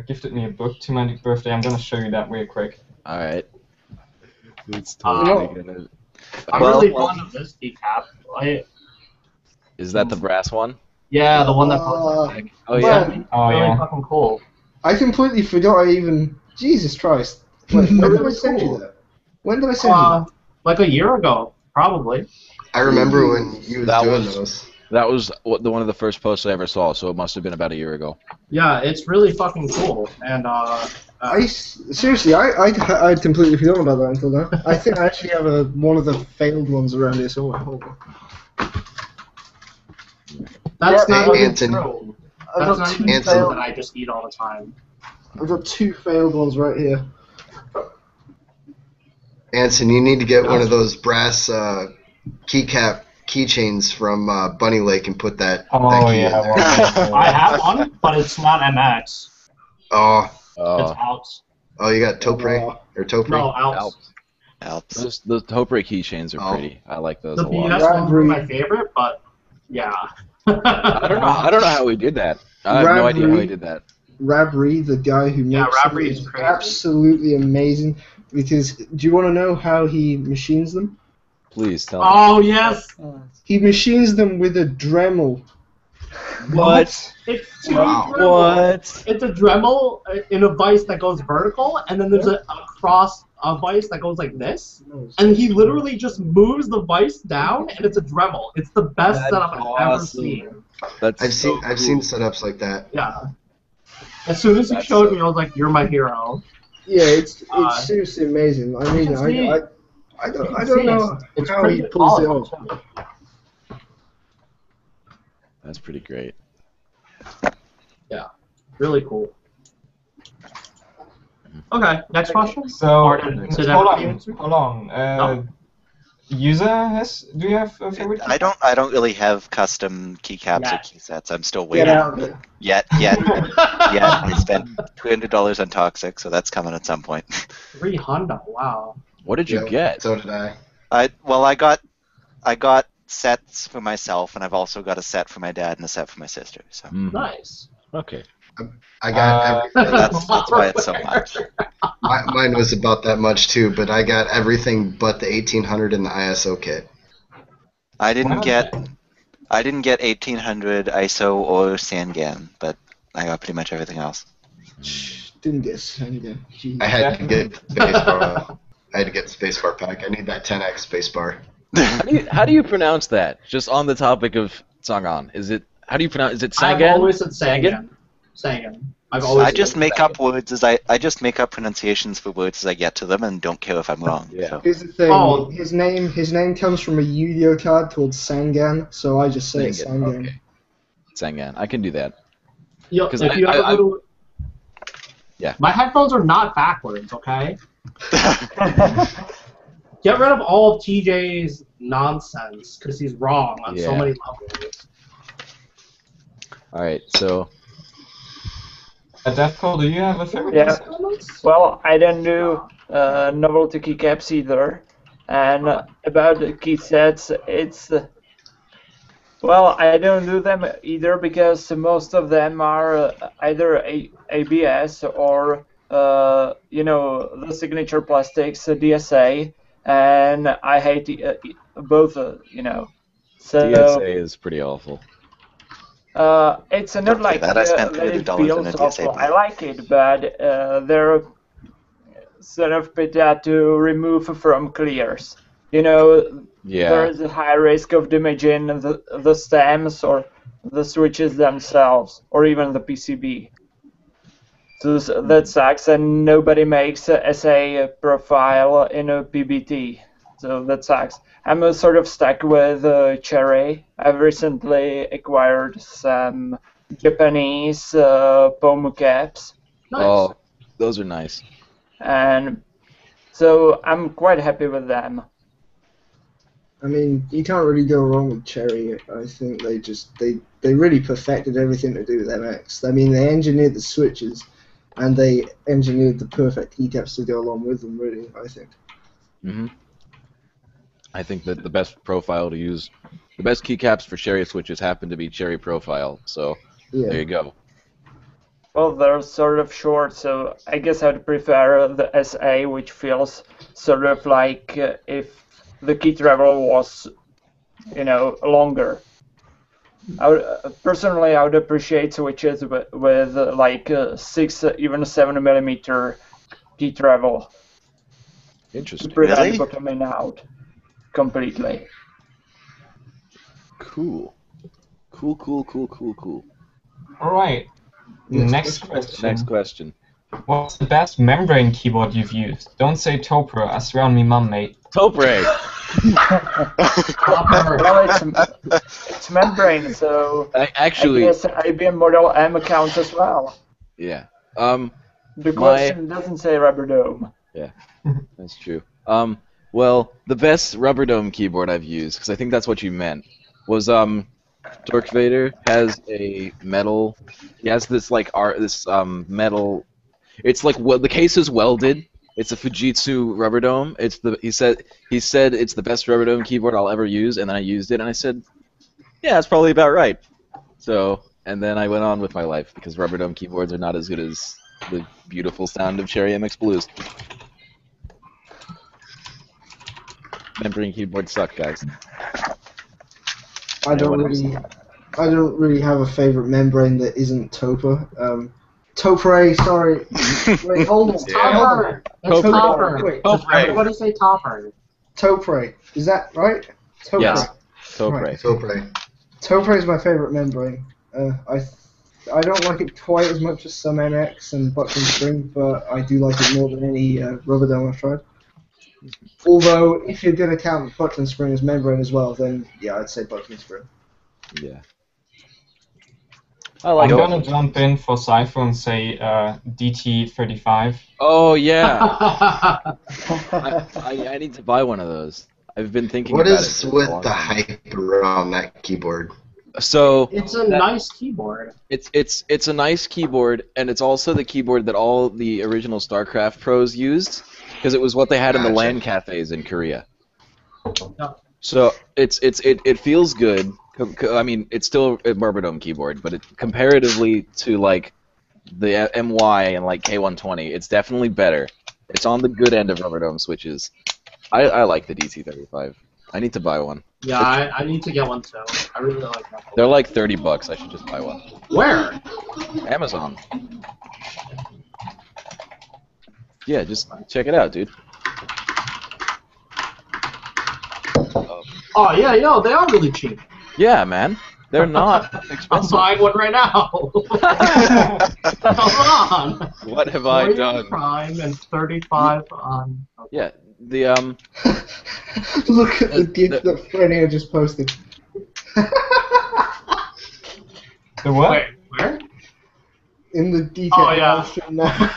gifted me a book to my birthday. I'm gonna show you that real quick. Alright. It's totally gonna... I'm really fond of this keycap. Is that the brass one? Yeah, the one that floats like. Oh yeah. Really fucking cool. I completely forgot I even... Jesus Christ. Wait, when did I send you that? When did I send you that? Like a year ago, probably. I remember when you was doing those. That was one of the first posts I ever saw, so it must have been about a year ago. Yeah, it's really fucking cool, and Seriously, I completely forgot about that until now. I think I actually have one of the failed ones around here somewhere. Hold on. That's not even Anton. true. I've That's got not two even true failed. that I just eat all the time. I've got two failed ones right here. Anson, you need to get one of those brass keycap keychains from Bunny Lake and put that key in there. I have one, but it's not MX. Oh. It's Alps. Oh, you got Topre? Or Topre? No, Alps. The Topre keychains are pretty. I like those The a lot. BS ones were my favorite, but yeah. I don't know how we did that. I have no idea how we did that. Rabri, the guy who makes Rabri them, is crazy. absolutely amazing. Because do you want to know how he machines them? Please tell me. Oh yes. He machines them with a Dremel. What? It's two Dremel. It's a Dremel in a vise that goes vertical, and then there's a cross vise that goes like this, and he literally just moves the vise down, and it's a Dremel. It's the best setup I've ever seen. I've seen setups like that. Yeah. As soon as he showed me, I was like, "You're my hero." Yeah, it's seriously amazing. I mean, I don't know how he pulls it off. That's pretty great. Yeah, really cool. Okay, next question. So, hold on. User do you have a favorite? I don't really have custom keycaps or key sets. I'm still waiting. Get out of it. Yet. I spent $200 on Toxic, so that's coming at some point. 300. Wow. What did you get? So did I. I got sets for myself, and I've also got a set for my dad and a set for my sister. So nice. Okay. I got everything. That's why it's so much. Mine was about that much too, but I got everything but the 1800 and the ISO kit. I didn't get 1800 ISO or Sangan, but I got pretty much everything else. Didn't get Sangan. I had to get spacebar. I had to get spacebar pack. I need that 10x spacebar. How do you pronounce that? Just on the topic of Sangan, how do you pronounce? Is it Sangan? I've always said Sangan. Sangan. I just make up words as I just make up pronunciations for words as I get to them, and don't care if I'm wrong. Yeah. So. Here's the thing. His name comes from a Yu-Gi-Oh card called Sangan, so I just say it's Sangan. Okay. Sangan. I can do that. Yo, if you ever go to... Yeah. My headphones are not backwards, okay? Get rid of all of TJ's nonsense, because he's wrong on so many levels. Alright, so... Deathcall, do you have a favorite? Yeah. Well, I don't do novelty keycaps either. And about the key sets, it's... well, I don't do them either because most of them are either ABS or, you know, the signature plastics, DSA, and I hate both, you know. So, DSA is pretty awful. it's not like that. I spent that it $30 feels on a DSA awful. I like it, but they're sort of better to remove from clears. You know, there is a high risk of damaging the stems or the switches themselves, or even the PCB. So that sucks, and nobody makes a SA profile in a PBT. So that sucks. I'm sort of stuck with Cherry. I've recently acquired some Japanese POM caps. Nice. Oh, those are nice. And so I'm quite happy with them. I mean, you can't really go wrong with Cherry. I think they really perfected everything to do with MX. I mean, they engineered the switches, and they engineered the perfect keycaps to go along with them. Really, I think. I think that the best profile to use, the best keycaps for Cherry switches happen to be Cherry profile. So there you go. Well, they're sort of short, so I guess I'd prefer the SA, which feels sort of like if the key travel was, you know, longer. Personally, I would appreciate switches with like 6, even 7 millimeter key travel. Interesting. To prevent bottoming out completely. Cool. Cool. All right. Next question. What's the best membrane keyboard you've used? Don't say Topre. I swear on me mum, mate. Topre. Well, it's membrane, so actually, I guess IBM Model M counts as well. Yeah. The question doesn't say rubber dome. Yeah, that's true. Well, the best rubber dome keyboard I've used, because I think that's what you meant, was Dork Vader has a metal. He has this like metal. It's like the case is welded. It's a Fujitsu rubber dome. He said it's the best rubber dome keyboard I'll ever use, and then I used it and I said, yeah, that's probably about right. So, and then I went on with my life because rubber dome keyboards are not as good as the beautiful sound of Cherry MX Blues. Membrane keyboards suck, guys. I don't really have a favorite membrane that isn't Topre. Topre, sorry. Wait, hold on. Topper. It's Topper. Everybody say Topper. Topre. Is that right? Topre. Yes. Topre. Right. Topre. Topre is my favorite membrane. I don't like it quite as much as some MX and Buckland Spring, but I do like it more than any rubber dome I've tried. Although, if you're going to count Buckland Spring as membrane as well, then yeah, I'd say Buckland Spring. Yeah. I'm gonna jump in for Cypher and say DT35. Oh yeah. I need to buy one of those. I've been thinking about it. What is with the hype around that keyboard? So it's a nice keyboard. It's a nice keyboard, and it's also the keyboard that all the original StarCraft pros used, because it was what they had in the LAN cafes in Korea. So it feels good. I mean, it's still a rubber dome keyboard, but comparatively to like the MY and like K120, it's definitely better. It's on the good end of rubber dome switches. I like the DT35. I need to buy one. Yeah, I need to get one too. I really like that. They're like $30. I should just buy one. Where? Amazon. Yeah, just check it out, dude. Oh yeah, they are really cheap. Yeah, man. They're not I'm expensive. buying one right now. Come on. What have I 40 done? Prime and 35 on. Yeah, the Look at the gift that Freddie just posted. The what? Wait, where? In the GeekHack Oh, yeah. live stream now.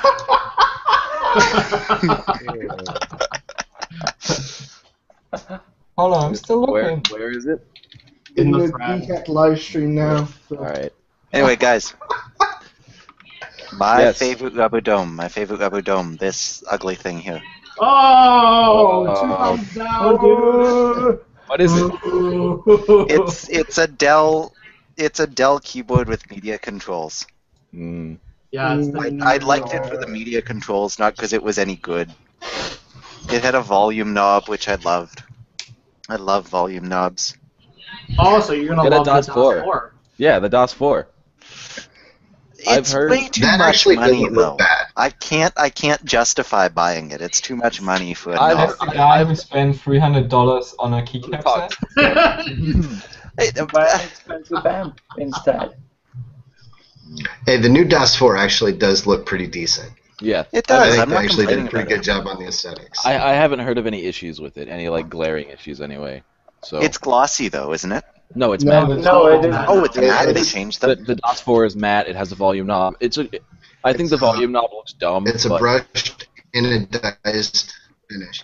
Hold on, I'm still looking. Where is it? In the the thread. GeekHack live stream now. So. All right. Anyway, guys. My Yes. favorite rubber dome, this ugly thing here. Oh, Oh. 2 thumbs down, dude. What is it? It's a Dell keyboard with media controls. Mm. Yeah, it's the I liked it for the media controls, not because it was any good. It had a volume knob, which I loved. I love volume knobs. Oh, so you're gonna Get a love DOS the 4. DOS 4. Yeah, the DOS 4. I've It's heard way too That much actually money, doesn't though. look bad. I can't justify buying it. It's too much money for a I've- knob. Has the guy who spent $300 on a keycap set? Buy an expensive amp instead. Hey, the new DOS 4 actually does look pretty decent. Yeah. It I does. think I'm they not actually did a complaining pretty about good job on the aesthetics. I haven't heard of any issues with it, any like glaring issues anyway. So It's glossy, though, isn't it? no, it's No, matte. No, it is. Oh, it's Yeah, matte. They it's- changed The, them. the DOS 4 is matte. It has a volume knob. I think the volume knob looks dumb. It's a but brushed, anodized finish.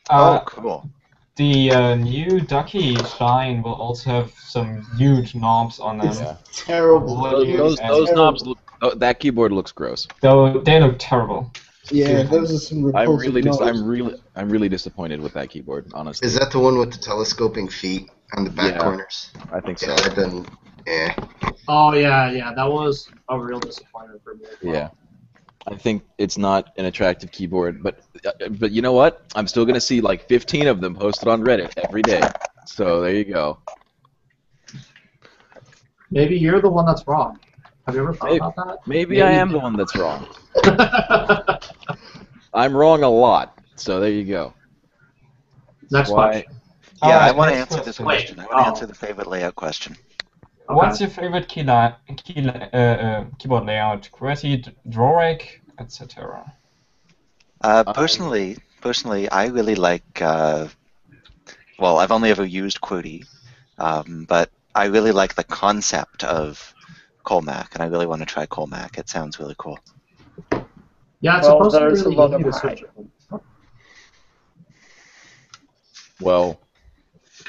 Oh, cool. The new Ducky Shine will also have some huge knobs on them. Yeah. Terrible. Those knobs look. Oh, that keyboard looks gross. Though they look terrible. Yeah, those are some repulsive knobs. I'm really disappointed with that keyboard. Honestly, Is that the one with the telescoping feet on the back Yeah. corners? I think so. Yeah, that doesn't. Eh. Oh yeah, that was a real disappointment for me as well. Yeah. I think it's not an attractive keyboard, but you know what? I'm still gonna see like 15 of them posted on Reddit every day. So there you go. Maybe you're the one that's wrong. Have you ever thought about that? Maybe I am the one that's wrong. I'm wrong a lot. So there you go. Next Why- question. Yeah, Alright, I want to next answer this question. question. I want to answer the favorite layout question. What's your favorite keyboard layout? QWERTY, Dvorak, etc. Personally, I really like. Well, I've only ever used QWERTY, but I really like the concept of Colmac, and I really want to try Colmac. It sounds really cool. Yeah, it's Well, supposed to be there's a really lot easy of to switch. hype. Well,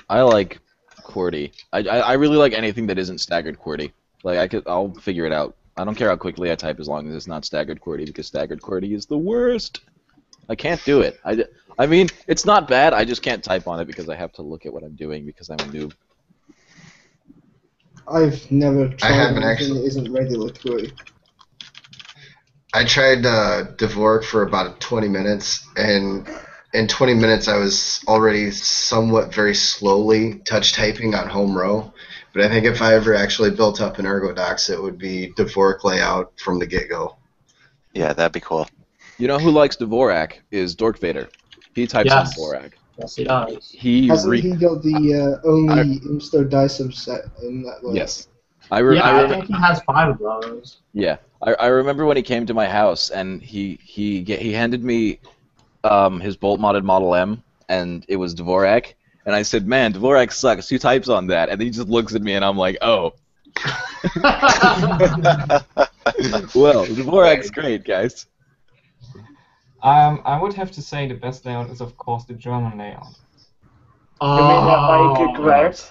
I like QWERTY. I really like anything that isn't staggered QWERTY. Like I'll figure it out. I don't care how quickly I type as long as it's not staggered QWERTY, because staggered QWERTY is the worst. I can't do it. I mean, it's not bad. I just can't type on it because I have to look at what I'm doing because I'm a noob. I've never tried haven't anything actually. that isn't regular QWERTY. I tried Dvorak for about 20 minutes, and in 20 minutes I was already somewhat very slowly touch typing on home row. But I think if I ever actually built up an Ergodox, it would be Dvorak layout from the get-go. Yeah, that'd be cool. You know who likes Dvorak is Dorkvader. He types Yes. on Dvorak. Yes, he does. Hasn't he got the only Imsto dice set in that way? Yes. I think he has 5 of those. Yeah, I remember when he came to my house and he handed me his bolt modded Model M, and it was Dvorak, and I said, "Man, Dvorak sucks. Who types on that?" And then he just looks at me, and I'm like, "Oh." Well, Dvorak's great, guys. I would have to say the best layout is, of course, the German layout. You mean like QWERTY?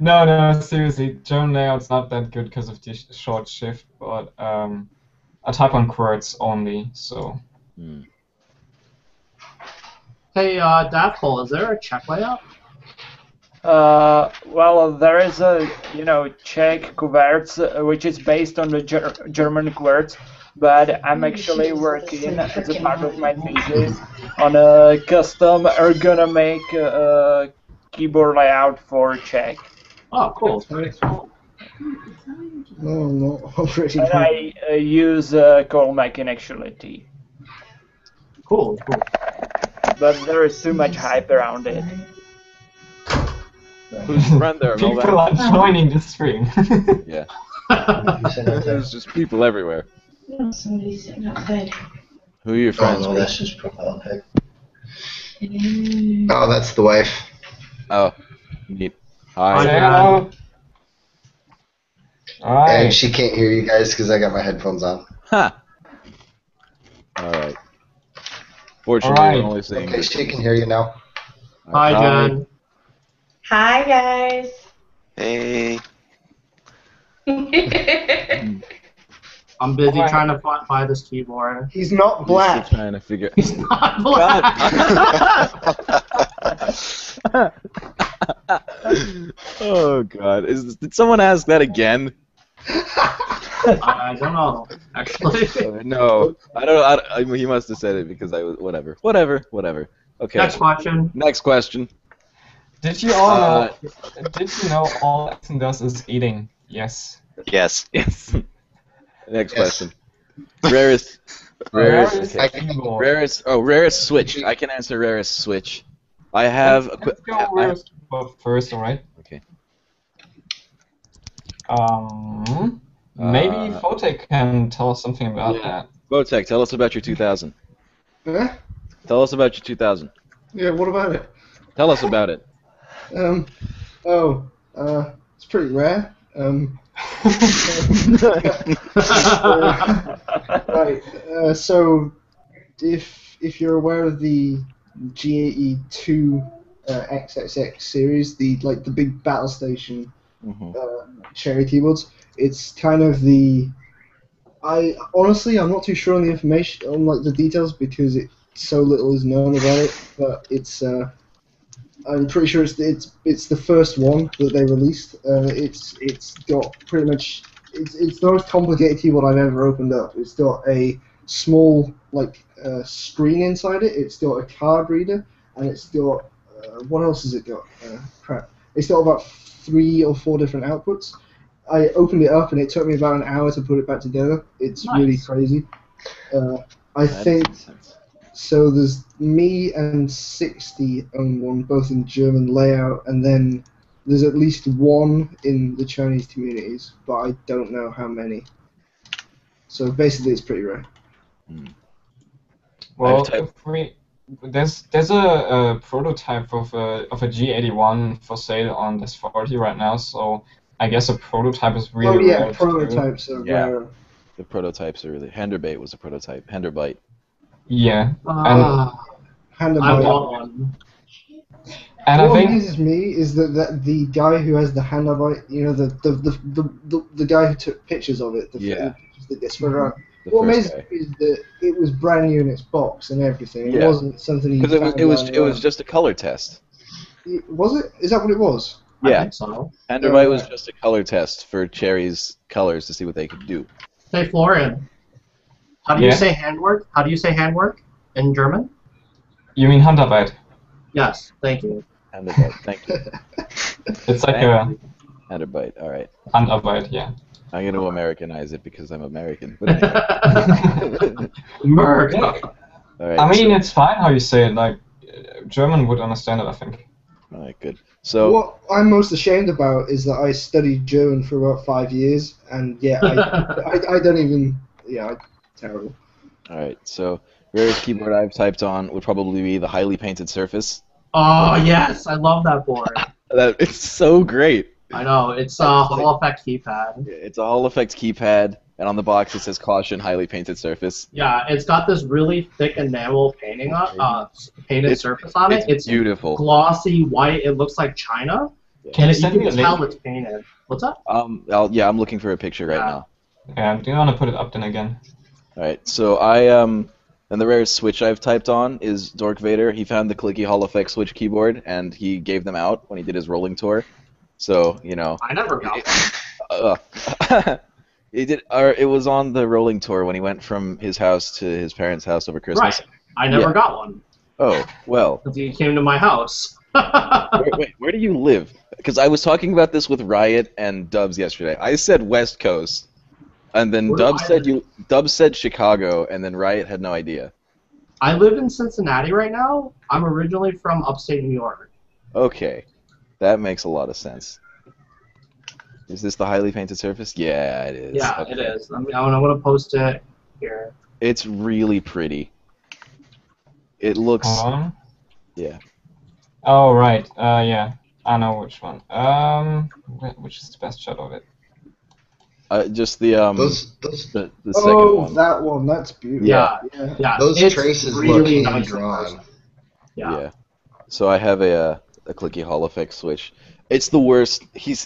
No, seriously, German layout's not that good because of the short shift, but I type on QWERTY only, so. Hey, Daftball, is there a Czech layout? Well, there is a Czech QWERTY, which is based on the German QWERTY, but I'm actually working as a part of my thesis on a custom ergonomic keyboard layout for Czech. Oh, cool. No, not already. And I use Colmac in actuality. Cool. But there is too much hype around it. Who's your friend there, People Melvin? are joining the stream. Yeah. There's just people everywhere. No, somebody's sitting outside. Who are your friends? Oh, no, that's just profile pic. Oh, that's the wife. Oh, neat. Hi. Say hello. Alright. And she can't hear you guys because I got my headphones on. Huh. Alright. Fortunately, Alright. we're only saying Okay, she can hear you now. Hi, Jen. Hi, guys. Hey. I'm busy Alright. trying to buy this keyboard. He's not black. Trying to figure. He's not black. Oh God! Did someone ask that again? I don't know, actually. No, I don't. He must have said it because I was whatever. Okay. Next question. Next question. Did you all know? Did you know all Action does is eating? Yes. Yes. Yes. Next Yes. question. Rarest. Keyboard. Rarest Switch. I can answer rarest Switch. I have. Let's go rarest keyboard first, alright? Okay. Maybe Photek can tell us something about that. Votek, tell us about your 2000. Huh? Tell us about your 2000. Yeah, what about it? Tell us about it. It's pretty rare. Right. So, if you're aware of the G82 XXX series, the big battle station Cherry keyboards, it's kind of the. I'm not too sure on the information on the details because so little is known about it, but it's. I'm pretty sure it's the first one that they released. It's got pretty much it's the most complicated keyboard I've ever opened up. It's got a small screen inside it. It's got a card reader, and it's got what else has it got? It's got about 3 or 4 different outputs. I opened it up and it took me about an hour to put it back together. It's really crazy. I think. So there's me and 60 own one, both in German layout, and then there's at least one in the Chinese communities, but I don't know how many. So basically, it's pretty rare. Well, there's a prototype of a G81 for sale on this 40 right now, so I guess a prototype is really rare. Prototypes are rare. The prototypes are really. Henderbait was a prototype. Henderbite. Yeah. I want one. And what I think amuses me is that the guy who has the Handarbite, the guy who took pictures of it, that gets spread around. What amazes me is that it was brand new in its box and everything. It wasn't something because it was just a color test. Was it? Is that what it was? Yeah. I think so. Henderbite was just a color test for Cherry's colors to see what they could do. Hey, Florian. How do you say handwork? How do you say handwork in German? You mean Handarbeit? Yes, thank you. Handarbeit, thank you. It's like a Handarbeit, all right. Handarbeit, yeah. I'm going to Americanize it because I'm American. But anyway. America. All right, I mean, it's fine how you say it. Like, German would understand it, I think. All right, good. So what I'm most ashamed about is that I studied German for about 5 years, and I don't even. Yeah, terrible. All right, so rarest keyboard I've typed on would probably be the highly painted Surface. Oh yes, I love that board. It's so great. I know, it's a Hall Effect keypad. It's a Hall Effect keypad, and on the box it says "Caution, highly painted Surface." Yeah, it's got this really thick enamel painted surface on it. It's beautiful, glossy white. It looks like china. Can you send me a link? Tell link? it's painted. What's up? I'm looking for a picture right now. Yeah, do you want to put it up then again? All right, so and the rarest Switch I've typed on is Dork Vader. He found the clicky Hall Effect Switch keyboard, and he gave them out when he did his rolling tour. So I never got one. He did. It was on the rolling tour when he went from his house to his parents' house over Christmas. Right. I never got one. Oh well. Because he came to my house. Where do you live? Because I was talking about this with Riot and Dubs yesterday. I said West Coast, and then Dubs said Chicago, and then Riot had no idea. I live in Cincinnati right now. I'm originally from upstate New York. Okay, That makes a lot of sense. Is this the highly painted surface? Yeah, it is. Yeah, Okay. it is. I'm gonna post it here. It's really pretty. It looks. Yeah. Oh right. Yeah. I know which one. Which is the best shot of it? Just the the second Oh, one. that one. That's beautiful. Yeah. Those it's traces really look nice hand-drawn. Yeah. So I have a clicky Hall effect switch. It's the worst. He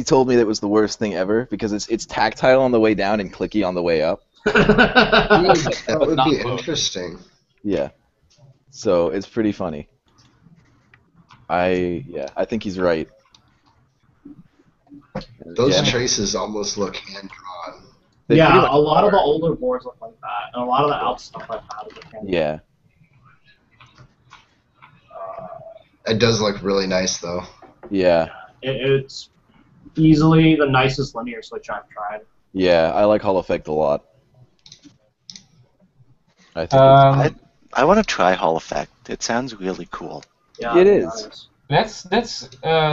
told me that it was the worst thing ever because it's tactile on the way down and clicky on the way up. That would be interesting. Yeah. So it's pretty funny. I think he's right. Those traces almost look hand-drawn. Yeah, a lot of the older boards look like that, and a lot of the Alp stuff like that. Yeah. It does look really nice, though. Yeah. It's easily the nicest linear switch I've tried. Yeah, I like Hall effect a lot. I think I want to try Hall effect. It sounds really cool. Yeah, it is. Let's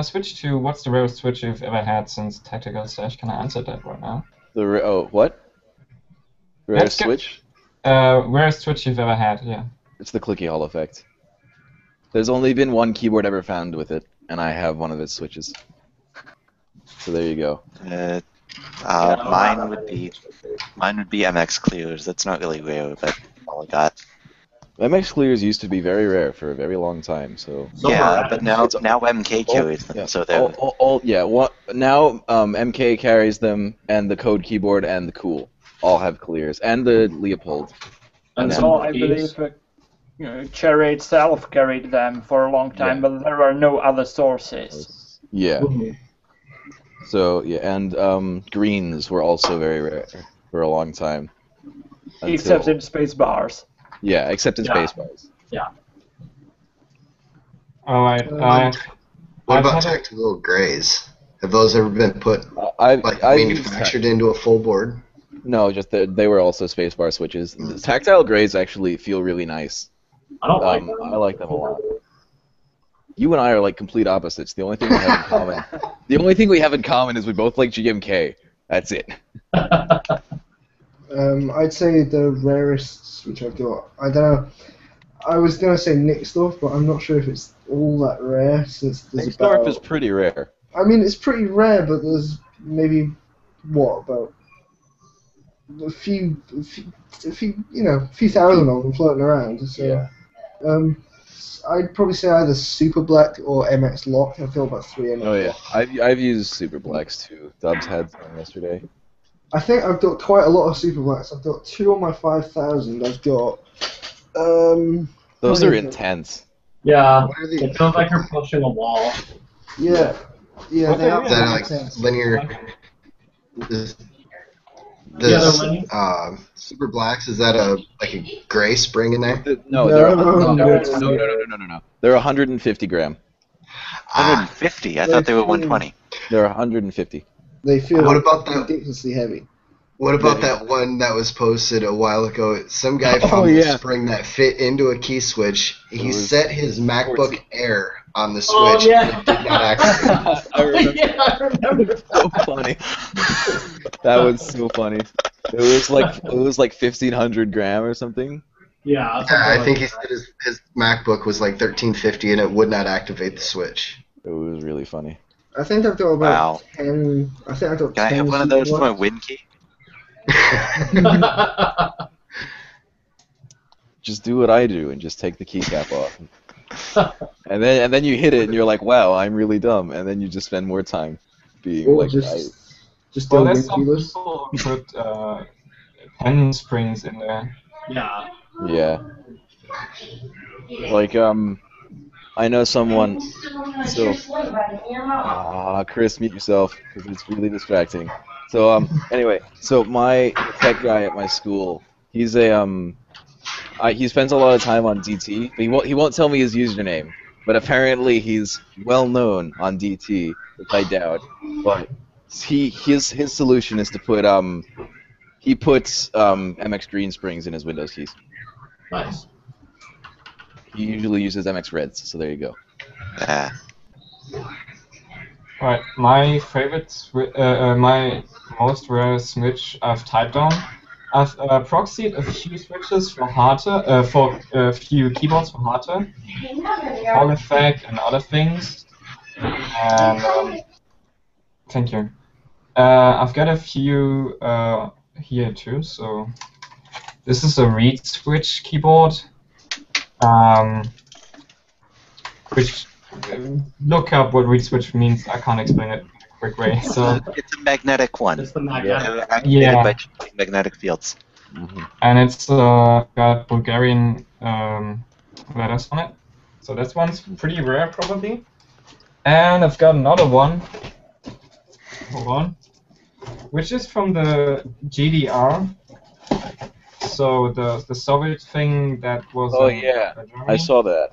switch to what's the rarest switch you've ever had since Tactical Slash. Can I answer that right now? What? Rarest switch? Rarest switch you've ever had, yeah. It's the clicky Hall effect. There's only been one keyboard ever found with it, and I have one of its switches. So there you go. Mine would be MX Clears. That's not really rare, but all I got. MX Clears used to be very rare for a very long time, so... Yeah, but now MK carries them, so they're... Now MK carries them, and the Code keyboard and the Cool all have clears, and the Leopold. And so I believe Cherry itself carried them for a long time, but there are no other sources. Yeah. So, and greens were also very rare for a long time. Except in space bars. Yeah, except in space bars. Yeah. Alright, what about tactical grays? Have those ever been put, manufactured into a full board? No, just that they were also spacebar switches. The tactile grays actually feel really nice. I don't like them. I like them a lot. You and I are like complete opposites. The only thing we have in common, is we both like GMK. That's it. I'd say the rarest switch I've got. I don't know. I was gonna say Nixdorf, but I'm not sure if it's all that rare since there's Nixdorf is pretty rare. I mean, it's pretty rare, but there's maybe about a few thousand of them floating around. So, I'd probably say either Super Black or MX Lock. I've got about 3 MX. Oh yeah, I've used Super Blacks too. Dubs had some yesterday. I think I've got quite a lot of Super Blacks. I've got 2 on my 5000. I've got those are intense. Yeah, it feels like you're pushing a wall. Yeah, they are. Is that like linear? Super Blacks, is that a gray spring in there? No. They're 150 gram. 150? I thought they were 120. They're 150. They feel ridiculously heavy. What about that one that was posted a while ago? Some guy found a spring that fit into a key switch. He set his MacBook Air on the switch and it did not activate. I remember. So funny. That was so funny. It was like 1,500 gram or something. Yeah. I think he said his MacBook was like 1350 and it would not activate the switch. It was really funny. I think I've got about 10. I think I've got 10. Can I have one of those for my win key? Just do what I do and just take the keycap off. and then you hit it and you're like, wow, I'm really dumb. And then you just spend more time being like, there's some people who put pen springs in there. Yeah. Yeah. Like, I know someone. So, Chris, mute yourself because it's really distracting. So, anyway, so my tech guy at my school, he's he spends a lot of time on DT, but he won't tell me his username. But apparently he's well known on DT, which I doubt. But his solution is to put he puts MX green springs in his Windows keys. Nice. He usually uses MX reds, so there you go. Yeah. Right, my my most rare switch I've typed on. I've proxied a few switches for harder, for a few keyboards for harder, Hall effect and other things. And thank you. I've got a few here too. So this is a reed switch keyboard, which look up what reed switch means. I can't explain it in a quick way. So it's a magnetic one. It's the magnetic. Activated by magnetic fields. And it's got Bulgarian letters on it. So that one's pretty rare, probably. And I've got another one. Hold on. Which is from the GDR. So the Soviet thing that was. Oh yeah, I saw that.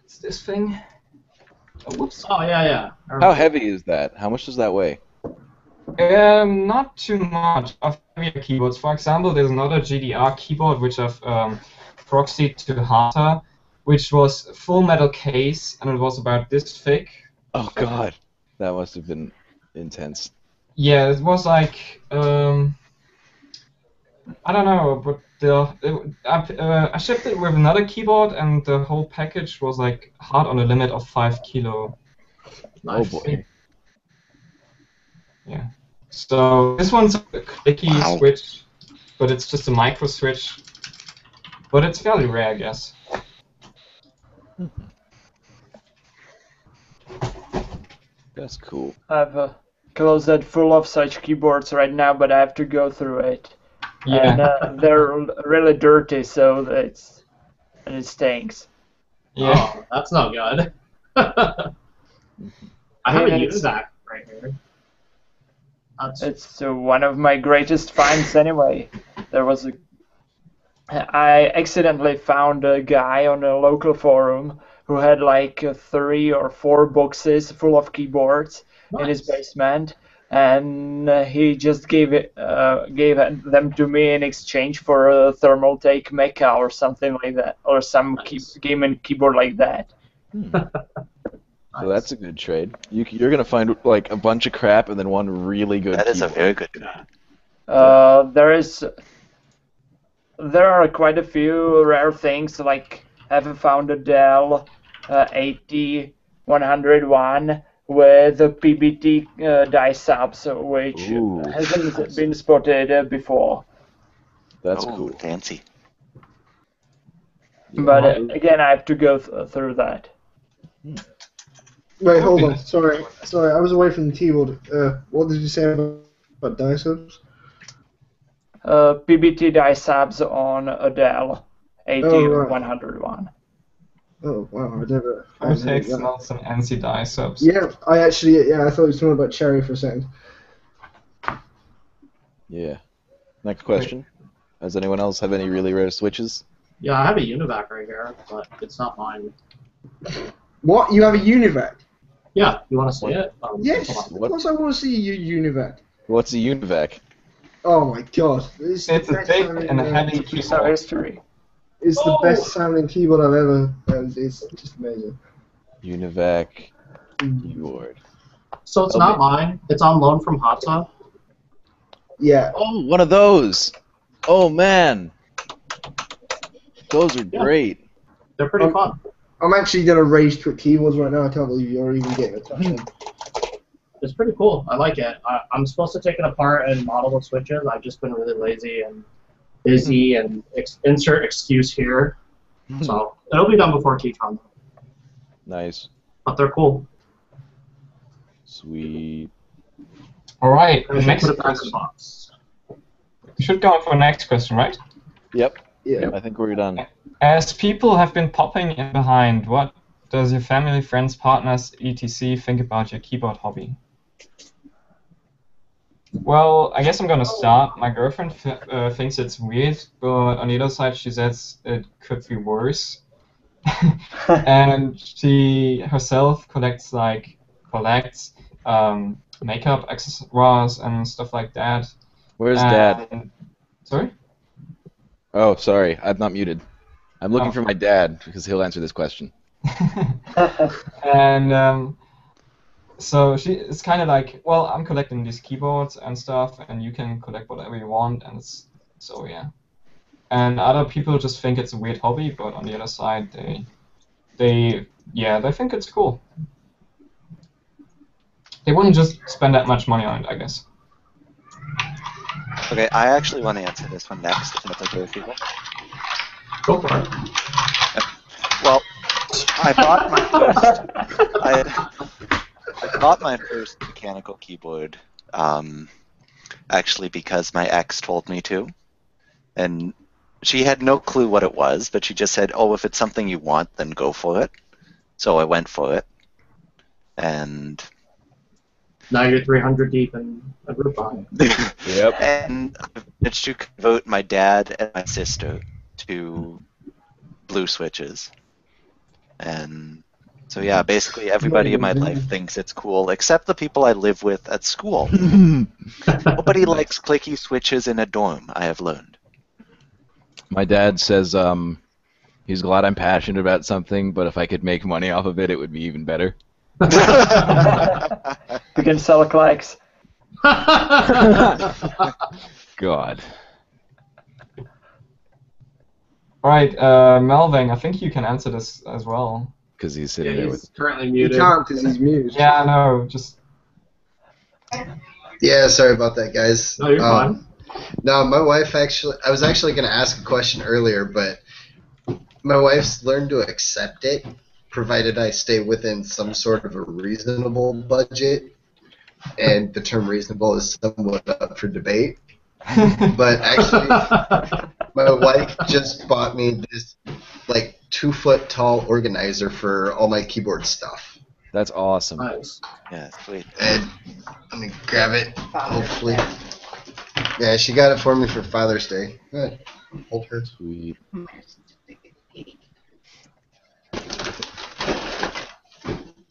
It's this thing. Oh, whoops. Oh yeah. How heavy is that? How much does that weigh? Not too much. Of heavier keyboards. For example, there's another GDR keyboard which I've proxied to Hata, which was full metal case, and it was about this thick. Oh god, that must have been intense. Yeah, it was like I don't know, but I shipped it with another keyboard, and the whole package was like hard on the limit of 5 kilo. Oh boy. Yeah. So this one's a clicky switch, but it's just a micro switch. But it's fairly rare, I guess. That's cool. I have a closet full of such keyboards right now, but I have to go through it. Yeah. And they're really dirty, so it stinks. Yeah. Oh, that's not good. I have a Univac right here. It's one of my greatest finds anyway. I accidentally found a guy on a local forum who had like 3 or 4 boxes full of keyboards in his basement, and he just gave them to me in exchange for a Thermaltake Mecha or something like that, or some gaming keyboard like that. So that's a good trade. You're gonna find like a bunch of crap and then one really good. That is a keyboard. very good. There are quite a few rare things, like I have found a Dell 80-101 with a PBT die subs, which hasn't been spotted before. That's cool. Fancy. But again, I have to go through that. Wait, hold on. Sorry, I was away from the keyboard. What did you say about die subs? PBT die subs on a Dell 80-101. Oh wow, I never. It takes not some NC die subs. Yeah, I thought you were talking about Cherry for a second. Yeah. Next question. Does anyone else have any really rare switches? Yeah, I have a Univac right here, but it's not mine. What? You have a Univac? Yeah, you want to see it? Yes, of course I want to see your Univac. What's a Univac? Oh my god. It's a big and heavy keyboard. History. It's the best sounding keyboard I've ever. It's just amazing. Univac keyboard. So it's not mine. It's on loan from Hata. Yeah. Oh, one of those. Oh man. Those are great. They're pretty fun. I'm actually gonna rage quit keyboards right now. I can't believe you're even getting a touch on. It's pretty cool. I like it. I'm supposed to take it apart and model the switches. I've just been really lazy and busy and insert excuse here. So it'll be done before TCon. Nice. But they're cool. Sweet. All right. I Next put it back in the question. box. We should go on for the next question, right? Yep. Yeah. I think we're done. As people have been popping in behind, what does your family, friends, partners, etc. think about your keyboard hobby? Well, I guess I'm gonna start. My girlfriend thinks it's weird, but on the other side, she says it could be worse. And she herself collects makeup accessories and stuff like that. Where's Dad? Sorry? Oh, sorry. I'm not muted. I'm looking for my dad because he'll answer this question. And So it's kind of like, well, I'm collecting these keyboards and stuff, and you can collect whatever you want, and so yeah. And other people just think it's a weird hobby, but on the other side, they think it's cool. They wouldn't just spend that much money on it, I guess. Okay, I actually want to answer this one next, if that's okay with people. Go for it. Well, I bought my first mechanical keyboard, actually because my ex told me to, and she had no clue what it was, but she just said, "Oh, if it's something you want, then go for it." So I went for it, and now you're 300 deep in a group buy. Yep. And I managed to convert my dad and my sister to blue switches. And so yeah, basically everybody in my life thinks it's cool, except the people I live with at school. Nobody likes clicky switches in a dorm, I have learned. My dad says he's glad I'm passionate about something, but if I could make money off of it, it would be even better. You can sell clicks. God. Alright, Melvin, I think you can answer this as well. Because he's sitting there with... He's currently He muted. can't because he's muted. Yeah, I know, just... Yeah, sorry about that, guys. No, you're fine. No, my wife actually... I was actually going to ask a question earlier, but my wife's learned to accept it, provided I stay within some sort of a reasonable budget. And the term reasonable is somewhat up for debate. But actually, my wife just bought me this, like, 2-foot-tall organizer for all my keyboard stuff. That's awesome. Nice. Yeah, sweet. And let me grab it, hopefully. Yeah, she got it for me for Father's Day. Good. Hold her. Sweet.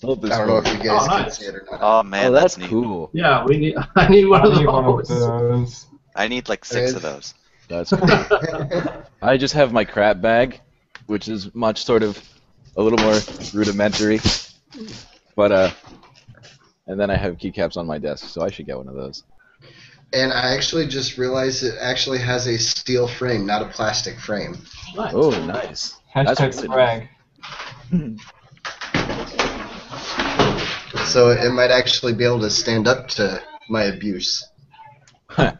I don't know if you guys can nice. see it or not. Oh man, Oh, that's neat. cool. Yeah, I need one of I need one of those. those. I need like 6 of those. That's cool. I just have my crap bag, which is much sort of a little more rudimentary. But and then I have keycaps on my desk, so I should get one of those. And I actually just realized it actually has a steel frame, not a plastic frame. Nice. Oh, nice. Hashtag That's swag. So it might actually be able to stand up to my abuse. And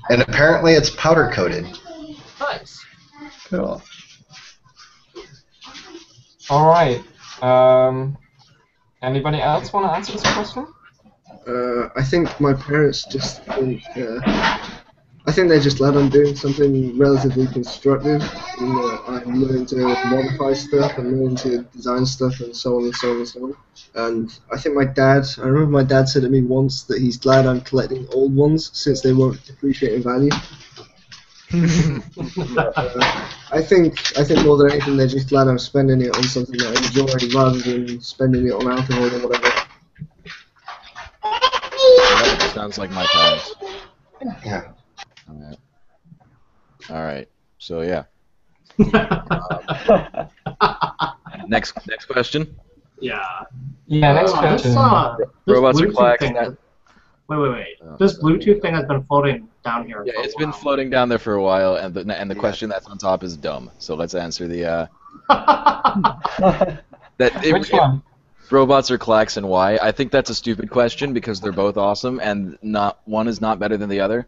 apparently it's powder coated. Nice. Cool. Alright. Anybody else want to answer this question? I think my parents just think. I think they're just glad I'm doing something relatively constructive. I'm learning to modify stuff and learning to design stuff and so on and so on and so on. And I think I remember my dad said to me once that he's glad I'm collecting old ones since they won't depreciate in value. I think more than anything they're just glad I'm spending it on something that I enjoy rather than spending it on alcohol or whatever. That sounds like my parents. Yeah. Alright. So yeah. Next question. Yeah. Yeah, next question. This Robots are Bluetooth clacks. thing wait. Oh, This sorry. Bluetooth thing has been floating down here. Yeah, for a it's been while. floating down there for a while, and the question that's on top is dumb. So let's answer the Which one? robots are clacks and why. I think that's a stupid question because they're both awesome, and not one is not better than the other.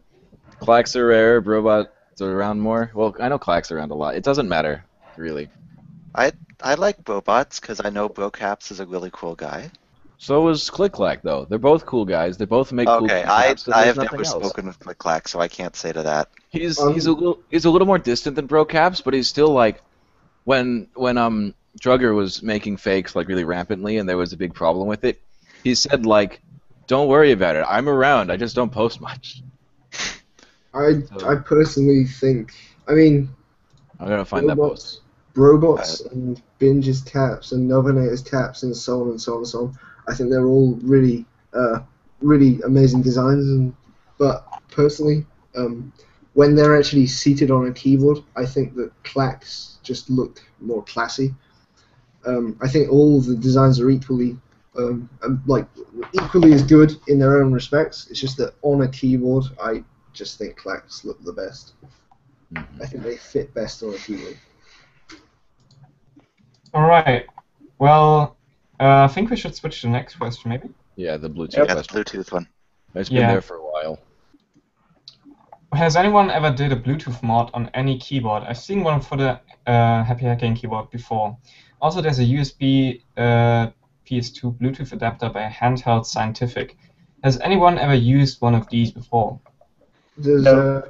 Clacks are rare, robots are around more. Well, I know clacks are around a lot. It doesn't matter, really. I like robots because I know Brocaps is a really cool guy. So is Click-Clack, though. They're both cool guys. They both make cool Okay, concepts, and I there's have nothing never else. spoken with Click-Clack, so I can't say to that. He's a little more distant than Brocaps, but he's still like when Drugger was making fakes like really rampantly, and there was a big problem with it. He said like, "Don't worry about it. I'm around. I just don't post much." I personally think, I mean, I'm gonna find that post. robots and Binge's caps and Novinator's caps and so on and so on and so on. I think they're all really, really amazing designs. But personally, when they're actually seated on a keyboard, I think that clacks just look more classy. I think all the designs are equally like equally as good in their own respects. It's just that on a keyboard, I just think clacks look the best. I think they fit best on a keyboard. Alright. Well, I think we should switch to the next question, maybe? Yeah, the Bluetooth Yeah, the question. Bluetooth one. It's been there for a while. Has anyone ever did a Bluetooth mod on any keyboard? I've seen one for the Happy Hacking keyboard before. Also, there's a USB PS2 Bluetooth adapter by Handheld Scientific. Has anyone ever used one of these before? There's a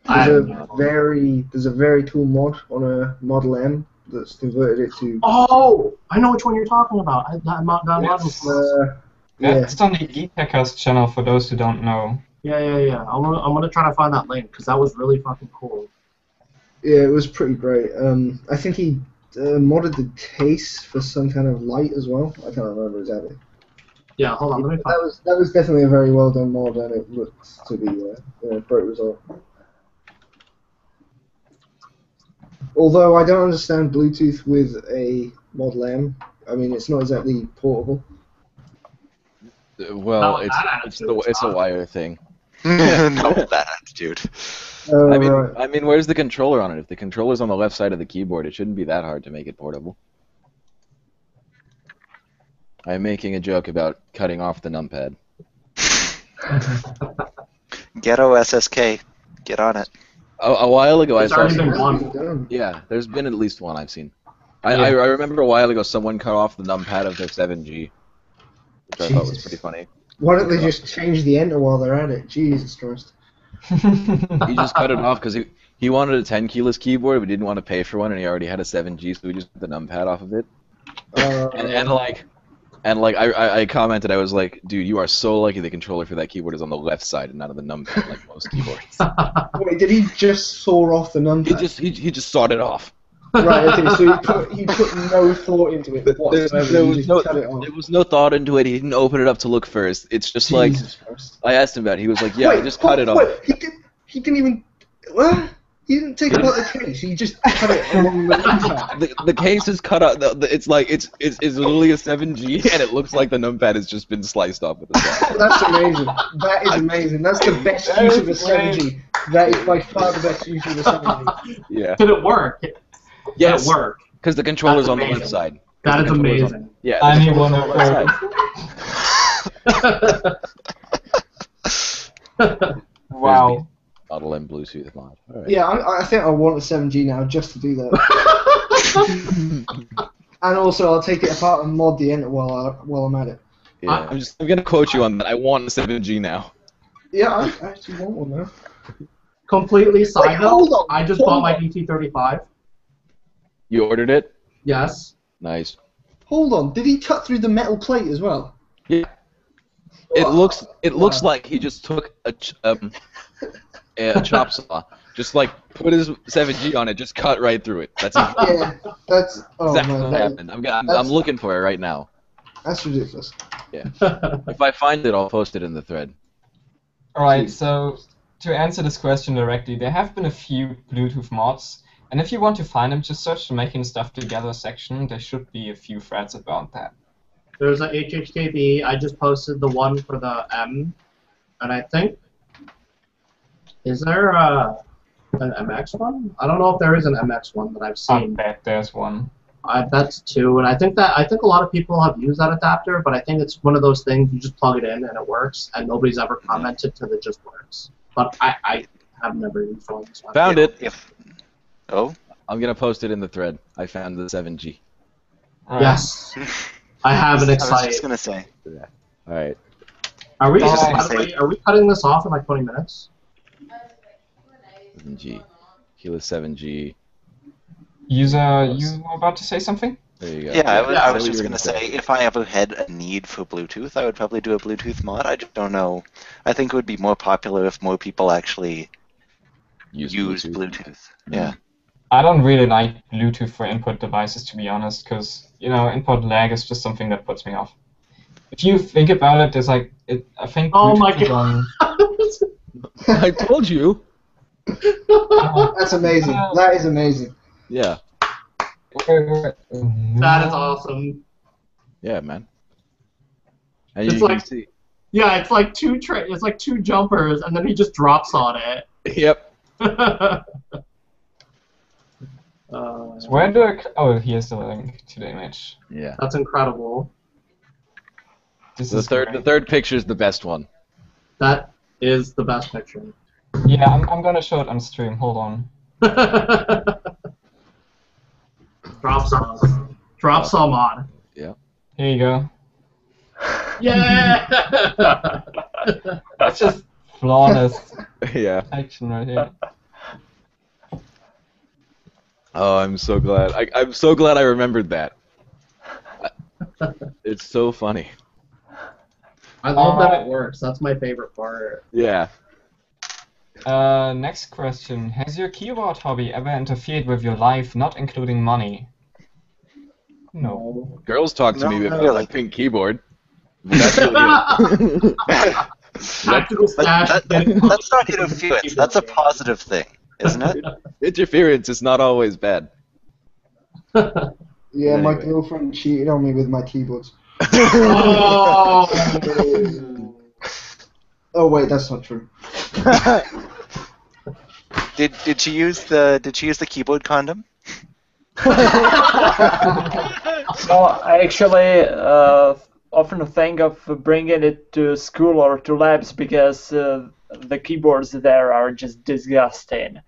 very cool mod on a Model M that's converted it to. Oh, I know which one you're talking about. That model. That's on the GeekHackers channel for those who don't know. Yeah. I'm gonna try to find that link because that was really fucking cool. Yeah, it was pretty great. I think he modded the case for some kind of light as well. I can't remember exactly. Yeah, hold on. Let me find. That was definitely a very well done mod, and it looked to be a great result. Although I don't understand Bluetooth with a Model M. I mean, it's not exactly portable. Well, it's a wire thing. Not with that attitude. I mean, where's the controller on it? If the controller's on the left side of the keyboard, it shouldn't be that hard to make it portable. I'm making a joke about cutting off the numpad. Ghetto SSK, get on it. A while ago, I saw. Yeah, there's been at least one I've seen. I remember a while ago someone cut off the numpad of their 7G, which I thought was pretty funny. Why don't they just change the enter while they're at it? Jesus Christ. He just cut it off because he wanted a 10 keyless keyboard, but didn't want to pay for one, and he already had a 7G, so he just took the numpad off of it. I commented, I was like, dude, you are so lucky the controller for that keyboard is on the left side and not on the numpad like most keyboards. Wait, did he just saw off the numpad? He just sawed it off. Right, okay, so he put no thought into it whatsoever. There was no thought into it. He didn't open it up to look first. It's just like I asked him about it. He was like, "Yeah, I just cut it off." He didn't even. What? He didn't take apart the case. He just cut it along the numpad. The case is cut out. It's like it's literally a 7G, and it looks like the numpad has just been sliced off with a saw. That's amazing. That is amazing. That's the best use of a 7G. That is by far the best use of a 7G. Yeah. Did it work? Yes. Did it work? Because the controller's on the left side. That is amazing. Yeah. I need one of those. Wow. Model M Bluetooth mod. Right. Yeah, I think I want a 7G now just to do that. And also, I'll take it apart and mod the enter while I'm at it. Yeah, I'm gonna quote you on that. I want a 7G now. Yeah, I actually want one now. Completely side hold note, on, I just bought my ET35. You ordered it? Yes. Nice. Hold on, did he cut through the metal plate as well? Yeah. It looks like he just took a chop saw, just like put his 7G on it, just cut right through it. That's yeah, that's exactly man, what happened. I'm looking for it right now. That's ridiculous. Yeah. If I find it, I'll post it in the thread. Alright, so to answer this question directly, there have been a few Bluetooth mods, and if you want to find them, just search the Making Stuff Together section. There should be a few threads about that. There's a HHKB. I just posted the one for the M, and I think. Is there an MX one? I don't know if there is an MX one that I've seen. I bet there's one. That's two, and I think a lot of people have used that adapter, but I think it's one of those things you just plug it in and it works, and nobody's ever commented that it just works. But I have never used one. So Found it. Oh? I'm gonna post it in the thread. I found the 7G. Yes. I have an excited. I was just gonna say. Yeah. All right. Are we cutting this off in like 20 minutes? 7G. Keyless 7G. User, you were about to say something? There you go. Yeah, I was just gonna say, if I ever had a need for Bluetooth, I would probably do a Bluetooth mod. I just don't know. I think it would be more popular if more people actually use Bluetooth. Yeah. I don't really like Bluetooth for input devices, to be honest, because input lag is just something that puts me off. If you think about it, there's like I think. Oh Bluetooth my god! I told you. That's amazing. That is amazing. Yeah. That is awesome. Yeah, man. And It's you can like- see. Yeah, it's like two jumpers, and then he just drops on it. Yep. So where do I... Oh, here's the link to the image. Yeah. That's incredible. This The is third great. picture's the best one. That is the best picture. Yeah, I'm gonna show it on stream. Hold on. Drop saw mod. Here you go. Yeah! That's just flawless Yeah. action right here. Oh, I'm so glad. I'm so glad I remembered that. It's so funny. I love that it works. That's my favorite part. Yeah. Next question. Has your keyboard hobby ever interfered with your life, not including money? No. Girls talk to me No, about really. my pink keyboard. That's really it. Tactical stash. That's not interference. That's a positive thing, isn't it? Interference is not always bad. Yeah, my Anyway. girlfriend cheated on me with my keyboards. Oh! Oh wait, that's not true. Did she use the keyboard condom? No, I actually often think of bringing it to school or to labs because the keyboards there are just disgusting.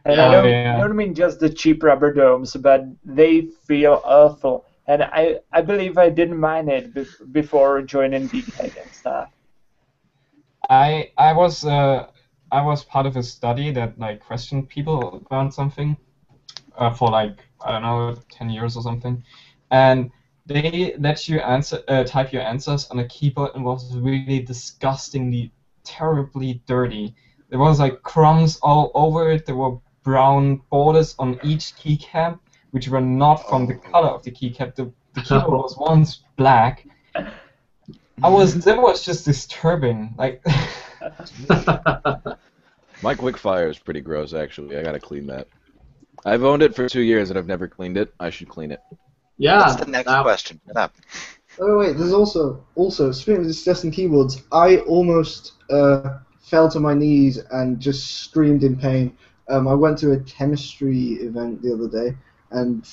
And Oh, I yeah. don't mean just the cheap rubber domes, but they feel awful. And I believe I didn't mind it before joining GeekHack and stuff. I was part of a study that like questioned people about something for like I don't know 10 years or something, and they let you type your answers on a keyboard and it was really disgustingly, terribly dirty. There was like crumbs all over it. There were brown borders on each keycap, which were not from the color of the keycap. The keyboard was once black. That was just disturbing. Like. My Quickfire is pretty gross, actually. I gotta clean that. I've owned it for 2 years and I've never cleaned it. I should clean it. Yeah. That's the next question. Get up. Oh wait, there's also speaking of discussing keyboards, I almost fell to my knees and just screamed in pain. I went to a chemistry event the other day, and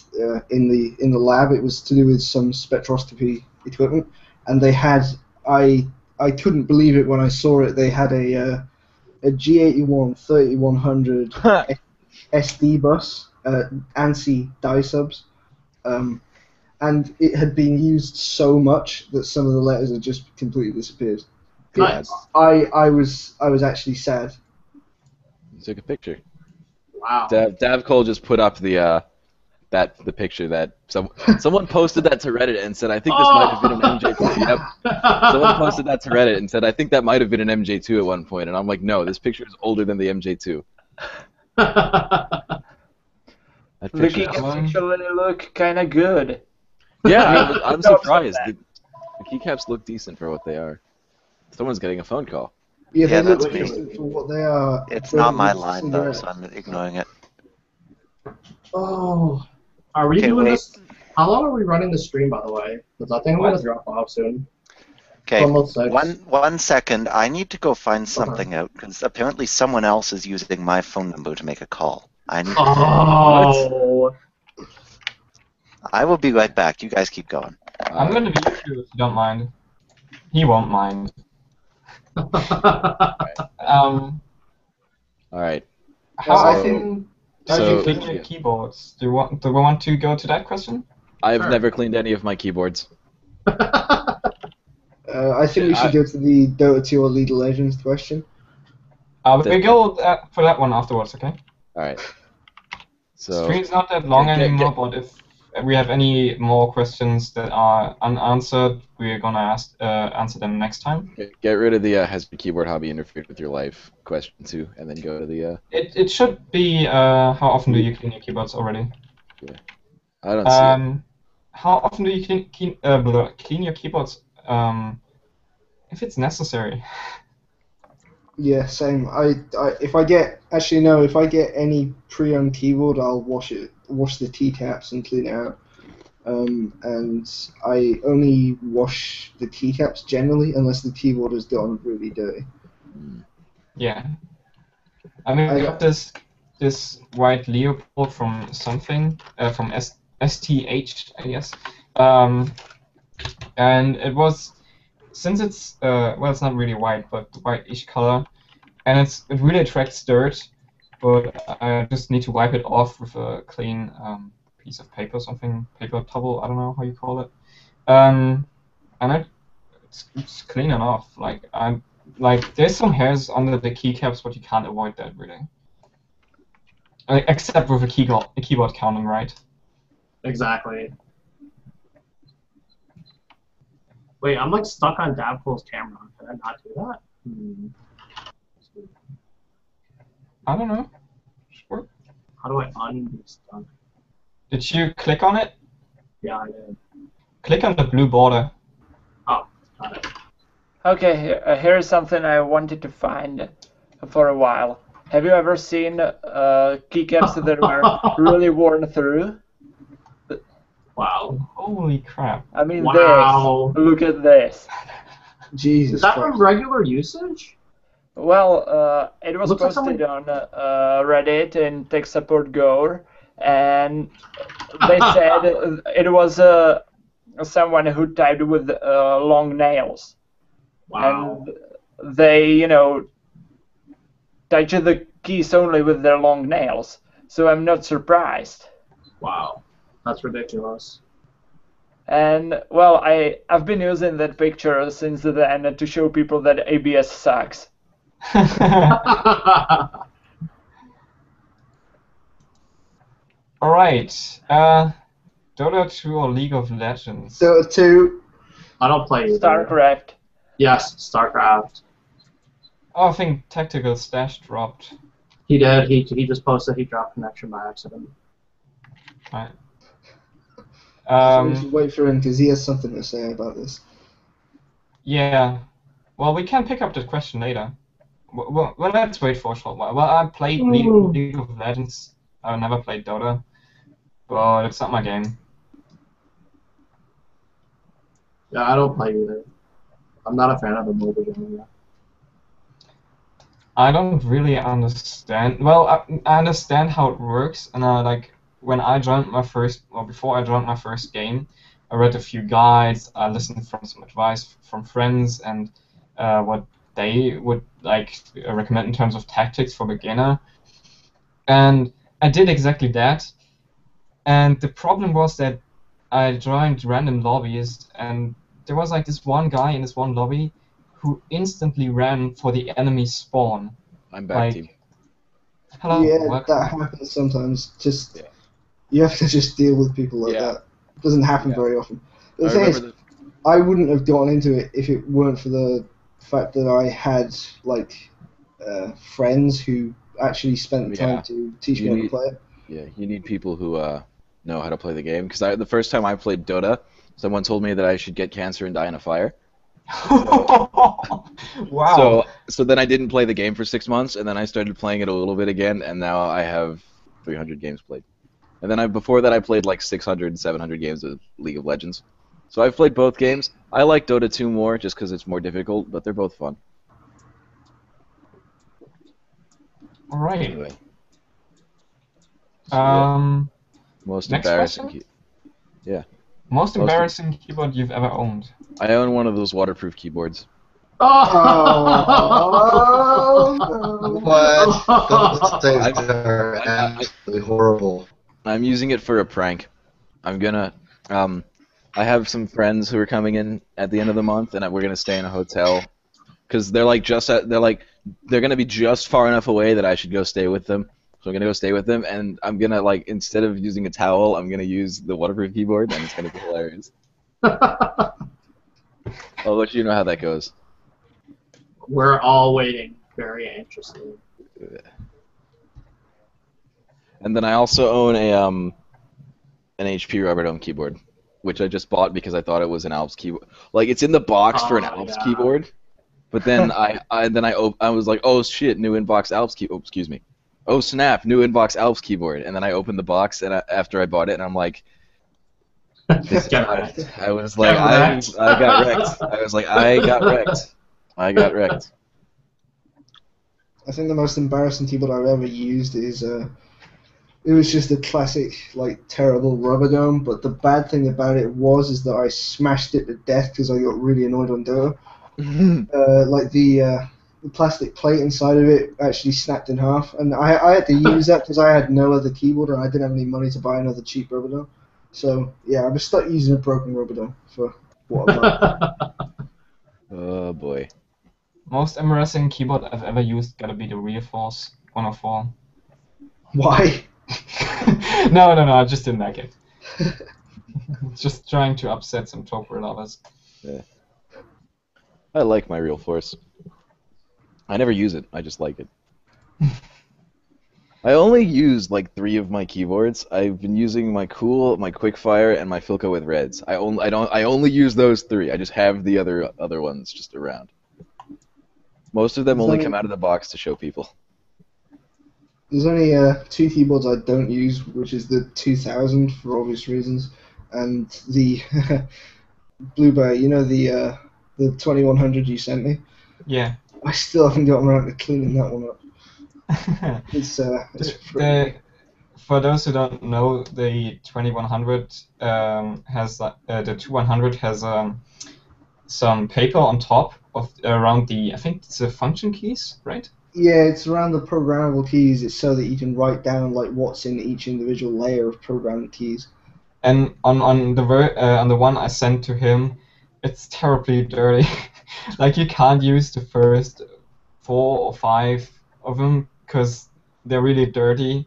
in the lab it was to do with some spectroscopy equipment, and they had I couldn't believe it when I saw it. They had a G81 3100 SD bus, ANSI die subs. And it had been used so much that some of the letters had just completely disappeared. Nice. I was actually sad. You took a picture. Wow. Dav Cole just put up the picture that someone posted that to Reddit and said, I think this might have been an MJ2. Yep. Someone posted that to Reddit and said, I think that might have been an MJ2 at one point. And I'm like, no, this picture is older than the MJ2. That The picture- keycaps actually look kind of good. Yeah, I'm Don't surprised. say The keycaps look decent for what they are. Someone's getting a phone call. Yeah, Yeah, they look that's me. decent for what they are. It's But not my it's line though, cigarettes. so I'm ignoring it. Oh, Are we Okay, doing wait. this? How long are we running the stream, by the way? Because I think I'm going to drop off soon. Okay, It's almost 6. one second. I need to go find something out because apparently someone else is using my phone number to make a call. I need. Oh. I will be right back. You guys keep going. I'm gonna mute you if you don't mind. He won't mind. All right. How I often do so- you clean your keyboards? Do we want to go to that question? I've Sure. never cleaned any of my keyboards. I think we should go to the Dota 2 or League of Legends question. We go for that one afterwards, okay? All right. So Stream's not that long Get- anymore, but if we have any more questions that are unanswered, we're gonna answer them next time. get rid of the has your keyboard hobby interfered with your life question 2, and then go to the It should be how often do you clean your keyboards already? I don't see it. How often do you clean your keyboards? If it's necessary. Yeah, same. If I get any pre-owned keyboard, I'll wash the T-caps and clean it out. and I only wash the keycaps generally, unless the keyboard is done really dirty. Yeah. I mean, I got this white Leopold from something, from STH, I guess. And it was, since it's, well, it's not really white, but whitish color, and it really attracts dirt, but I just need to wipe it off with a clean piece of paper or something, paper towel, I don't know how you call it. And it's clean enough. Like there's some hairs under the keycaps, but you can't avoid that really. Except with a keyboard counting, right? Exactly. Wait, I'm like stuck on Dabcool's camera. Can I not do that? I don't know. Sure. How do I undo stuck? Did you click on it? Yeah, I did. Click on the blue border. Oh, got it. Okay, here's something I wanted to find for a while. Have you ever seen keycaps that were really worn through? Wow. Holy crap. I mean, wow. this. Look at this. Jesus Is that Christ. from regular usage? Well, it was Looks like posted on Reddit in Tech Support Go, and they said it was someone who typed with long nails. Wow. And they, you know, touch the keys only with their long nails. So I'm not surprised. Wow. That's ridiculous. And, well, I've been using that picture since then to show people that ABS sucks. Alright. Dota 2 or League of Legends? Dota 2. I don't play either. StarCraft. Yes, StarCraft. Oh, I think Tactical Stash dropped. He did. He just posted he dropped connection by accident. Right. So we should wait for him because he has something to say about this. Yeah. Well, we can pick up the question later. Well, let's wait for a short while. Well, I played League of Legends. I never played Dota, but it's not my game. Yeah, I don't play either. I'm not a fan of the mobile genre. I don't really understand. Well, I understand how it works, and like when I joined my first, or before I joined my first game, I read a few guides. I listened from some advice from friends and what they would like recommend in terms of tactics for beginner, and I did exactly that. And the problem was that I joined random lobbies, and there was like this one guy in this one lobby who instantly ran for the enemy spawn. I'm back, team. Hello. Yeah, that happens sometimes. Just you have to just deal with people like that. It doesn't happen very often. The thing is, I wouldn't have gone into it if it weren't for the fact that I had like friends who actually spent the time to teach me how to play it. Yeah, you need people who know how to play the game. Because the first time I played Dota, someone told me that I should get cancer and die in a fire. Wow. So then I didn't play the game for 6 months, and then I started playing it a little bit again, and now I have 300 games played. And then before that I played like 600, 700 games of League of Legends. So I've played both games. I like Dota 2 more just because it's more difficult, but they're both fun. All right. Anyway. Most next embarrassing. question? Most embarrassing keyboard you've ever owned? I own one of those waterproof keyboards. What? Those things are absolutely horrible. I'm using it for a prank. I'm gonna. I have some friends who are coming in at the end of the month, and we're gonna stay in a hotel. Because they're like they're gonna be just far enough away that I should go stay with them. So I'm gonna go stay with them, and I'm gonna like instead of using a towel, I'm gonna use the waterproof keyboard, and it's gonna be hilarious. I'll let you know how that goes. We're all waiting very anxiously. And then I also own an HP Rubber Dome keyboard, which I just bought because I thought it was an Alps keyboard. Like it's in the box for an Alps keyboard, but then I was like, oh shit, new inbox Alps keyboard. Oh, excuse me. Oh snap, new inbox Alps keyboard. And then I opened the box and after I bought it, and I'm like, Get wrecked. I was like, I got wrecked. I was like, I got wrecked. I got wrecked. I think the most embarrassing keyboard I've ever used is it was just a classic, like, terrible rubber dome, but the bad thing about it is that I smashed it to death because I got really annoyed on Dota. Like, the plastic plate inside of it actually snapped in half, and I had to use that because I had no other keyboard and I didn't have any money to buy another cheap rubber dome. So, yeah, I was stuck using a broken rubber dome for what a month. Oh, boy. Most embarrassing keyboard I've ever used gotta be the Real Force 104. Why? No, I just didn't like it. Just trying to upset some Toper lovers. Yeah. I like my Real Force. I never use it, I just like it. I only use like 3 of my keyboards. I've been using my Cool, my Quickfire, and my Filco with Reds. I only use those 3. I just have the other ones just around. Most of them only come out of the box to show people. There's only 2 keyboards I don't use, which is the 2000 for obvious reasons, and the Blueberry. You know the 2100 you sent me. Yeah. I still haven't gotten around to cleaning that one up. It's for those who don't know, the 2100 has the 2100 has some paper on top of around the, I think it's the function keys, right? Yeah, it's around the programmable keys. It's so that you can write down like what's in each individual layer of programmed keys. And on the one I sent to him, it's terribly dirty. Like you can't use the first 4 or 5 of them because they're really dirty,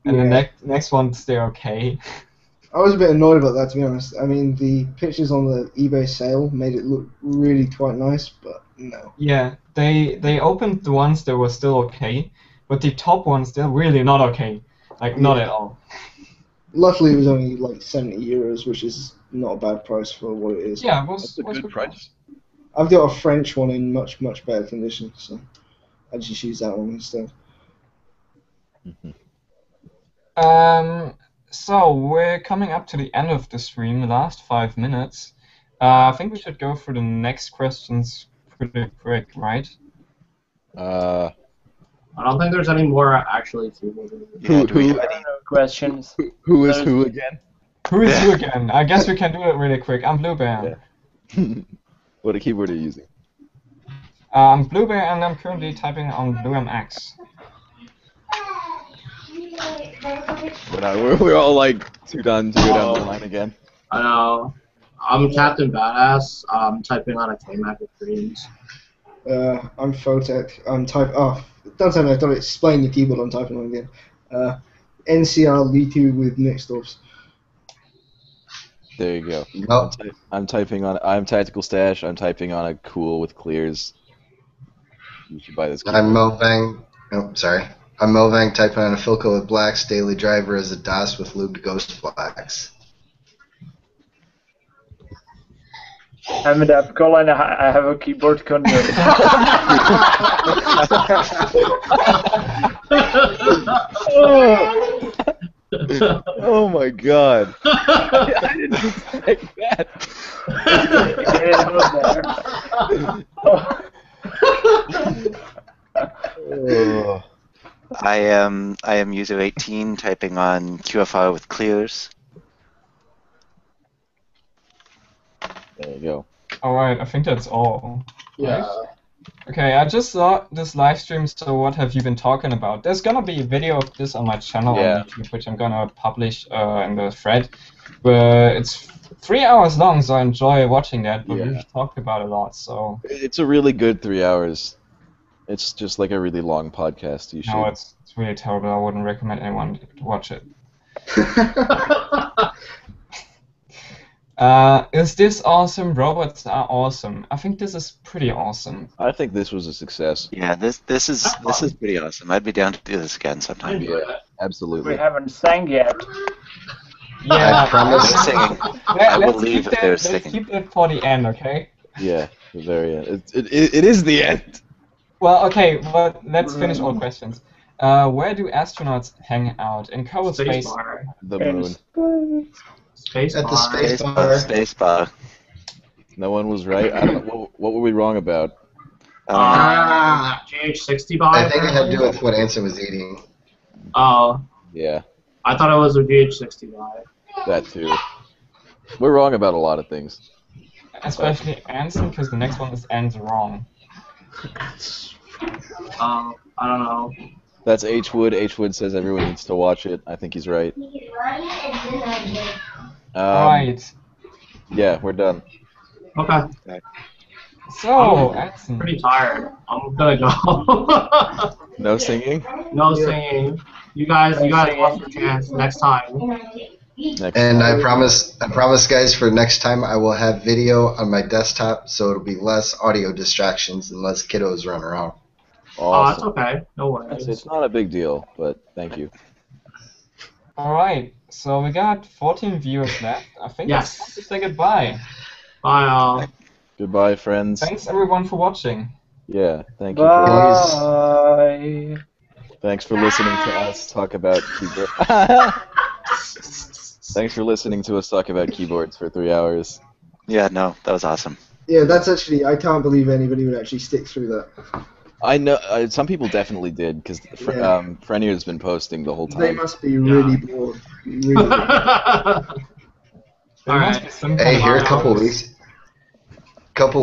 and the next ones they're okay. I was a bit annoyed about that, to be honest. I mean, the pictures on the eBay sale made it look really quite nice, but no. Yeah, they opened the ones that were still okay, but the top ones they're really not okay. Like not at all. Luckily, it was only like €70, which is not a bad price for what it is. Yeah, it was. That's a good price. I've got a French one in much better condition, so I just use that one instead. So we're coming up to the end of the stream, the last 5 minutes. I think we should go through the next questions pretty quick, right? I don't think there's any more actually. Questions? Who is who again? Who is who again? I guess we can do it really quick. I'm Bluebear. Yeah. What keyboard are you using? I'm Bluebear and I'm currently typing on BlueMX. We're all like two down the line again. I know. I'm Captain Badass. I'm typing on a K-Mac with dreams. I'm Photech. I'm don't tell me I've got to explain the keyboard I'm typing on again. NCR Litu with Nixdorfs. There you go. Oh. I'm Tactical Stash. I'm typing on a Cool with clears. You should buy this keyboard. I'm Movang. Oh, sorry. I'm Movang typing on a Filco with blacks. Daily Driver as a DOS with lubed Ghost blacks. I'm an Apple and I have a keyboard converter. Oh my god. I didn't expect that. Oh. I am user 18 typing on QFR with clears. There you go. Alright, I think that's all. Yeah. Right? Okay, I just saw this live stream, so what have you been talking about? There's gonna be a video of this on my channel on YouTube, which I'm gonna publish in the thread. But it's 3 hours long, so I enjoy watching that, but we've talked about a lot, so... It's a really good 3 hours. It's just like a really long podcast. You should. No, it's really terrible. I wouldn't recommend anyone to watch it. Is this awesome? Robots are awesome. I think this is pretty awesome. I think this was a success. Yeah, this is pretty awesome. I'd be down to do this again sometime. Yeah, absolutely. We haven't sang yet. Yeah, I promise. No singing. I will leave if there's singing. Let's keep it for the end, okay? Yeah, the very end. It is the end. Well, okay, but let's finish all questions. Where do astronauts hang out? In Kerbal Space? The moon. Space At the bar. space bar. Space bar. No one was right. I don't know. What were we wrong about? GH60 buy. I think it had to do with what Anson was eating. Oh. Yeah. I thought it was a GH60 buy. That too. We're wrong about a lot of things. Especially Anson, because the next one is ends wrong. I don't know. That's H Wood. H Wood says everyone needs to watch it. I think he's right. Right. Yeah, we're done. Okay. So, I'm Anson. pretty tired. I'm gonna go. No singing? No singing. You guys lost your chance next time. And I promise, guys, for next time I will have video on my desktop, so it'll be less audio distractions and less kiddos running around. Awesome. Oh, that's okay. No worries. It's not a big deal, but thank you. Alright, so we got 14 viewers left. I think it's time to say goodbye. Bye, all. Goodbye, friends. Thanks everyone for watching. Yeah, thank you. Bye. Thanks for listening to us talk about keyboard. Thanks for listening to us talk about keyboards for 3 hours. Yeah, no, that was awesome. Yeah, that's actually, I can't believe anybody would actually stick through that. I know, some people definitely did, because Frenier's been posting the whole time. They must be really bored. Really bored. Alright. Hey, here a couple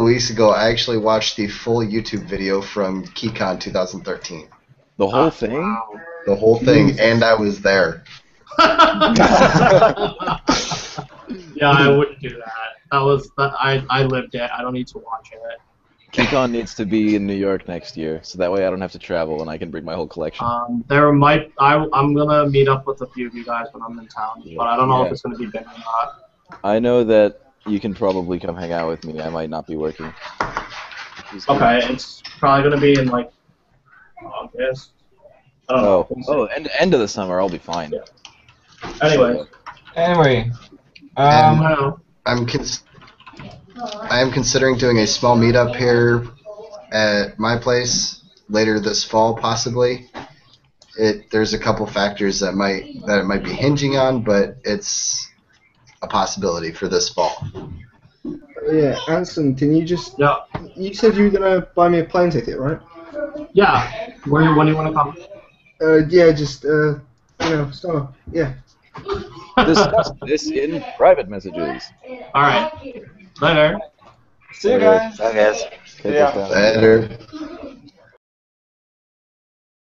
weeks ago, I actually watched the full YouTube video from KeyCon 2013. The whole thing? Wow. The whole thing, and I was there. Yeah, I wouldn't do that. I lived it. I don't need to watch it. KeyCon needs to be in New York next year, so that way I don't have to travel and I can bring my whole collection. I'm gonna meet up with a few of you guys when I'm in town, but I don't know if it's gonna be big or not. I know that you can probably come hang out with me. I might not be working. Okay, it's probably gonna be in like August. I don't know. Oh, end of the summer. I'll be fine. Yeah. Anyway. I am considering doing a small meetup here at my place later this fall, possibly. There's a couple factors that it might be hinging on, but it's a possibility for this fall. Yeah, Anson, can you just... Yeah. You said you were going to buy me a plane ticket, right? Yeah. When do you want to come? Yeah, just, so, yeah. Discuss this in private messages. Alright. Later. See you guys. Bye, guys. Take us down. Later.